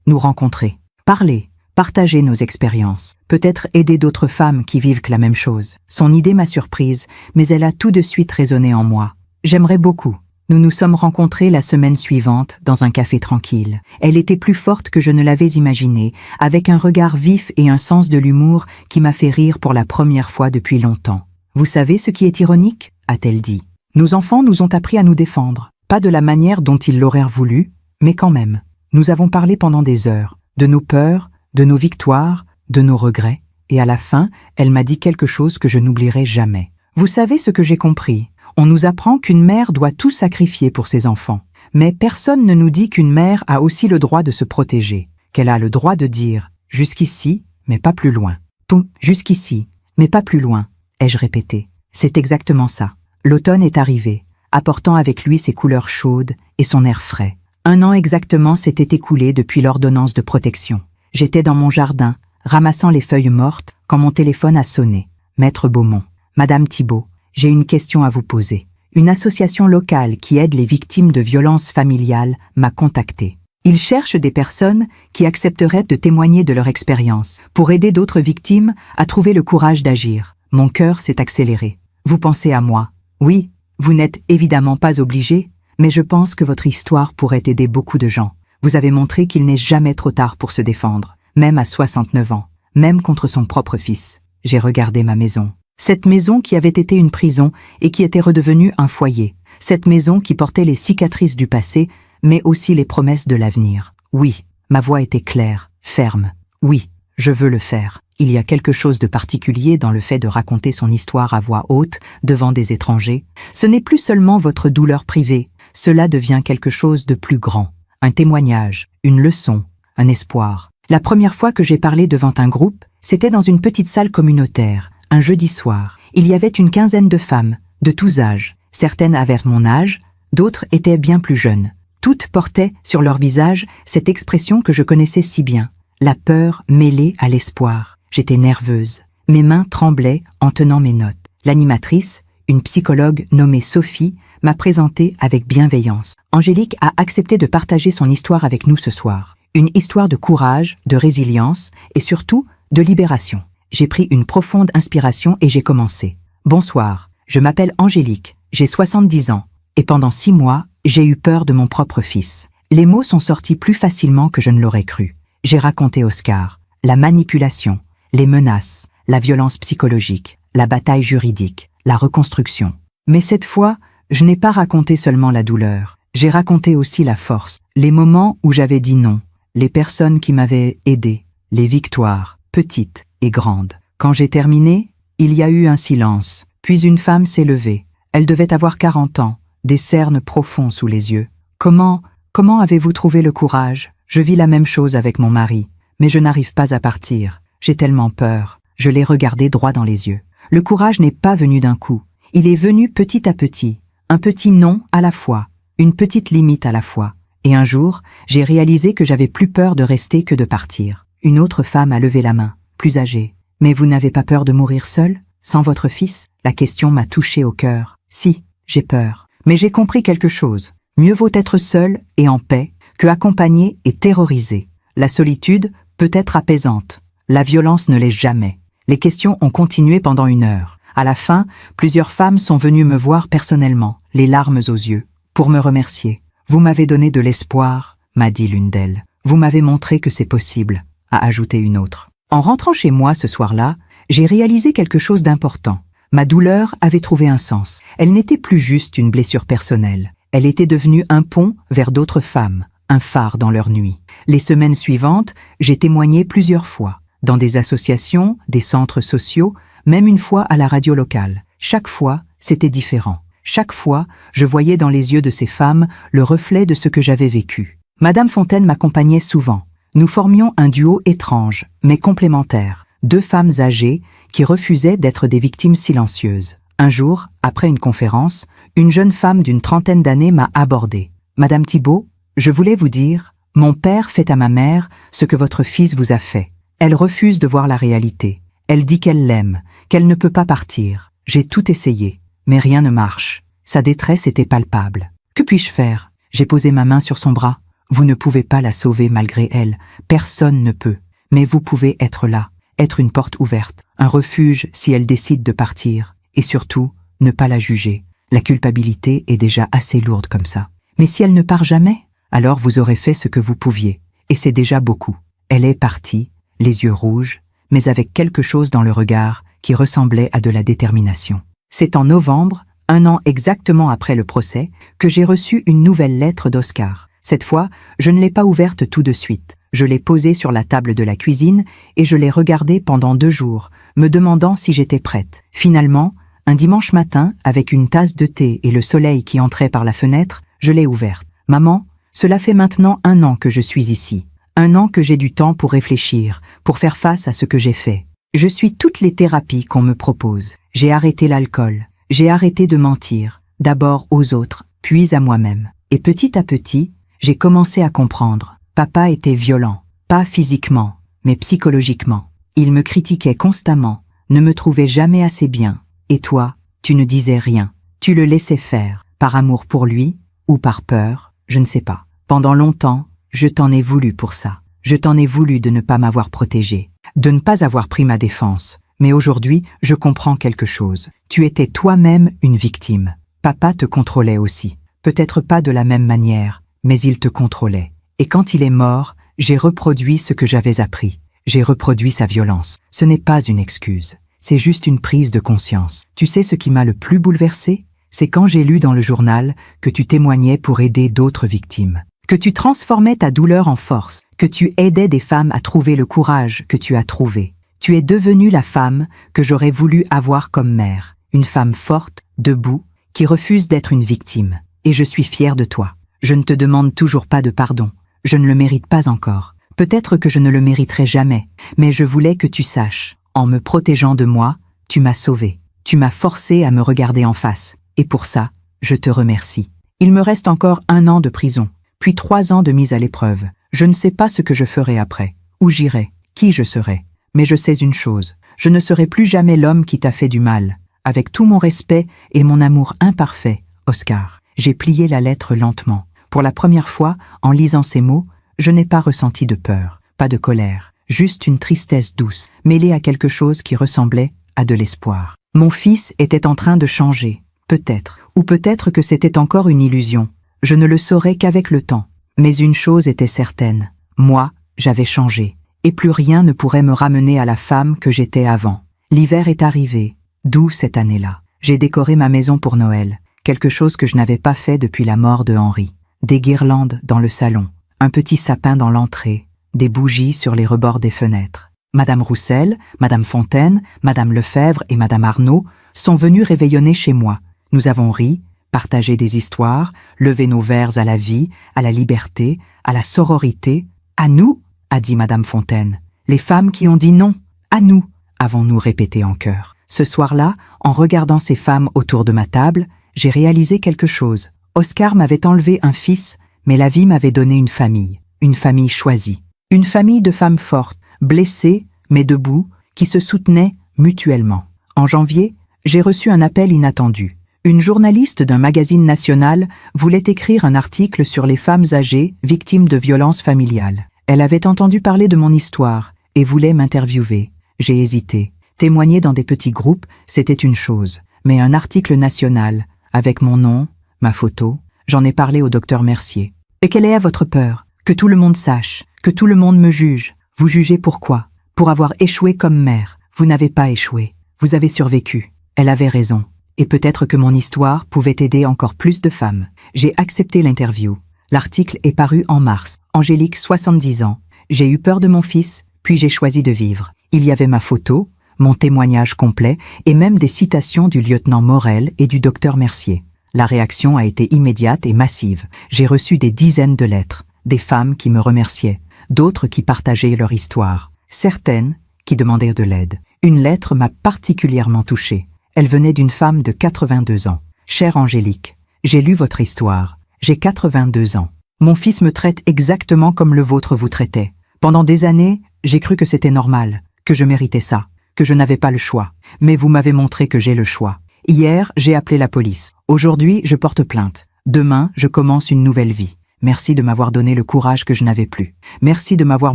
nous rencontrer, parler, partager nos expériences, peut-être aider d'autres femmes qui vivent la même chose. Son idée m'a surprise, mais elle a tout de suite résonné en moi. J'aimerais beaucoup. Nous nous sommes rencontrés la semaine suivante dans un café tranquille. Elle était plus forte que je ne l'avais imaginé, avec un regard vif et un sens de l'humour qui m'a fait rire pour la première fois depuis longtemps. « Vous savez ce qui est ironique ?» a-t-elle dit. « Nos enfants nous ont appris à nous défendre. Pas de la manière dont ils l'auraient voulu, mais quand même. Nous avons parlé pendant des heures, de nos peurs, de nos victoires, de nos regrets, et à la fin, elle m'a dit quelque chose que je n'oublierai jamais. Vous savez ce que j'ai compris? On nous apprend qu'une mère doit tout sacrifier pour ses enfants. Mais personne ne nous dit qu'une mère a aussi le droit de se protéger, qu'elle a le droit de dire « jusqu'ici, mais pas plus loin ». Tout « jusqu'ici, mais pas plus loin », ai-je répété. C'est exactement ça. L'automne est arrivé, apportant avec lui ses couleurs chaudes et son air frais. 1 an exactement s'était écoulé depuis l'ordonnance de protection. J'étais dans mon jardin, ramassant les feuilles mortes, quand mon téléphone a sonné. Maître Beaumont. Madame Thibault, j'ai une question à vous poser. Une association locale qui aide les victimes de violences familiales m'a contacté. Ils cherchent des personnes qui accepteraient de témoigner de leur expérience pour aider d'autres victimes à trouver le courage d'agir. Mon cœur s'est accéléré. Vous pensez à moi. Oui, vous n'êtes évidemment pas obligé, mais je pense que votre histoire pourrait aider beaucoup de gens. Vous avez montré qu'il n'est jamais trop tard pour se défendre, même à 69 ans, même contre son propre fils. J'ai regardé ma maison. Cette maison qui avait été une prison et qui était redevenue un foyer. Cette maison qui portait les cicatrices du passé, mais aussi les promesses de l'avenir. Oui, ma voix était claire, ferme. Oui, je veux le faire. Il y a quelque chose de particulier dans le fait de raconter son histoire à voix haute, devant des étrangers. Ce n'est plus seulement votre douleur privée, cela devient quelque chose de plus grand. Un témoignage, une leçon, un espoir. La première fois que j'ai parlé devant un groupe, c'était dans une petite salle communautaire. Un jeudi soir, il y avait une quinzaine de femmes, de tous âges. Certaines avaient mon âge, d'autres étaient bien plus jeunes. Toutes portaient sur leur visage cette expression que je connaissais si bien, la peur mêlée à l'espoir. J'étais nerveuse. Mes mains tremblaient en tenant mes notes. L'animatrice, une psychologue nommée Sophie, m'a présenté avec bienveillance. Angélique a accepté de partager son histoire avec nous ce soir. Une histoire de courage, de résilience et surtout de libération. J'ai pris une profonde inspiration et j'ai commencé. Bonsoir, je m'appelle Angélique, j'ai 70 ans, et pendant 6 mois, j'ai eu peur de mon propre fils. Les mots sont sortis plus facilement que je ne l'aurais cru. J'ai raconté Oscar, la manipulation, les menaces, la violence psychologique, la bataille juridique, la reconstruction. Mais cette fois, je n'ai pas raconté seulement la douleur, j'ai raconté aussi la force, les moments où j'avais dit non, les personnes qui m'avaient aidé, les victoires, petites et grande. Quand j'ai terminé, il y a eu un silence, puis une femme s'est levée. Elle devait avoir 40 ans, des cernes profonds sous les yeux. Comment avez-vous trouvé le courage? Je vis la même chose avec mon mari, mais je n'arrive pas à partir. J'ai tellement peur. Je l'ai regardé droit dans les yeux. Le courage n'est pas venu d'un coup. Il est venu petit à petit. Un petit non à la fois, une petite limite à la fois. Et un jour, j'ai réalisé que j'avais plus peur de rester que de partir. Une autre femme a levé la main, plus âgée. « Mais vous n'avez pas peur de mourir seul, sans votre fils ?» La question m'a touché au cœur. Si, j'ai peur. Mais j'ai compris quelque chose. Mieux vaut être seul et en paix que accompagné et terrorisé. La solitude peut être apaisante. La violence ne l'est jamais. Les questions ont continué pendant 1 heure. À la fin, plusieurs femmes sont venues me voir personnellement, les larmes aux yeux, pour me remercier. « Vous m'avez donné de l'espoir », m'a dit l'une d'elles. « Vous m'avez montré que c'est possible », a ajouté une autre. En rentrant chez moi ce soir-là, j'ai réalisé quelque chose d'important. Ma douleur avait trouvé un sens. Elle n'était plus juste une blessure personnelle. Elle était devenue un pont vers d'autres femmes, un phare dans leur nuit. Les semaines suivantes, j'ai témoigné plusieurs fois, dans des associations, des centres sociaux, même une fois à la radio locale. Chaque fois, c'était différent. Chaque fois, je voyais dans les yeux de ces femmes le reflet de ce que j'avais vécu. Madame Fontaine m'accompagnait souvent. Nous formions un duo étrange, mais complémentaire. 2 femmes âgées qui refusaient d'être des victimes silencieuses. Un jour, après une conférence, une jeune femme d'une 30aine d'années m'a abordée. « Madame Thibault, je voulais vous dire, mon père fait à ma mère ce que votre fils vous a fait. Elle refuse de voir la réalité. Elle dit qu'elle l'aime, qu'elle ne peut pas partir. J'ai tout essayé, mais rien ne marche. Sa détresse était palpable. Que puis-je faire ? J'ai posé ma main sur son bras. Vous ne pouvez pas la sauver malgré elle, personne ne peut. Mais vous pouvez être là, être une porte ouverte, un refuge si elle décide de partir. Et surtout, ne pas la juger. La culpabilité est déjà assez lourde comme ça. Mais si elle ne part jamais, alors vous aurez fait ce que vous pouviez. Et c'est déjà beaucoup. Elle est partie, les yeux rouges, mais avec quelque chose dans le regard qui ressemblait à de la détermination. C'est en novembre, 1 an exactement après le procès, que j'ai reçu une nouvelle lettre d'Oscar. Cette fois, je ne l'ai pas ouverte tout de suite. Je l'ai posée sur la table de la cuisine et je l'ai regardée pendant 2 jours, me demandant si j'étais prête. Finalement, Un dimanche matin, avec une tasse de thé et le soleil qui entrait par la fenêtre, je l'ai ouverte. « Maman, cela fait maintenant 1 an que je suis ici. 1 an que j'ai du temps pour réfléchir, pour faire face à ce que j'ai fait. Je suis toutes les thérapies qu'on me propose. J'ai arrêté l'alcool. J'ai arrêté de mentir, d'abord aux autres, puis à moi-même. Et petit à petit, j'ai commencé à comprendre. Papa était violent, pas physiquement, mais psychologiquement. Il me critiquait constamment, ne me trouvait jamais assez bien. Et toi, tu ne disais rien. Tu le laissais faire, par amour pour lui, ou par peur, je ne sais pas. Pendant longtemps, je t'en ai voulu pour ça. Je t'en ai voulu de ne pas m'avoir protégé, de ne pas avoir pris ma défense. Mais aujourd'hui, je comprends quelque chose. Tu étais toi-même une victime. Papa te contrôlait aussi. Peut-être pas de la même manière, mais il te contrôlait. Et quand il est mort, j'ai reproduit ce que j'avais appris. J'ai reproduit sa violence. Ce n'est pas une excuse. C'est juste une prise de conscience. Tu sais ce qui m'a le plus bouleversé? C'est quand j'ai lu dans le journal que tu témoignais pour aider d'autres victimes. Que tu transformais ta douleur en force. Que tu aidais des femmes à trouver le courage que tu as trouvé. Tu es devenue la femme que j'aurais voulu avoir comme mère. Une femme forte, debout, qui refuse d'être une victime. Et je suis fière de toi. Je ne te demande toujours pas de pardon. Je ne le mérite pas encore. Peut-être que je ne le mériterai jamais. Mais je voulais que tu saches. En me protégeant de moi, tu m'as sauvée. Tu m'as forcé à me regarder en face. Et pour ça, je te remercie. Il me reste encore 1 an de prison, puis 3 ans de mise à l'épreuve. Je ne sais pas ce que je ferai après, où j'irai, qui je serai. Mais je sais une chose, je ne serai plus jamais l'homme qui t'a fait du mal. Avec tout mon respect et mon amour imparfait, Oscar, j'ai plié la lettre lentement. Pour la première fois, en lisant ces mots, je n'ai pas ressenti de peur, pas de colère, juste une tristesse douce, mêlée à quelque chose qui ressemblait à de l'espoir. Mon fils était en train de changer, peut-être, ou peut-être que c'était encore une illusion. Je ne le saurais qu'avec le temps. Mais une chose était certaine, moi, j'avais changé, et plus rien ne pourrait me ramener à la femme que j'étais avant. L'hiver est arrivé, d'où cette année-là. J'ai décoré ma maison pour Noël, quelque chose que je n'avais pas fait depuis la mort de Henri. Des guirlandes dans le salon, un petit sapin dans l'entrée, des bougies sur les rebords des fenêtres. Madame Roussel, Madame Fontaine, Madame Lefebvre et Madame Arnaud sont venues réveillonner chez moi. Nous avons ri, partagé des histoires, levé nos verres à la vie, à la liberté, à la sororité. À nous, a dit Madame Fontaine. Les femmes qui ont dit non, à nous, avons-nous répété en chœur. Ce soir-là, en regardant ces femmes autour de ma table, j'ai réalisé quelque chose. Oscar m'avait enlevé un fils, mais la vie m'avait donné une famille choisie. Une famille de femmes fortes, blessées, mais debout, qui se soutenaient mutuellement. En janvier, j'ai reçu un appel inattendu. Une journaliste d'un magazine national voulait écrire un article sur les femmes âgées victimes de violences familiales. Elle avait entendu parler de mon histoire et voulait m'interviewer. J'ai hésité. Témoigner dans des petits groupes, c'était une chose. Mais un article national, avec mon nom, ma photo, j'en ai parlé au docteur Mercier. Et quelle est votre peur? Que tout le monde sache, que tout le monde me juge. Vous jugez pourquoi? Pour avoir échoué comme mère. Vous n'avez pas échoué. Vous avez survécu. Elle avait raison. Et peut-être que mon histoire pouvait aider encore plus de femmes. J'ai accepté l'interview. L'article est paru en mars. Angélique, 70 ans. J'ai eu peur de mon fils, puis j'ai choisi de vivre. Il y avait ma photo, mon témoignage complet et même des citations du lieutenant Morel et du docteur Mercier. La réaction a été immédiate et massive. J'ai reçu des dizaines de lettres, des femmes qui me remerciaient, d'autres qui partageaient leur histoire, certaines qui demandaient de l'aide. Une lettre m'a particulièrement touchée. Elle venait d'une femme de 82 ans. « Chère Angélique, j'ai lu votre histoire. J'ai 82 ans. Mon fils me traite exactement comme le vôtre vous traitait. Pendant des années, j'ai cru que c'était normal, que je méritais ça, que je n'avais pas le choix. Mais vous m'avez montré que j'ai le choix. Hier, j'ai appelé la police. Aujourd'hui, je porte plainte. Demain, je commence une nouvelle vie. Merci de m'avoir donné le courage que je n'avais plus. Merci de m'avoir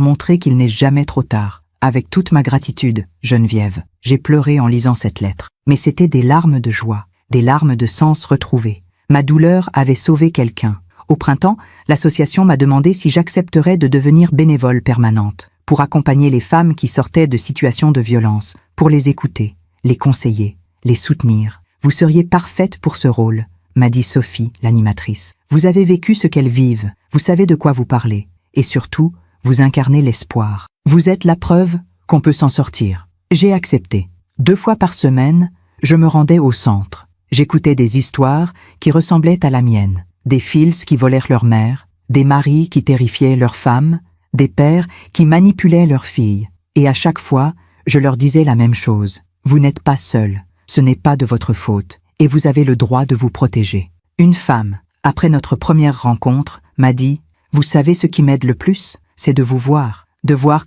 montré qu'il n'est jamais trop tard. Avec toute ma gratitude, Geneviève, j'ai pleuré en lisant cette lettre. Mais c'était des larmes de joie, des larmes de sens retrouvées. Ma douleur avait sauvé quelqu'un. Au printemps, l'association m'a demandé si j'accepterais de devenir bénévole permanente, pour accompagner les femmes qui sortaient de situations de violence, pour les écouter, les conseiller, les soutenir. Vous seriez parfaite pour ce rôle, m'a dit Sophie, l'animatrice. Vous avez vécu ce qu'elles vivent, vous savez de quoi vous parlez, et surtout, vous incarnez l'espoir. Vous êtes la preuve qu'on peut s'en sortir. J'ai accepté. 2 fois par semaine, Je me rendais au centre. J'écoutais des histoires qui ressemblaient à la mienne. Des fils qui volèrent leur mère, des maris qui terrifiaient leurs femmes, des pères qui manipulaient leurs filles. Et à chaque fois, je leur disais la même chose. Vous n'êtes pas seuls, ce n'est pas de votre faute, et vous avez le droit de vous protéger. Une femme, après notre première rencontre, m'a dit « Vous savez ce qui m'aide le plus? C'est de voir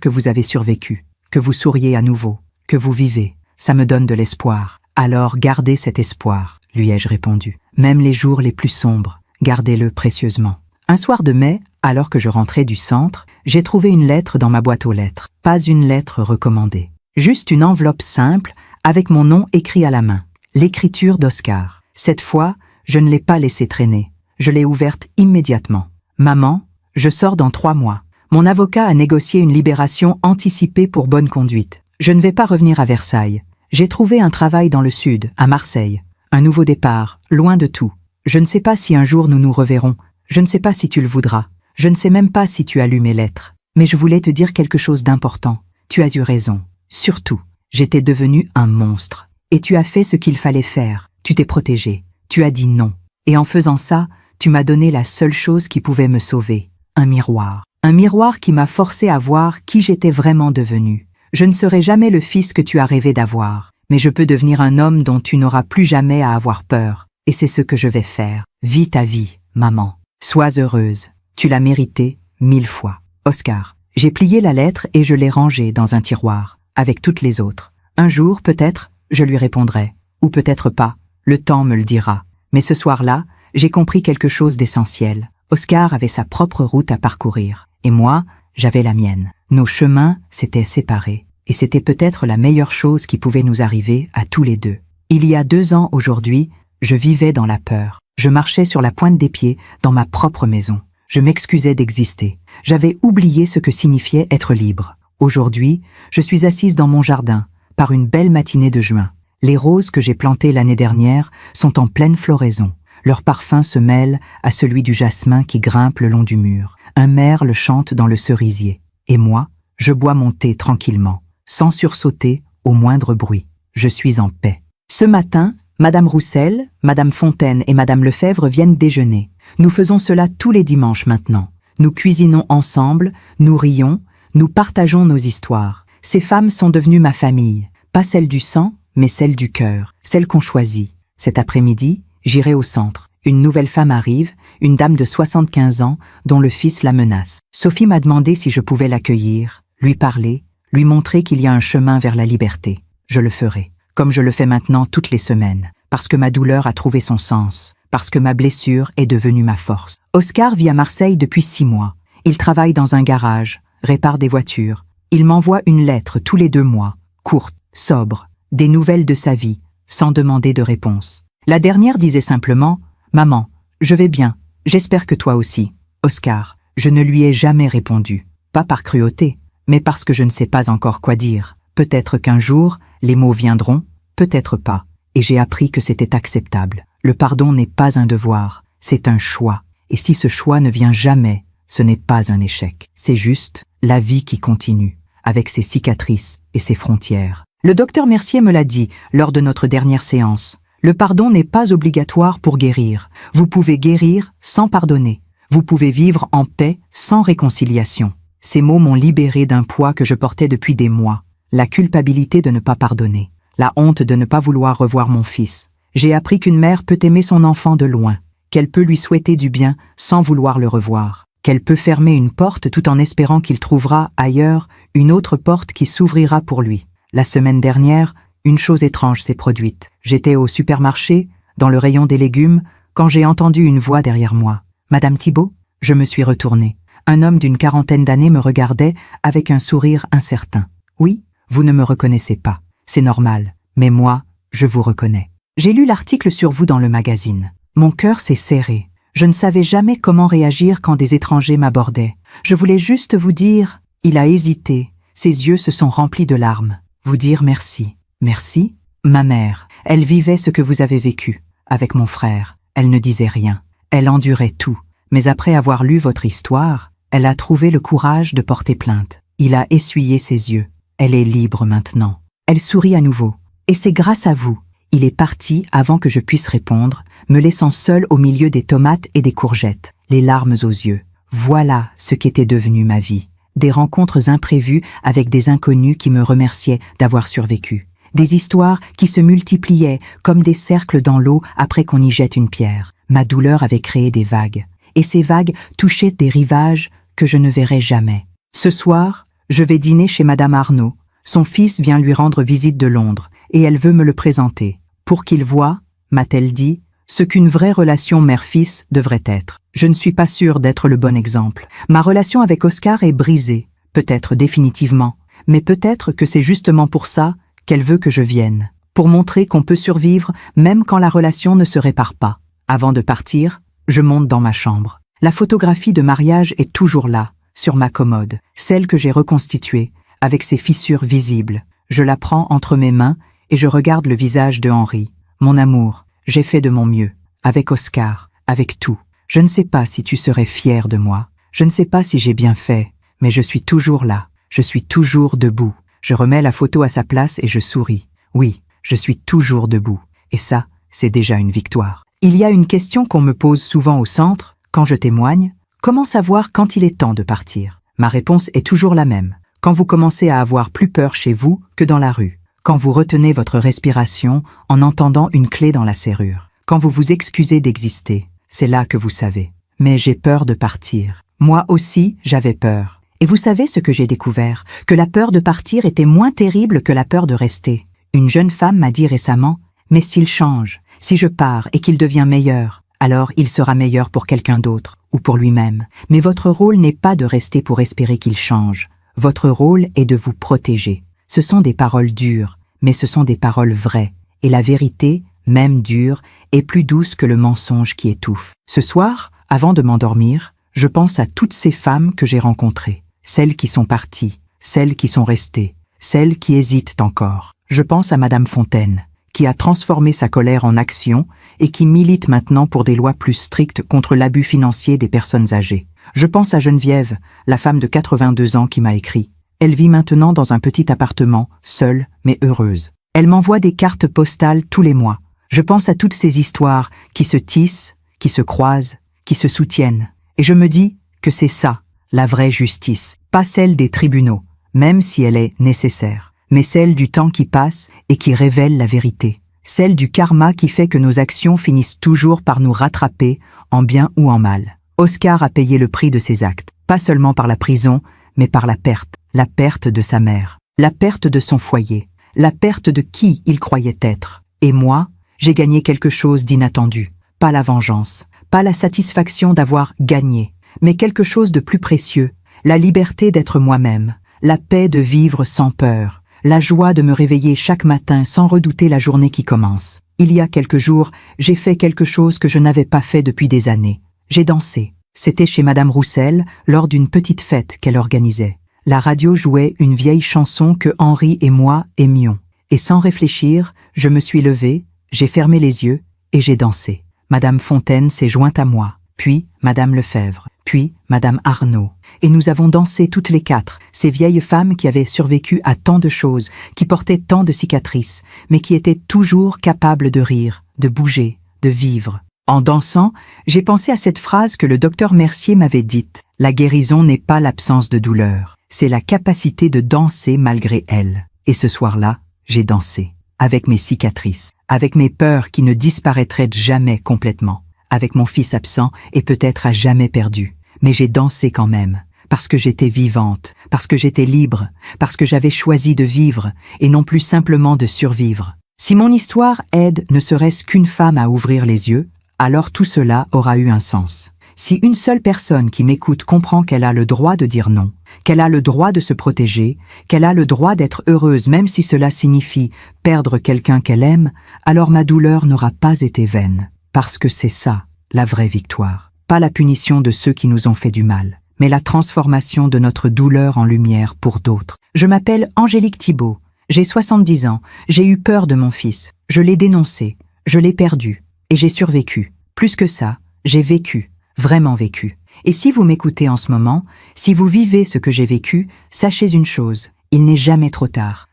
que vous avez survécu, que vous souriez à nouveau, que vous vivez. Ça me donne de l'espoir. Alors gardez cet espoir, lui ai-je répondu. Même les jours les plus sombres, gardez-le précieusement. » Un soir de mai, alors que je rentrais du centre, j'ai trouvé une lettre dans ma boîte aux lettres. Pas une lettre recommandée. Juste une enveloppe simple, avec mon nom écrit à la main. L'écriture d'Oscar. Cette fois, je ne l'ai pas laissée traîner. Je l'ai ouverte immédiatement. Maman, je sors dans 3 mois. Mon avocat a négocié une libération anticipée pour bonne conduite. Je ne vais pas revenir à Versailles. J'ai trouvé un travail dans le sud, à Marseille. Un nouveau départ, loin de tout. Je ne sais pas si un jour nous nous reverrons. Je ne sais pas si tu le voudras. Je ne sais même pas si tu as lu mes lettres. Mais je voulais te dire quelque chose d'important. Tu as eu raison. Surtout, j'étais devenu un monstre. Et tu as fait ce qu'il fallait faire. Tu t'es protégé. Tu as dit non. Et en faisant ça, tu m'as donné la seule chose qui pouvait me sauver. Un miroir. Un miroir qui m'a forcé à voir qui j'étais vraiment devenu. Je ne serai jamais le fils que tu as rêvé d'avoir. Mais je peux devenir un homme dont tu n'auras plus jamais à avoir peur. Et c'est ce que je vais faire. Vis ta vie, maman. Sois heureuse. Tu l'as mérité 1000 fois. Oscar. J'ai plié la lettre et je l'ai rangée dans un tiroir, avec toutes les autres. Un jour, peut-être, je lui répondrai. Ou peut-être pas. Le temps me le dira. Mais ce soir-là, j'ai compris quelque chose d'essentiel. Oscar avait sa propre route à parcourir. Et moi, j'avais la mienne. Nos chemins s'étaient séparés. Et c'était peut-être la meilleure chose qui pouvait nous arriver à tous les deux. Il y a 2 ans aujourd'hui, je vivais dans la peur. Je marchais sur la pointe des pieds dans ma propre maison. Je m'excusais d'exister. J'avais oublié ce que signifiait être libre. Aujourd'hui, je suis assise dans mon jardin, par une belle matinée de juin. Les roses que j'ai plantées l'année dernière sont en pleine floraison. Leur parfum se mêle à celui du jasmin qui grimpe le long du mur. Un merle chante dans le cerisier. Et moi, je bois mon thé tranquillement, sans sursauter au moindre bruit. Je suis en paix. Ce matin, Madame Roussel, Madame Fontaine et Madame Lefebvre viennent déjeuner. Nous faisons cela tous les dimanches maintenant. Nous cuisinons ensemble, nous rions, nous partageons nos histoires. Ces femmes sont devenues ma famille, pas celle du sang, mais celle du cœur, celle qu'on choisit. Cet après-midi, j'irai au centre. Une nouvelle femme arrive, une dame de 75 ans, dont le fils la menace. Sophie m'a demandé si je pouvais l'accueillir, lui parler, lui montrer qu'il y a un chemin vers la liberté. Je le ferai, comme je le fais maintenant toutes les semaines, parce que ma douleur a trouvé son sens, parce que ma blessure est devenue ma force. Oscar vit à Marseille depuis 6 mois. Il travaille dans un garage, répare des voitures. Il m'envoie une lettre tous les 2 mois, courte, sobre, des nouvelles de sa vie, sans demander de réponse. La dernière disait simplement « Maman, je vais bien, j'espère que toi aussi. » Oscar, je ne lui ai jamais répondu, pas par cruauté, mais parce que je ne sais pas encore quoi dire. Peut-être qu'un jour, les mots viendront, peut-être pas, et j'ai appris que c'était acceptable. Le pardon n'est pas un devoir, c'est un choix, et si ce choix ne vient jamais, ce n'est pas un échec. C'est juste la vie qui continue, avec ses cicatrices et ses frontières. Le docteur Mercier me l'a dit lors de notre dernière séance. Le pardon n'est pas obligatoire pour guérir. Vous pouvez guérir sans pardonner. Vous pouvez vivre en paix sans réconciliation. Ces mots m'ont libéré d'un poids que je portais depuis des mois. La culpabilité de ne pas pardonner. La honte de ne pas vouloir revoir mon fils. J'ai appris qu'une mère peut aimer son enfant de loin, qu'elle peut lui souhaiter du bien sans vouloir le revoir, qu'elle peut fermer une porte tout en espérant qu'il trouvera ailleurs une autre porte qui s'ouvrira pour lui. La semaine dernière, une chose étrange s'est produite. J'étais au supermarché, dans le rayon des légumes, quand j'ai entendu une voix derrière moi. « Madame Thibault ?» Je me suis retournée. Un homme d'une 40aine d'années me regardait avec un sourire incertain. « Oui, vous ne me reconnaissez pas. C'est normal. Mais moi, je vous reconnais. J'ai lu l'article sur vous dans le magazine. Mon cœur s'est serré. Je ne savais jamais comment réagir quand des étrangers m'abordaient. Je voulais juste vous dire... » Il a hésité. Ses yeux se sont remplis de larmes. « Vous dire merci. » Merci. Ma mère, elle vivait ce que vous avez vécu. Avec mon frère, elle ne disait rien. Elle endurait tout. Mais après avoir lu votre histoire, elle a trouvé le courage de porter plainte. Il a essuyé ses yeux. Elle est libre maintenant. Elle sourit à nouveau. Et c'est grâce à vous. Il est parti avant que je puisse répondre, me laissant seule au milieu des tomates et des courgettes, les larmes aux yeux. Voilà ce qu'était devenu ma vie. Des rencontres imprévues avec des inconnus qui me remerciaient d'avoir survécu. Des histoires qui se multipliaient comme des cercles dans l'eau après qu'on y jette une pierre. Ma douleur avait créé des vagues. Et ces vagues touchaient des rivages que je ne verrai jamais. Ce soir, je vais dîner chez Madame Arnaud. Son fils vient lui rendre visite de Londres et elle veut me le présenter. Pour qu'il voie, m'a-t-elle dit, ce qu'une vraie relation mère-fils devrait être. Je ne suis pas sûre d'être le bon exemple. Ma relation avec Oscar est brisée, peut-être définitivement, mais peut-être que c'est justement pour ça qu'elle veut que je vienne, pour montrer qu'on peut survivre même quand la relation ne se répare pas. Avant de partir, je monte dans ma chambre. La photographie de mariage est toujours là, sur ma commode, celle que j'ai reconstituée, avec ses fissures visibles. Je la prends entre mes mains et je regarde le visage de Henri. Mon amour, j'ai fait de mon mieux, avec Oscar, avec tout. Je ne sais pas si tu serais fier de moi. Je ne sais pas si j'ai bien fait, mais je suis toujours là. Je suis toujours debout. Je remets la photo à sa place et je souris. Oui, je suis toujours debout. Et ça, c'est déjà une victoire. Il y a une question qu'on me pose souvent au centre, quand je témoigne. Comment savoir quand il est temps de partir? Ma réponse est toujours la même. Quand vous commencez à avoir plus peur chez vous que dans la rue. Quand vous retenez votre respiration en entendant une clé dans la serrure. Quand vous vous excusez d'exister. C'est là que vous savez. Mais j'ai peur de partir. Moi aussi, j'avais peur. Et vous savez ce que j'ai découvert? Que la peur de partir était moins terrible que la peur de rester. Une jeune femme m'a dit récemment, « Mais s'il change, si je pars et qu'il devient meilleur, alors il sera meilleur pour quelqu'un d'autre ou pour lui-même. Mais votre rôle n'est pas de rester pour espérer qu'il change. Votre rôle est de vous protéger. Ce sont des paroles dures, mais ce sont des paroles vraies. Et la vérité, même dure, est plus douce que le mensonge qui étouffe. Ce soir, avant de m'endormir, je pense à toutes ces femmes que j'ai rencontrées. Celles qui sont parties, celles qui sont restées, celles qui hésitent encore. Je pense à Madame Fontaine, qui a transformé sa colère en action et qui milite maintenant pour des lois plus strictes contre l'abus financier des personnes âgées. Je pense à Geneviève, la femme de 82 ans qui m'a écrit. Elle vit maintenant dans un petit appartement, seule mais heureuse. Elle m'envoie des cartes postales tous les mois. Je pense à toutes ces histoires qui se tissent, qui se croisent, qui se soutiennent. Et je me dis que c'est ça, la vraie justice. Pas celle des tribunaux, même si elle est nécessaire, mais celle du temps qui passe et qui révèle la vérité. Celle du karma qui fait que nos actions finissent toujours par nous rattraper, en bien ou en mal. Oscar a payé le prix de ses actes, pas seulement par la prison, mais par la perte de sa mère, la perte de son foyer, la perte de qui il croyait être. Et moi, j'ai gagné quelque chose d'inattendu. Pas la vengeance, pas la satisfaction d'avoir gagné, mais quelque chose de plus précieux, la liberté d'être moi-même, la paix de vivre sans peur, la joie de me réveiller chaque matin sans redouter la journée qui commence. Il y a quelques jours, j'ai fait quelque chose que je n'avais pas fait depuis des années. J'ai dansé. C'était chez Madame Roussel, lors d'une petite fête qu'elle organisait. La radio jouait une vieille chanson que Henri et moi aimions. Et sans réfléchir, je me suis levée, j'ai fermé les yeux et j'ai dansé. Madame Fontaine s'est jointe à moi, puis Madame Lefebvre, puis Madame Arnaud. Et nous avons dansé toutes les quatre, ces vieilles femmes qui avaient survécu à tant de choses, qui portaient tant de cicatrices, mais qui étaient toujours capables de rire, de bouger, de vivre. En dansant, j'ai pensé à cette phrase que le docteur Mercier m'avait dite. La guérison n'est pas l'absence de douleur, c'est la capacité de danser malgré elle. Et ce soir-là, j'ai dansé, avec mes cicatrices, avec mes peurs qui ne disparaîtraient jamais complètement, avec mon fils absent et peut-être à jamais perdu. Mais j'ai dansé quand même, parce que j'étais vivante, parce que j'étais libre, parce que j'avais choisi de vivre et non plus simplement de survivre. Si mon histoire aide ne serait-ce qu'une femme à ouvrir les yeux, alors tout cela aura eu un sens. Si une seule personne qui m'écoute comprend qu'elle a le droit de dire non, qu'elle a le droit de se protéger, qu'elle a le droit d'être heureuse même si cela signifie perdre quelqu'un qu'elle aime, alors ma douleur n'aura pas été vaine. Parce que c'est ça, la vraie victoire. Pas la punition de ceux qui nous ont fait du mal, mais la transformation de notre douleur en lumière pour d'autres. Je m'appelle Angélique Thibault, j'ai 70 ans, j'ai eu peur de mon fils, je l'ai dénoncé, je l'ai perdu. Et j'ai survécu. Plus que ça, j'ai vécu, vraiment vécu. Et si vous m'écoutez en ce moment, si vous vivez ce que j'ai vécu, sachez une chose, il n'est jamais trop tard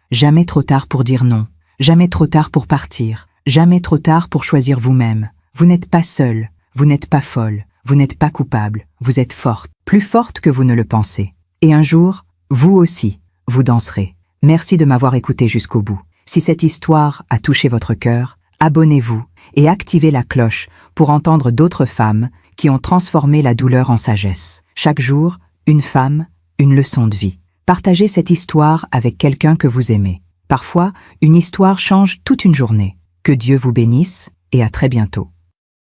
pour dire non, jamais trop tard pour partir, jamais trop tard pour choisir vous-même. Vous n'êtes pas seule, vous n'êtes pas folle, vous n'êtes pas coupable, vous êtes forte, plus forte que vous ne le pensez. Et un jour, vous aussi, vous danserez. Merci de m'avoir écouté jusqu'au bout. Si cette histoire a touché votre cœur, abonnez-vous et activez la cloche pour entendre d'autres femmes qui ont transformé la douleur en sagesse. Chaque jour, une femme, une leçon de vie. Partagez cette histoire avec quelqu'un que vous aimez. Parfois, une histoire change toute une journée. Que Dieu vous bénisse et à très bientôt.